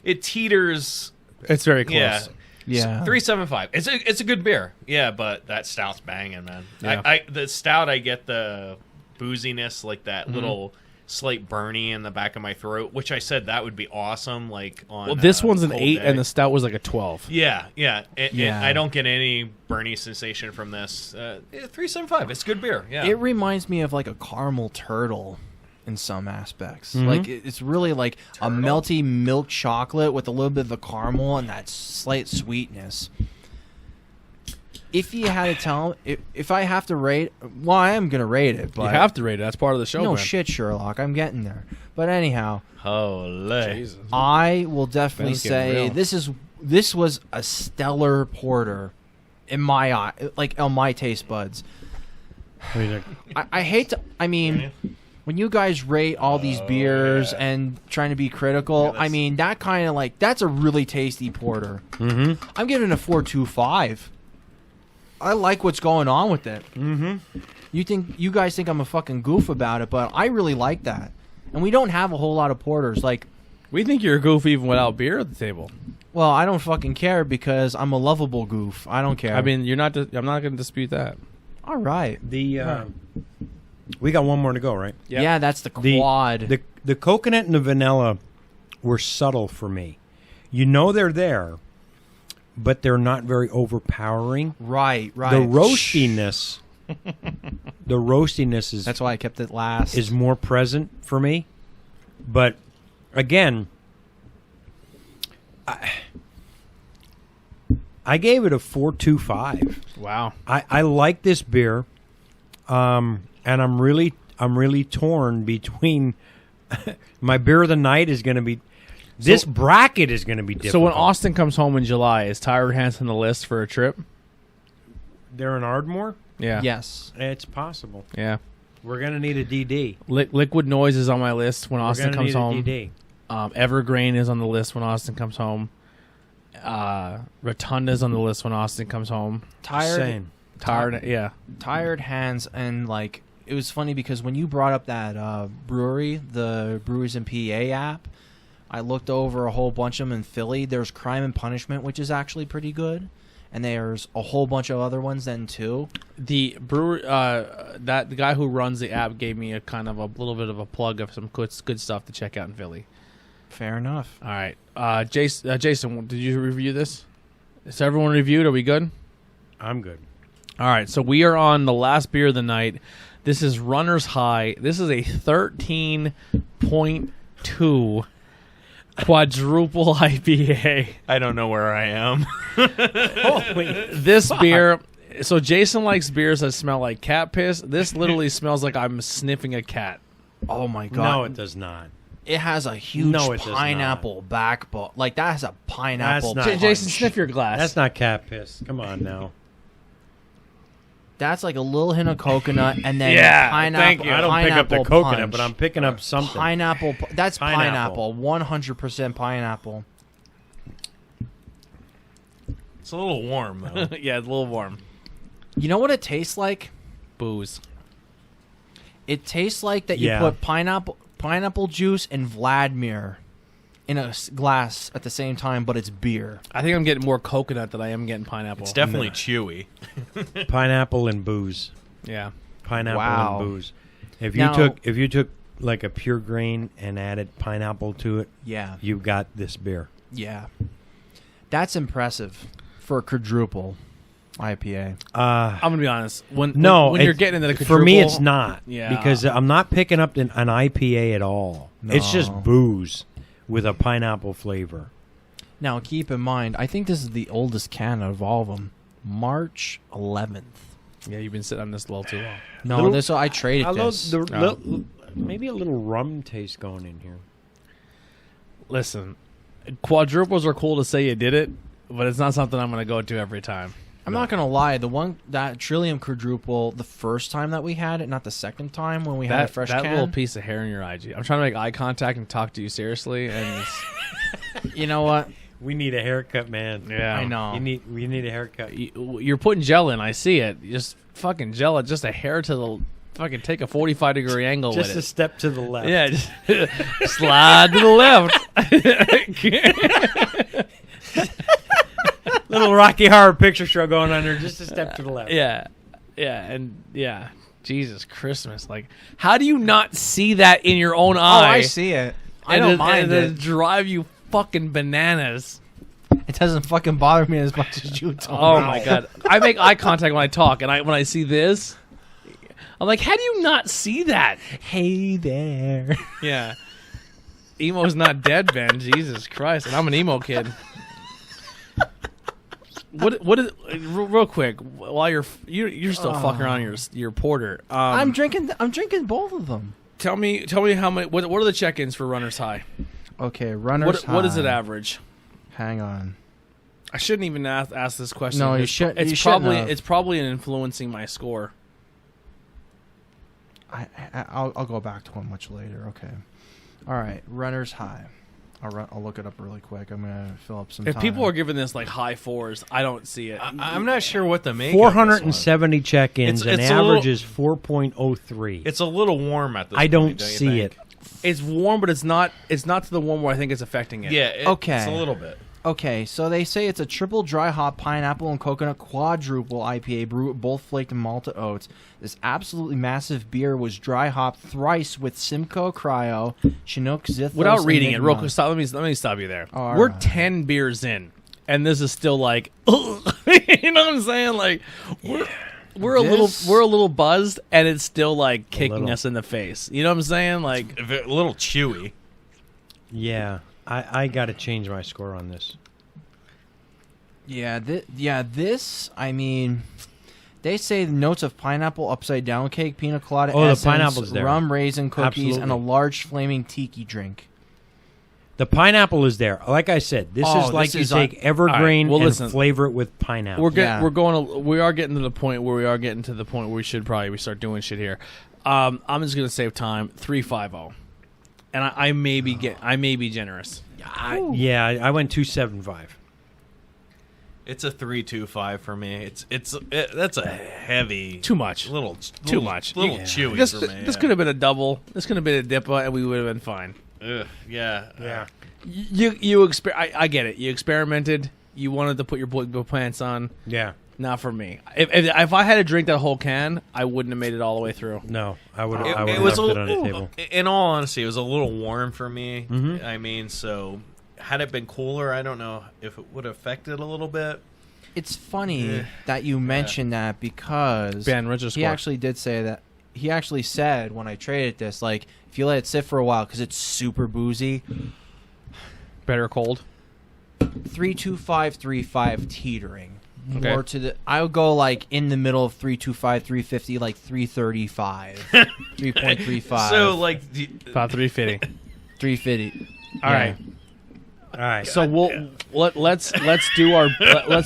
It teeters.
It's very close.
Yeah.
Yeah.
3.75. It's a good beer. Yeah, but that stout's banging, man.
Yeah.
The stout, I get the booziness, like that little slight burny in the back of my throat, which I said that would be awesome. Like on
Well, this one's an
cold
8,
day.
and the stout was like a 12.
Yeah.
Yeah.
I don't get any burny sensation from this. 3.75. It's good beer. Yeah.
It reminds me of like a caramel turtle in some aspects.
Mm-hmm.
Like it's really like a melty milk chocolate with a little bit of the caramel and that slight sweetness. If you had to tell, if I have to rate, well, I am gonna rate it, but
You have to rate it. That's part of the show,
no
man.
shit, Sherlock. I'm getting there. But anyhow,
Holy.
Jesus.
I will definitely
Ben's getting
say
real.
this was a stellar porter in my eye, like on my taste buds. I hate to. I mean, when you guys rate all these beers and trying to be critical, I mean that kind of like that's a really tasty porter.
Mm-hmm.
I'm giving it a 4.25. I like what's going on with it.
Mm-hmm.
You guys think I'm a fucking goof about it, but I really like that. And we don't have a whole lot of porters. Like,
We think you're a goof even without beer at the table.
well, I don't fucking care because I'm a lovable goof. I don't care.
I mean, you're not. I'm not going to dispute that.
all right.
We got one more to go, right?
Yep.
Yeah, that's the
The
quad.
the coconut and the vanilla were subtle for me. You know they're there, but they're not very overpowering.
right.
The roastiness, is
That's why I kept it last.
is more present for me. But again, I gave it a 4.25.
Wow.
I like this beer, and I'm really torn between my beer of the night is going to be. This bracket is going to be difficult.
So when Austin comes home in July, is Tired Hands on the list for a trip?
they're in Ardmore,
Yeah.
Yes.
it's possible.
Yeah.
We're going to need a DD.
Liquid Noise is on my list when
We're
Austin
gonna
comes
need a
home.
DD.
Evergreen is on the list when Austin comes home. Rotunda's on the list when Austin comes home.
Same.
Yeah.
Tired Hands, and like it was funny because when you brought up that brewery, the Brewers in PA app, I looked over a whole bunch of them in Philly. There's Crime and Punishment, which is actually pretty good, and there's a whole bunch of other ones then too.
The brewer, the guy who runs the app gave me a kind of a little bit of a plug of some good stuff to check out in Philly.
Fair enough.
All right, Jason, did you review this? Is everyone reviewed? Are we good?
I'm good.
All right, so we are on the last beer of the night. This is Runner's High. This is a 13.2 quadruple IPA.
I don't know where I am.
This beer. So Jason likes beers that smell like cat piss. This literally smells like I'm sniffing a cat.
Oh my god!
No, it does not.
It has a huge
No, it does not.
pineapple backbone. Like that has a pineapple.
That's not-
punch.
Jason, sniff your glass.
That's not cat piss. Come on now.
That's like a little hint of coconut, and then
Yeah,
pineapple.
thank you.
I don't pick up the
pineapple
coconut,
punch.
but I'm picking up something.
Pineapple. That's
Pineapple.
pineapple. 100% pineapple.
It's a little warm, though.
Yeah, it's a little warm.
You know what it tastes like?
Booze.
It tastes like that you
Yeah.
put pineapple juice and Vladimir in a glass at the same time, but it's beer.
I think I'm getting more coconut than I am getting pineapple.
It's definitely chewy.
Pineapple and booze.
Yeah.
Pineapple
Wow.
and booze. If
Now-
you took like a pure grain and added pineapple to it,
Yeah.
you got this beer.
Yeah. That's impressive for a quadruple IPA.
I'm gonna be honest. When you're
it's-
getting into the
for me,
quadruple-
it's not.
Yeah.
because I'm not picking up an IPA at all. It's just
No.
booze with a pineapple flavor.
Now, keep in mind, I think this is the oldest can of all of them. March 11th.
Yeah, you've been sitting on this a little too long.
No, I traded
I love
this.
maybe a little rum taste going in here.
Listen, quadruples are cool to say you did it, but it's not something I'm going to go to every time.
I'm not gonna lie. That Trillium quadruple, the first time that we had it, not the second time when we had a fresh
that
can.
little piece of hair in your IG. I'm trying to make eye contact and talk to you seriously, and
You know what?
We need a haircut, man.
yeah,
I know.
We need a haircut.
You're putting gel in. I see it. You just fucking gel it. Just a hair to the fucking take a 45-degree angle
Just
with
a
it.
step to the left.
Yeah, just slide to the left.
Little Rocky Horror Picture Show going on there. Just a step to the left.
Yeah, Jesus Christmas! Like, how do you not see that in your own
Oh,
eye?
I see it. I don't mind it.
Drive you fucking bananas.
It doesn't fucking bother me as much as you do.
Oh my god! I make eye contact when I talk, and when I see this, I'm like, how do you not see that?
Hey there.
Yeah, emo's not dead, Ben. Jesus Christ! And I'm an emo kid. What is real quick while you're still fucking around your porter?
I'm drinking both of them.
Tell me how many. What are the check-ins for Runner's High?
Okay, Runner's High.
What is it average?
Hang on.
I shouldn't even ask this question.
No, you
It's
should.
It's
you shouldn't
probably
have.
it's probably influencing my score.
I'll go back to one much later. Okay. All right, Runner's High. I'll look it up really quick. I'm gonna fill up some
If
time.
people are giving this like high fours, I don't see it.
I'm not sure what to make.
470 check-ins and
It's a
average
little-
is 4.03.
It's a little warm at this
I
point.
don't
you
see
think?
it.
It's warm, but it's not to the warm where I think it's affecting it.
Yeah.
Okay.
It's a little bit.
Okay, so they say it's a triple dry hop pineapple and coconut quadruple IPA brewed with both flaked and malted oats. This absolutely massive beer was dry hopped thrice with Simcoe Cryo, Chinook, Zithos,
Without reading it,
Enigma.
real quick, let me stop you there.
Oh, all
We're
right.
10 beers in, and this is still like, you know what I'm saying? Like, we're a little buzzed, and it's still like kicking
little.
us in the face. You know what I'm saying? Like,
A little chewy.
Yeah, I got to change my score on this.
Yeah, this, I mean, they say the notes of pineapple upside down cake, pina colada
Oh, the
essence,
pineapple's there.
rum raisin cookies, and a
Absolutely.
large flaming tiki drink.
The pineapple is there. Like I said, this
Oh,
is like
this
you
is
take evergreen
All right, well,
and
listen.
flavor it with pineapple.
we
Yeah.
are getting to the point where we should probably start doing shit here. I'm just gonna save time. 350, and I may be generous.
I went 275.
It's a 3.25 for me. That's a heavy.
Too much. Too much.
Little
Yeah.
chewy
This
for me.
this could have been a double. This could have been a dippa, and we would have been fine.
Yeah.
I get it. You experimented. You wanted to put your boy pants on.
Yeah.
Not for me. If I had to drink that whole can, I wouldn't have made it all the way through.
No, I would
It
have
was
left it on the table.
In all honesty, it was a little warm for me.
Mhm.
I mean, so had it been cooler, I don't know if it would have affected a little bit.
It's funny that you mentioned that because
Ben, what's your
he
score?
actually did say that. He actually said when I traded this, like, if you let it sit for a while because it's super boozy,
Better cold.
325, 35 teetering.
Okay.
More to the, I would go like in the middle of 325, 350, like 335, 3.35,
So like,
About 350.
350.
All right.
All right.
So let's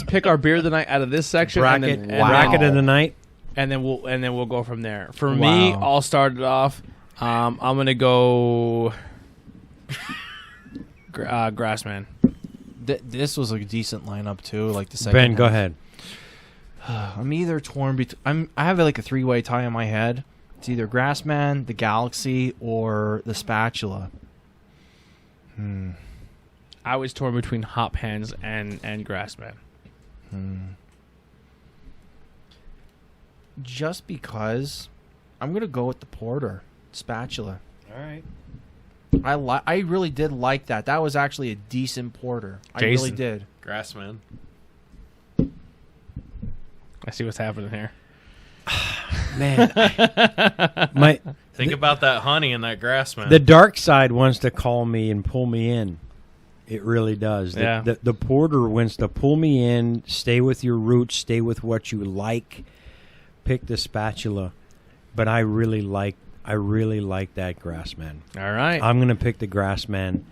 pick our beer of the night out of this section
bracket,
and
bracket of the night.
then we'll go from there. For me,
Wow.
I'll start it off. I'm gonna go Grassman.
This was a decent lineup too. Like the second.
Ben, go
half.
ahead.
I'm either torn between. I have like a three-way tie in my head. It's either Grassman, the Galaxy, or the Spatula.
I was torn between Hop Hands and Grassman.
Just because, I'm gonna go with the Porter Spatula.
All right.
I really did like that. That was actually a decent porter. I
Jason.
really did.
Grassman.
I see what's happening here.
Man,
Think about that honey in that Grassman.
The dark side wants to call me and pull me in. It really does.
Yeah.
The porter wants to pull me in, stay with your roots, stay with what you like, pick the spatula. But I really like that Grassman.
All right.
I'm going to pick the Grassman.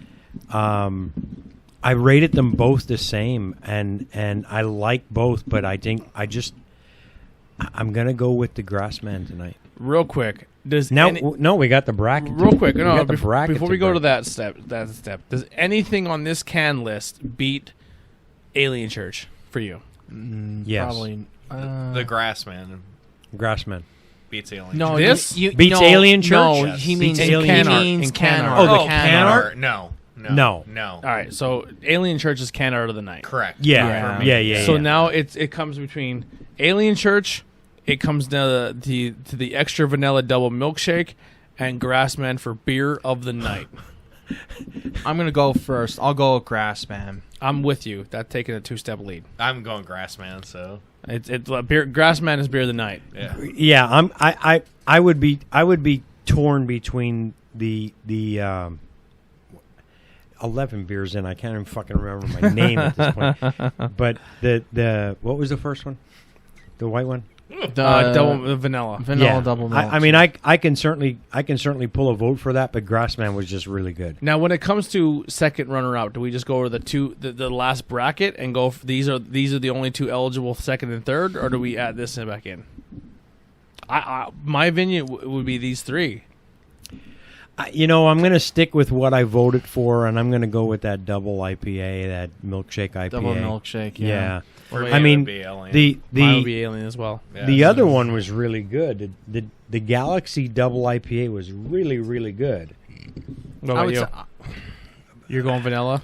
I rated them both the same, and I like both, but I think I'm going to go with the Grassman tonight.
Real quick.
No, we got the bracket.
Real quick. No,
got the bracket
before we go to that step, does anything on this can list beat Alien Church for you?
Yes.
Probably.
The Grassman
Grassman.
beats Alien.
No,
This
beats
no,
Alien Church?
No,
Yes.
he means
Beats Alien
can
art.
art.
In can art.
Oh, the
Oh,
can
can
art.
art? No.
No.
All right. So Alien Church is can art of the night.
Correct.
Yeah.
For me.
Yeah.
So now it comes between Alien Church, it comes down to the extra vanilla double milkshake, and Grassman for beer of the night.
I'm gonna go first. I'll go with Grassman.
I'm with you. That's taking a 2-step lead.
I'm going Grassman, so
It's beer. Grassman is beer of the night.
yeah.
Yeah, I would be torn between the 11 beers in. I can't even fucking remember my name at this point. But the what was the first one? The white one?
Double vanilla.
Vanilla double milk.
I mean, I can certainly pull a vote for that, but Grassman was just really good.
Now, when it comes to second runner-up, do we just go over the last bracket and go? These are the only two eligible second and third, or do we add this back in? My opinion would be these three.
I'm going to stick with what I voted for, and I'm going to go with that double IPA, that Milkshake IPA.
double milkshake.
Yeah.
For me,
I
it
mean,
would be Alien.
Mine would be Alien as well.
Yeah.
the other one was really good. The Galaxy double IPA was really, really good.
What
I
about
would
you?
say,
You're going vanilla.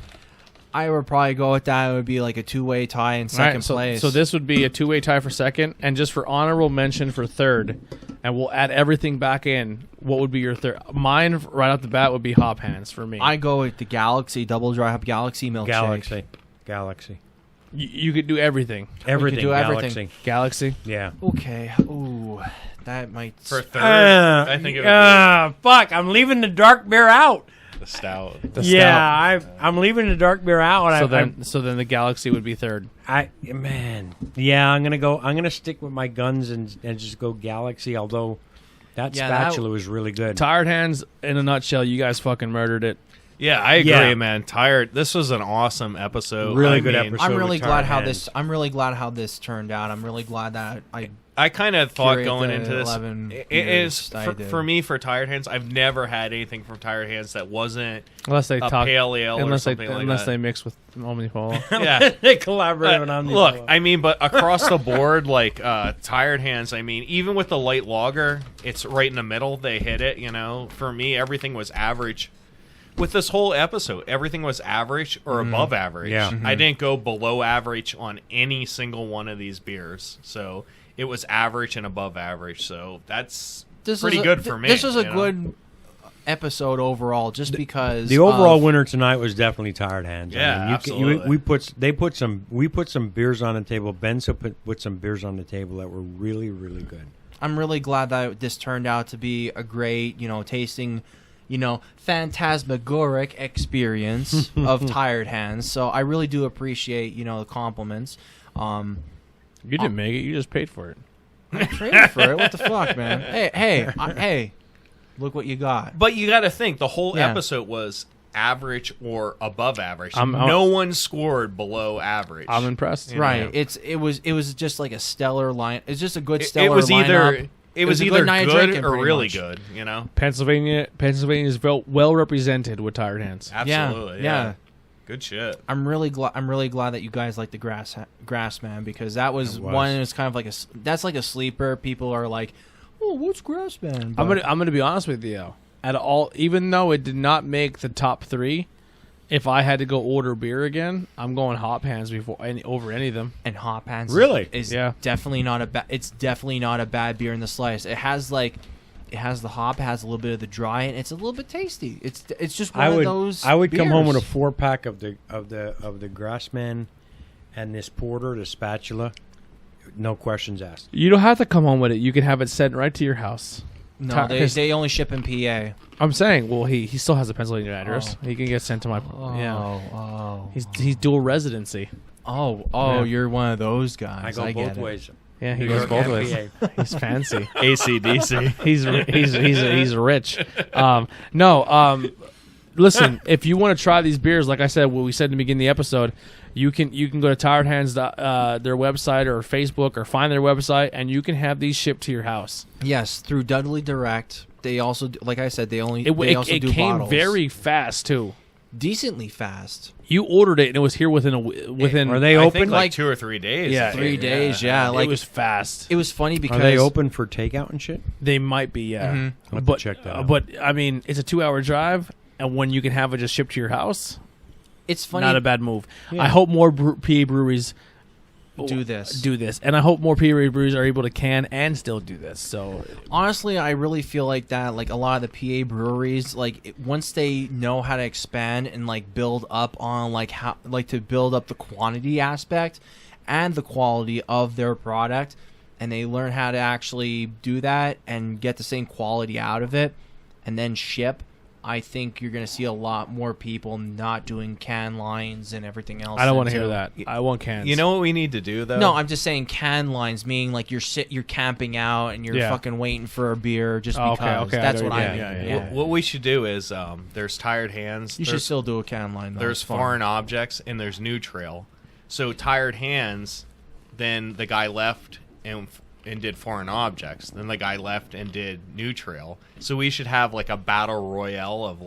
I would probably go with that. It would be like a two-way tie in
All
second
right, so,
place.
so this would be a two-way tie for second, and just for honorable mention for third, and we'll add everything back in. What would be your third? Mine right off the bat would be Hop Hands for me.
I go with the Galaxy double dry hop Galaxy milkshake.
Galaxy.
You could do everything.
Everything.
do
Galaxy.
everything.
Galaxy.
Yeah.
Okay. Ooh, that might.
For third, I think it would
fuck! I'm leaving the dark beer out.
be the stout.
The
Yeah,
stout.
I'm leaving the dark beer out. And
So then the Galaxy would be third.
Yeah, I'm gonna stick with my guns and just go Galaxy. Although that spatula was really good.
Tired Hands, in a nutshell, you guys fucking murdered it.
Yeah, I agree,
Yeah.
man. Tired. This was an awesome episode.
Really
I
good
mean,
episode.
I'm really
with
glad
Tired
how
Hands.
this. I'm really glad how this turned out. I'm really glad that
I kind of thought
curate
going
the
into this.
11
It
beers
is
that I did.
for me for Tired Hands. I've never had anything from Tired Hands that wasn't
Unless they
a
talk,
pale ale or
unless
something like that.
they mix with Omnipolo.
Yeah.
They collaborated on these.
Look, I mean, but across the board, like Tired Hands, I mean, even with the light lager, it's right in the middle. They hit it, you know. For me, everything was average. With this whole episode, everything was average or above average.
Yeah.
I didn't go below average on any single one of these beers. So it was average and above average. So that's pretty good for me.
This was a
you know?
good episode overall, just because
the overall
of-
winner tonight was definitely Tired Hands.
Yeah, absolutely.
we put some beers on the table. Benzo put some beers on the table that were really, really good.
I'm really glad that this turned out to be a great, tasting, phantasmagoric experience of Tired Hands. So I really do appreciate, the compliments.
You didn't make it. You just paid for it.
I traded for it. What the fuck, man? Hey, look what you got.
But you got to think the whole
Yeah.
episode was average or above average.
I'm-
no one scored below average.
I'm impressed.
Right. It was just like a stellar line. It's just a good
It
stellar
was either
lineup.
it was
a
either
night of
good
drinking,
or
pretty
really
much.
good. You know,
Pennsylvania is well represented with Tired Hands.
absolutely.
Yeah.
Good shit.
I'm really glad that you guys like the Grassman, because that was one. It was kind of like that's like a sleeper. People are like, oh, what's Grassman?
I'm gonna be honest with you though. At all, even though it did not make the top 3, if I had to go order beer again, I'm going Hop Hands over any of them.
And Hop Hands
Really?
is
Yeah.
definitely not a bad. It's definitely not a bad beer in the slice. It has the hop, it has a little bit of the dry, and it's a little bit tasty. It's just one of those.
I would come home with a
beers.
4-pack of the Grassman and this porter, the spatula. No questions asked.
You don't have to come home with it. You can have it sent right to your house.
No, they only ship in PA.
I'm saying, well, he still has a Pennsylvania address. He can get sent to my. He's dual residency.
Yeah. You're one of those guys.
I go both ways.
Yeah, he goes both ways. He's fancy.
AC/DC.
He's rich. Listen, if you want to try these beers, like I said, what we said in the beginning of the episode, you can go to Tired Hands, their website or Facebook, or find their website, and you can have these shipped to your house.
Yes, through Dudley Direct. They also, like I said, they also do bottles. It
came very fast too.
Decently fast.
You ordered it and it was here within.
Are they open?
I think like 2 or 3 days.
Yeah,
3 days. Yeah, like
it was fast.
It was funny because
are they open for takeout and shit?
They might be. Yeah,
Mm-hmm.
I'll check that out.
But I mean, it's a 2-hour drive, and when you can have it just shipped to your house,
it's funny.
not a bad move.
Yeah.
I hope more PA breweries
do this,
and I hope more PA breweries are able to can and still do this. So
honestly, I really feel like that. Like a lot of the PA breweries, once they know how to expand and build up on to build up the quantity aspect and the quality of their product, and they learn how to actually do that and get the same quality out of it, and then ship. I think you're going to see a lot more people not doing can lines and everything else.
I don't want to hear that. I want cans.
You know what we need to do though?
No, I'm just saying can lines, meaning you're camping out and you're fucking waiting for a beer just because.
Okay,
That's what I mean.
Yeah.
What we should do is there's Tired Hands.
You should still do a can line. Though.
There's Foreign Objects and there's New Trail. So Tired Hands, then the guy left and did Foreign Objects. Then the guy left and did New Trail. So we should have a battle royale of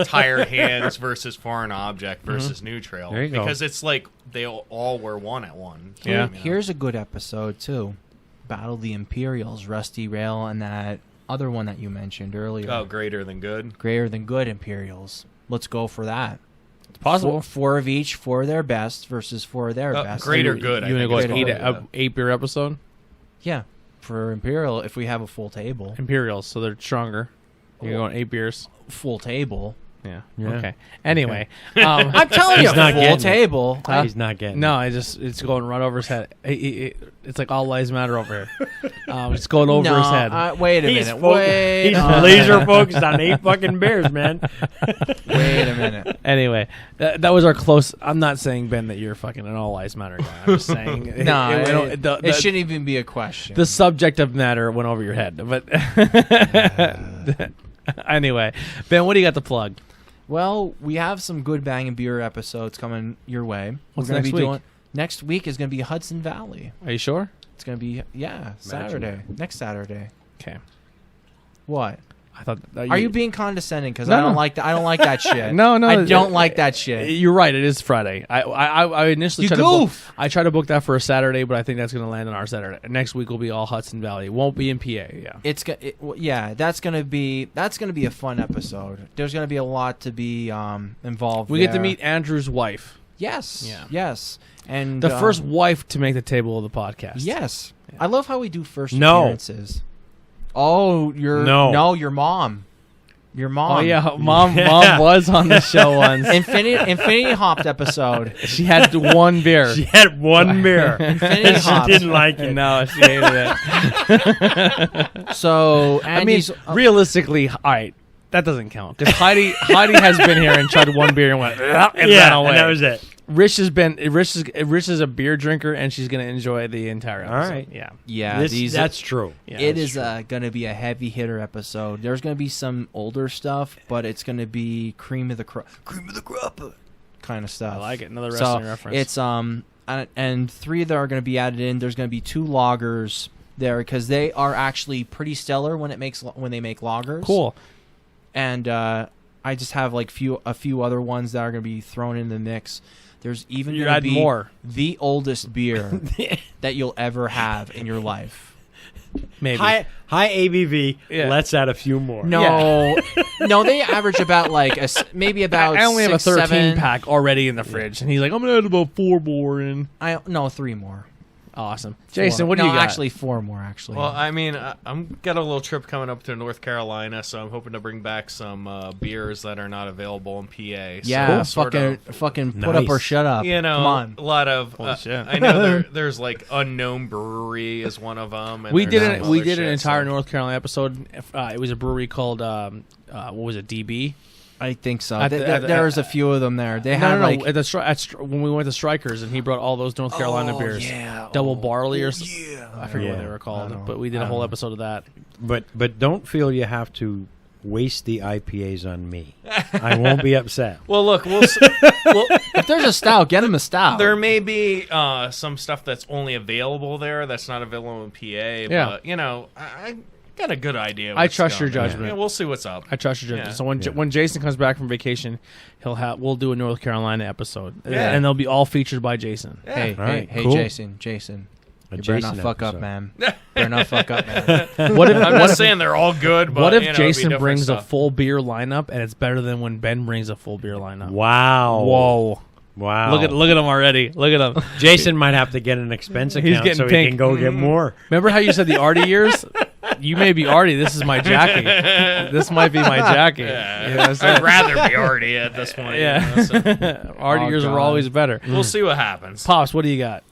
Tired Hands versus Foreign Object versus New Trail.
There you go.
Because it's they all were one at one.
Yeah.
Here's a good episode too. Battle the Imperials, Rusty Rail, and that other one that you mentioned earlier.
Oh, Greater Than Good.
Greater Than Good Imperials. Let's go for that.
It's possible.
Four of each for their best versus for their best.
Greater Good.
You want to
I think
go
it's
8 beer episode?
Yeah, for Imperial, if we have a full table.
Imperials, so they're stronger. You're going 8 beers.
Full table.
Yeah.
Yeah.
Okay. Anyway,
I'm telling you,
He's not
full
getting it.
table.
He's not getting
no, it's going right over his head. It's like all lives matter over here. It's going over his head.
Wait a minute. Wait.
He's
a
laser focused on 8 fucking beers, man.
Wait a minute.
Anyway, that was our close. I'm not saying, Ben, that you're fucking an all lives matter guy. I'm just saying.
It shouldn't even be a question.
The subject of matter went over your head, but anyway, Ben, what do you got to plug?
Well, we have some good Bangin' Beer episodes coming your way.
What's
We're gonna
next
be
week?
Next week is going to be Hudson Valley.
Are you sure?
It's going to be Saturday. Next Saturday.
Okay.
What?
I thought.
Are you being condescending? Because
No,
I don't
no.
like that. I don't like that shit.
No,
I don't like that shit.
You're right. It is Friday. I initially
You
tried to book,
goof.
I tried to book that for a Saturday, but I think that's going to land on our Saturday. Next week will be all Hudson Valley. It won't be in PA. Yeah.
That's gonna be a fun episode. There's gonna be a lot to be involved.
We
there.
get to meet Andrew's wife.
Yes.
Yeah.
Yes. And
The first wife to make the table of the podcast.
Yes.
Yeah.
I love how we do first
No.
appearances. Oh, your mom. Your mom.
Oh yeah, mom was on the show once.
Infinity Hopped episode.
She had 1 beer.
She had 1 beer.
Infinity
She
Hopped.
didn't like it.
No, she hated it.
So
I mean,
Andy's,
realistically, all right, that doesn't count because Heidi has been here and tried 1 beer and went and ran
Yeah,
away.
and that was it.
Rich is a beer drinker and she's gonna enjoy the entire episode.
All right.
Yeah.
yeah,
That's true.
Yeah,
it
that's
is going to be a heavy hitter episode. There's going to be some older stuff, but it's going to be cream of the crop kind of stuff.
I like it. Another
So
wrestling reference.
it's and 3 that are going to be added in. There's going to be 2 lagers there because they are actually pretty stellar when they make lagers.
cool.
And I just have a few other ones that are going to be thrown in the mix. There's even
You're
going to
adding
be
more.
the oldest beer that you'll ever have in your life.
Maybe.
High ABV.
Yeah.
Let's add a few more.
No, no, they average about maybe about.
I only have a 13
7.
pack already in the fridge, and he's like, "I'm gonna add about 4 more in."
3 more.
Awesome. Jason, what do
no,
you got?
actually 4 more, actually.
Well, I mean, I'm got a little trip coming up to North Carolina, so I'm hoping to bring back some beers that are not available in PA.
yeah,
So
fucking put up or
Nice.
shut up.
You know,
Come on.
a lot of.
Holy shit.
I know there's like Unknown Brewery is one of them. And
We
there's
did
some
an
other shit,
entire
so-
North Carolina episode. It was a brewery called what was it? DB.
I think so.
At the-
There's a few of them there. They had like
At the when we went to Strikers, and he brought all those North Carolina beers.
yeah.
Double barley or something.
Yeah.
I forget what
Yeah.
they were
I
called,
don't-
but we did
I
a whole
don't know.
episode of that.
But don't feel you have to waste the IPAs on me. I won't be upset.
Well, look, well,
If there's a stout, get them a stout.
there may be some stuff that's only available there that's not available in PA.
Yeah.
But, you know, I got a good idea.
I
what's
trust your
going on.
judgment.
Yeah, we'll see what's up.
I trust your judgment.
Yeah.
So when Jason comes back from vacation, we'll do a North Carolina episode,
Yeah.
and they'll be all featured by Jason.
Hey,
All right,
hey,
cool.
Jason.
A
You better
Jason
not fuck up,
episode.
man. Better not fuck up, man.
What if
I'm just saying they're all good, but
what if
you know, it'd be
Jason
different
brings a
stuff.
full beer lineup, and it's better than when Ben brings a full beer lineup?
Wow.
Whoa!
Wow.
Look at him already. Look at him.
Jason might have to get an expense account
He's getting
so
pink.
he can go get more.
Remember how you said the Artie years? You may be Artie. This is my Jackie. This might be my Jackie.
Yeah.
You know what I'm saying?
I'd rather be Artie at this point.
Yeah.
You know, so.
Artie
Oh,
years were
God.
always better.
We'll see what happens.
Pops, what do you got?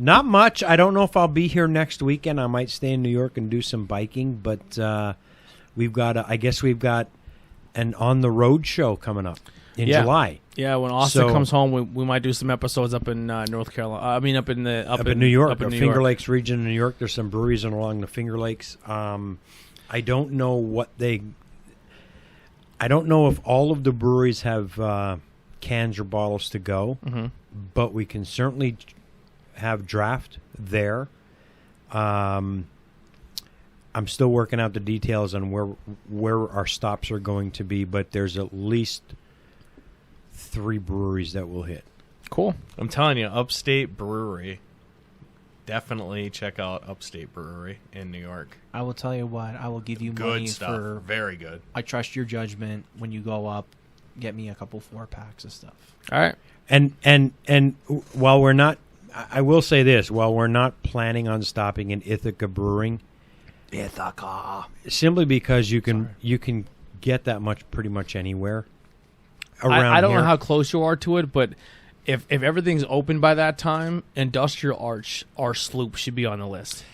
Not much. I don't know if I'll be here next weekend. I might stay in New York and do some biking, but we've got an on the road show coming up in
Yeah.
July.
Yeah, when Austin
So-
comes home, we might do some episodes up in North Carolina. I mean, up in
New York,
Up in New
Finger
York.
Lakes region of New York. There's some breweries along the Finger Lakes. I don't know I don't know if all of the breweries have cans or bottles to go, but we can certainly have draft there. I'm still working out the details on where our stops are going to be, but there's at least 3 breweries that will hit.
Cool.
I'm telling you, Upstate Brewery. Definitely check out Upstate Brewery in New York.
I will tell you what. I will give you money
Good stuff.
for.
Very good.
I trust your judgment when you go up. Get me a couple 4-packs of stuff.
All right.
And while we're not, I will say this: while we're not planning on stopping in Ithaca Brewing, simply because you can get that much pretty much anywhere around
I don't
here.
know how close you are to it, but if everything's open by that time, Industrial Arch or Sloop should be on the list.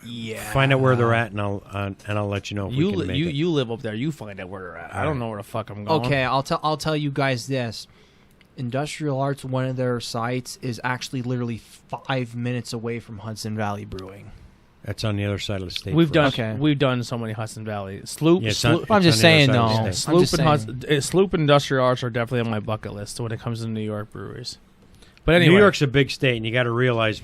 Yeah.
Find out where they're at, and I'll let you know if we can make it.
You live up there. You find out where they're at. I don't know where the fuck I'm going.
Okay, I'll tell you guys this. Industrial Arts, one of their sites, is actually literally 5 minutes away from Hudson Valley Brewing.
That's on the other side of the state.
We've
for
done
us.
Okay.
we've done so many Hudson Valley Sloop.
Yeah, it's on-
Sloop,
I'm just
it's on the
saying,
other side of
though.
the state.
Sloop
just
and
saying.
Sloop and Industrial Arts are definitely on my bucket list when it comes to New York breweries. But anyway,
New York's a big state, and you got to realize,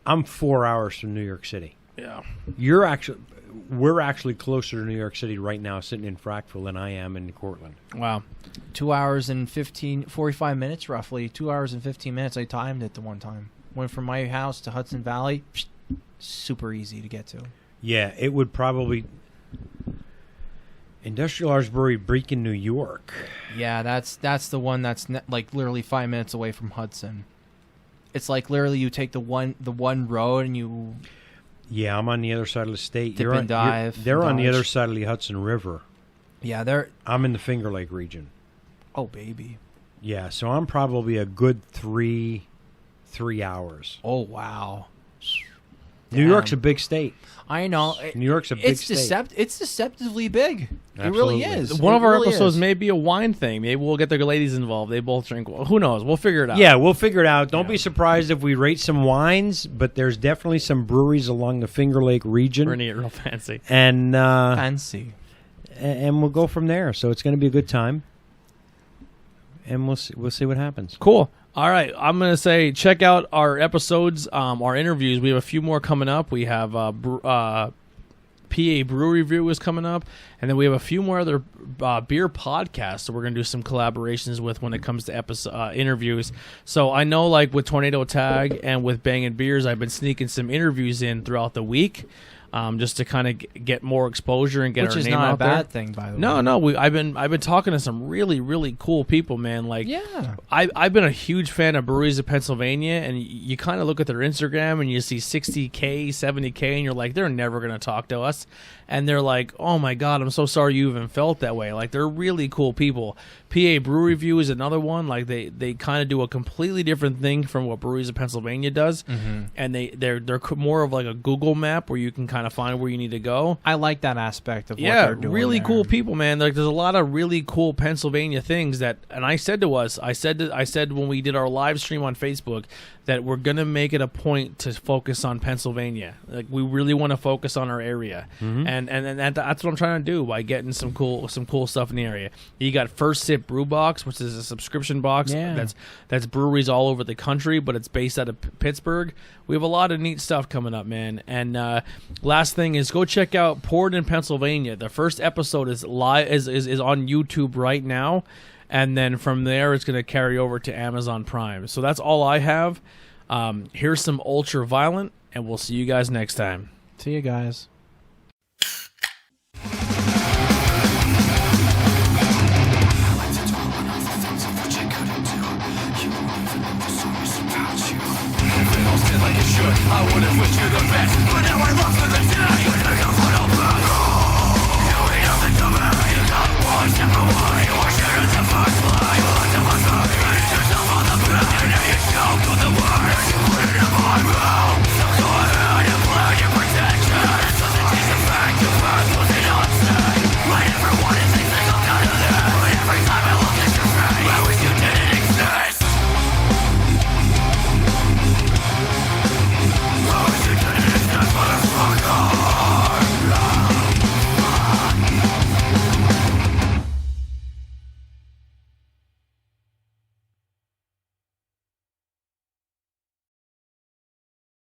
I'm 4 hours from New York City.
yeah.
We're actually closer to New York City right now, sitting in Frackville, than I am in Cortland.
Wow.
2 hours and 45 minutes, roughly. 2 hours and 15 minutes. I timed it the one time. Went from my house to Hudson Valley. Super easy to get to.
Yeah, it would probably Industrial Arts Brewery, Beacon, New York.
Yeah, that's the one that's like literally 5 minutes away from Hudson. It's like literally you take the one road and you.
Yeah, I'm on the other side of the state.
Dip and dive,
They're on the
dodge.
other side of the Hudson River.
Yeah, they're.
I'm in the Finger Lake region.
Oh baby.
Yeah, so I'm probably a good three hours.
Oh wow.
New York's a big state.
I know.
New York's a big state.
It's deceptively big.
Absolutely.
It really is.
One
It
of our
really
episodes
is.
may be a wine thing. Maybe we'll get the ladies involved. They both drink. Who knows? We'll figure it out.
Yeah, we'll figure it out. Don't
Yeah.
be surprised if we rate some wines, but there's definitely some breweries along the Finger Lake region.
We're gonna get real fancy.
And
fancy.
and we'll go from there. So it's going to be a good time. And we'll see what happens.
Cool. All right, I'm going to say check out our episodes, our interviews. We have a few more coming up. We have PA Brew Review is coming up, and then we have a few more other beer podcasts that we're going to do some collaborations with when it comes to episode interviews. So I know, like with Tornado Tag and with Bangin' Beers, I've been sneaking some interviews in throughout the week. just to kind of get more exposure and get
Which
our
is
name
not
out
a bad
there.
thing, by the way.
No, I've been talking to some really, really cool people, man. Like,
Yeah.
I've been a huge fan of Breweries of Pennsylvania, and you kind of look at their Instagram and you see 60K, 70K, and you're like, they're never going to talk to us. And they're like, oh my God, I'm so sorry you even felt that way. Like, they're really cool people. PA Brew Review is another one. Like, they kind of do a completely different thing from what Breweries of Pennsylvania does.
Mm-hmm.
And they're more of like a Google map where you can kind of find where you need to go.
I like that aspect of what
Yeah,
they're doing.
really
there.
cool people, man. Like, there's a lot of really cool Pennsylvania things that, and I said to us, I said when we did our live stream on Facebook that we're gonna make it a point to focus on Pennsylvania. Like, we really want to focus on our area, and that's what I'm trying to do by getting some cool stuff in the area. You got First Sip Brew Box, which is a subscription box that's breweries all over the country, but it's based out of Pittsburgh. We have a lot of neat stuff coming up, man. And last thing is go check out Poured in Pennsylvania. The first episode is live is on YouTube right now, and then from there it's going to carry over to Amazon Prime. So that's all I have. Here's some Ultra Violent, and we'll see you guys next time.
See you guys.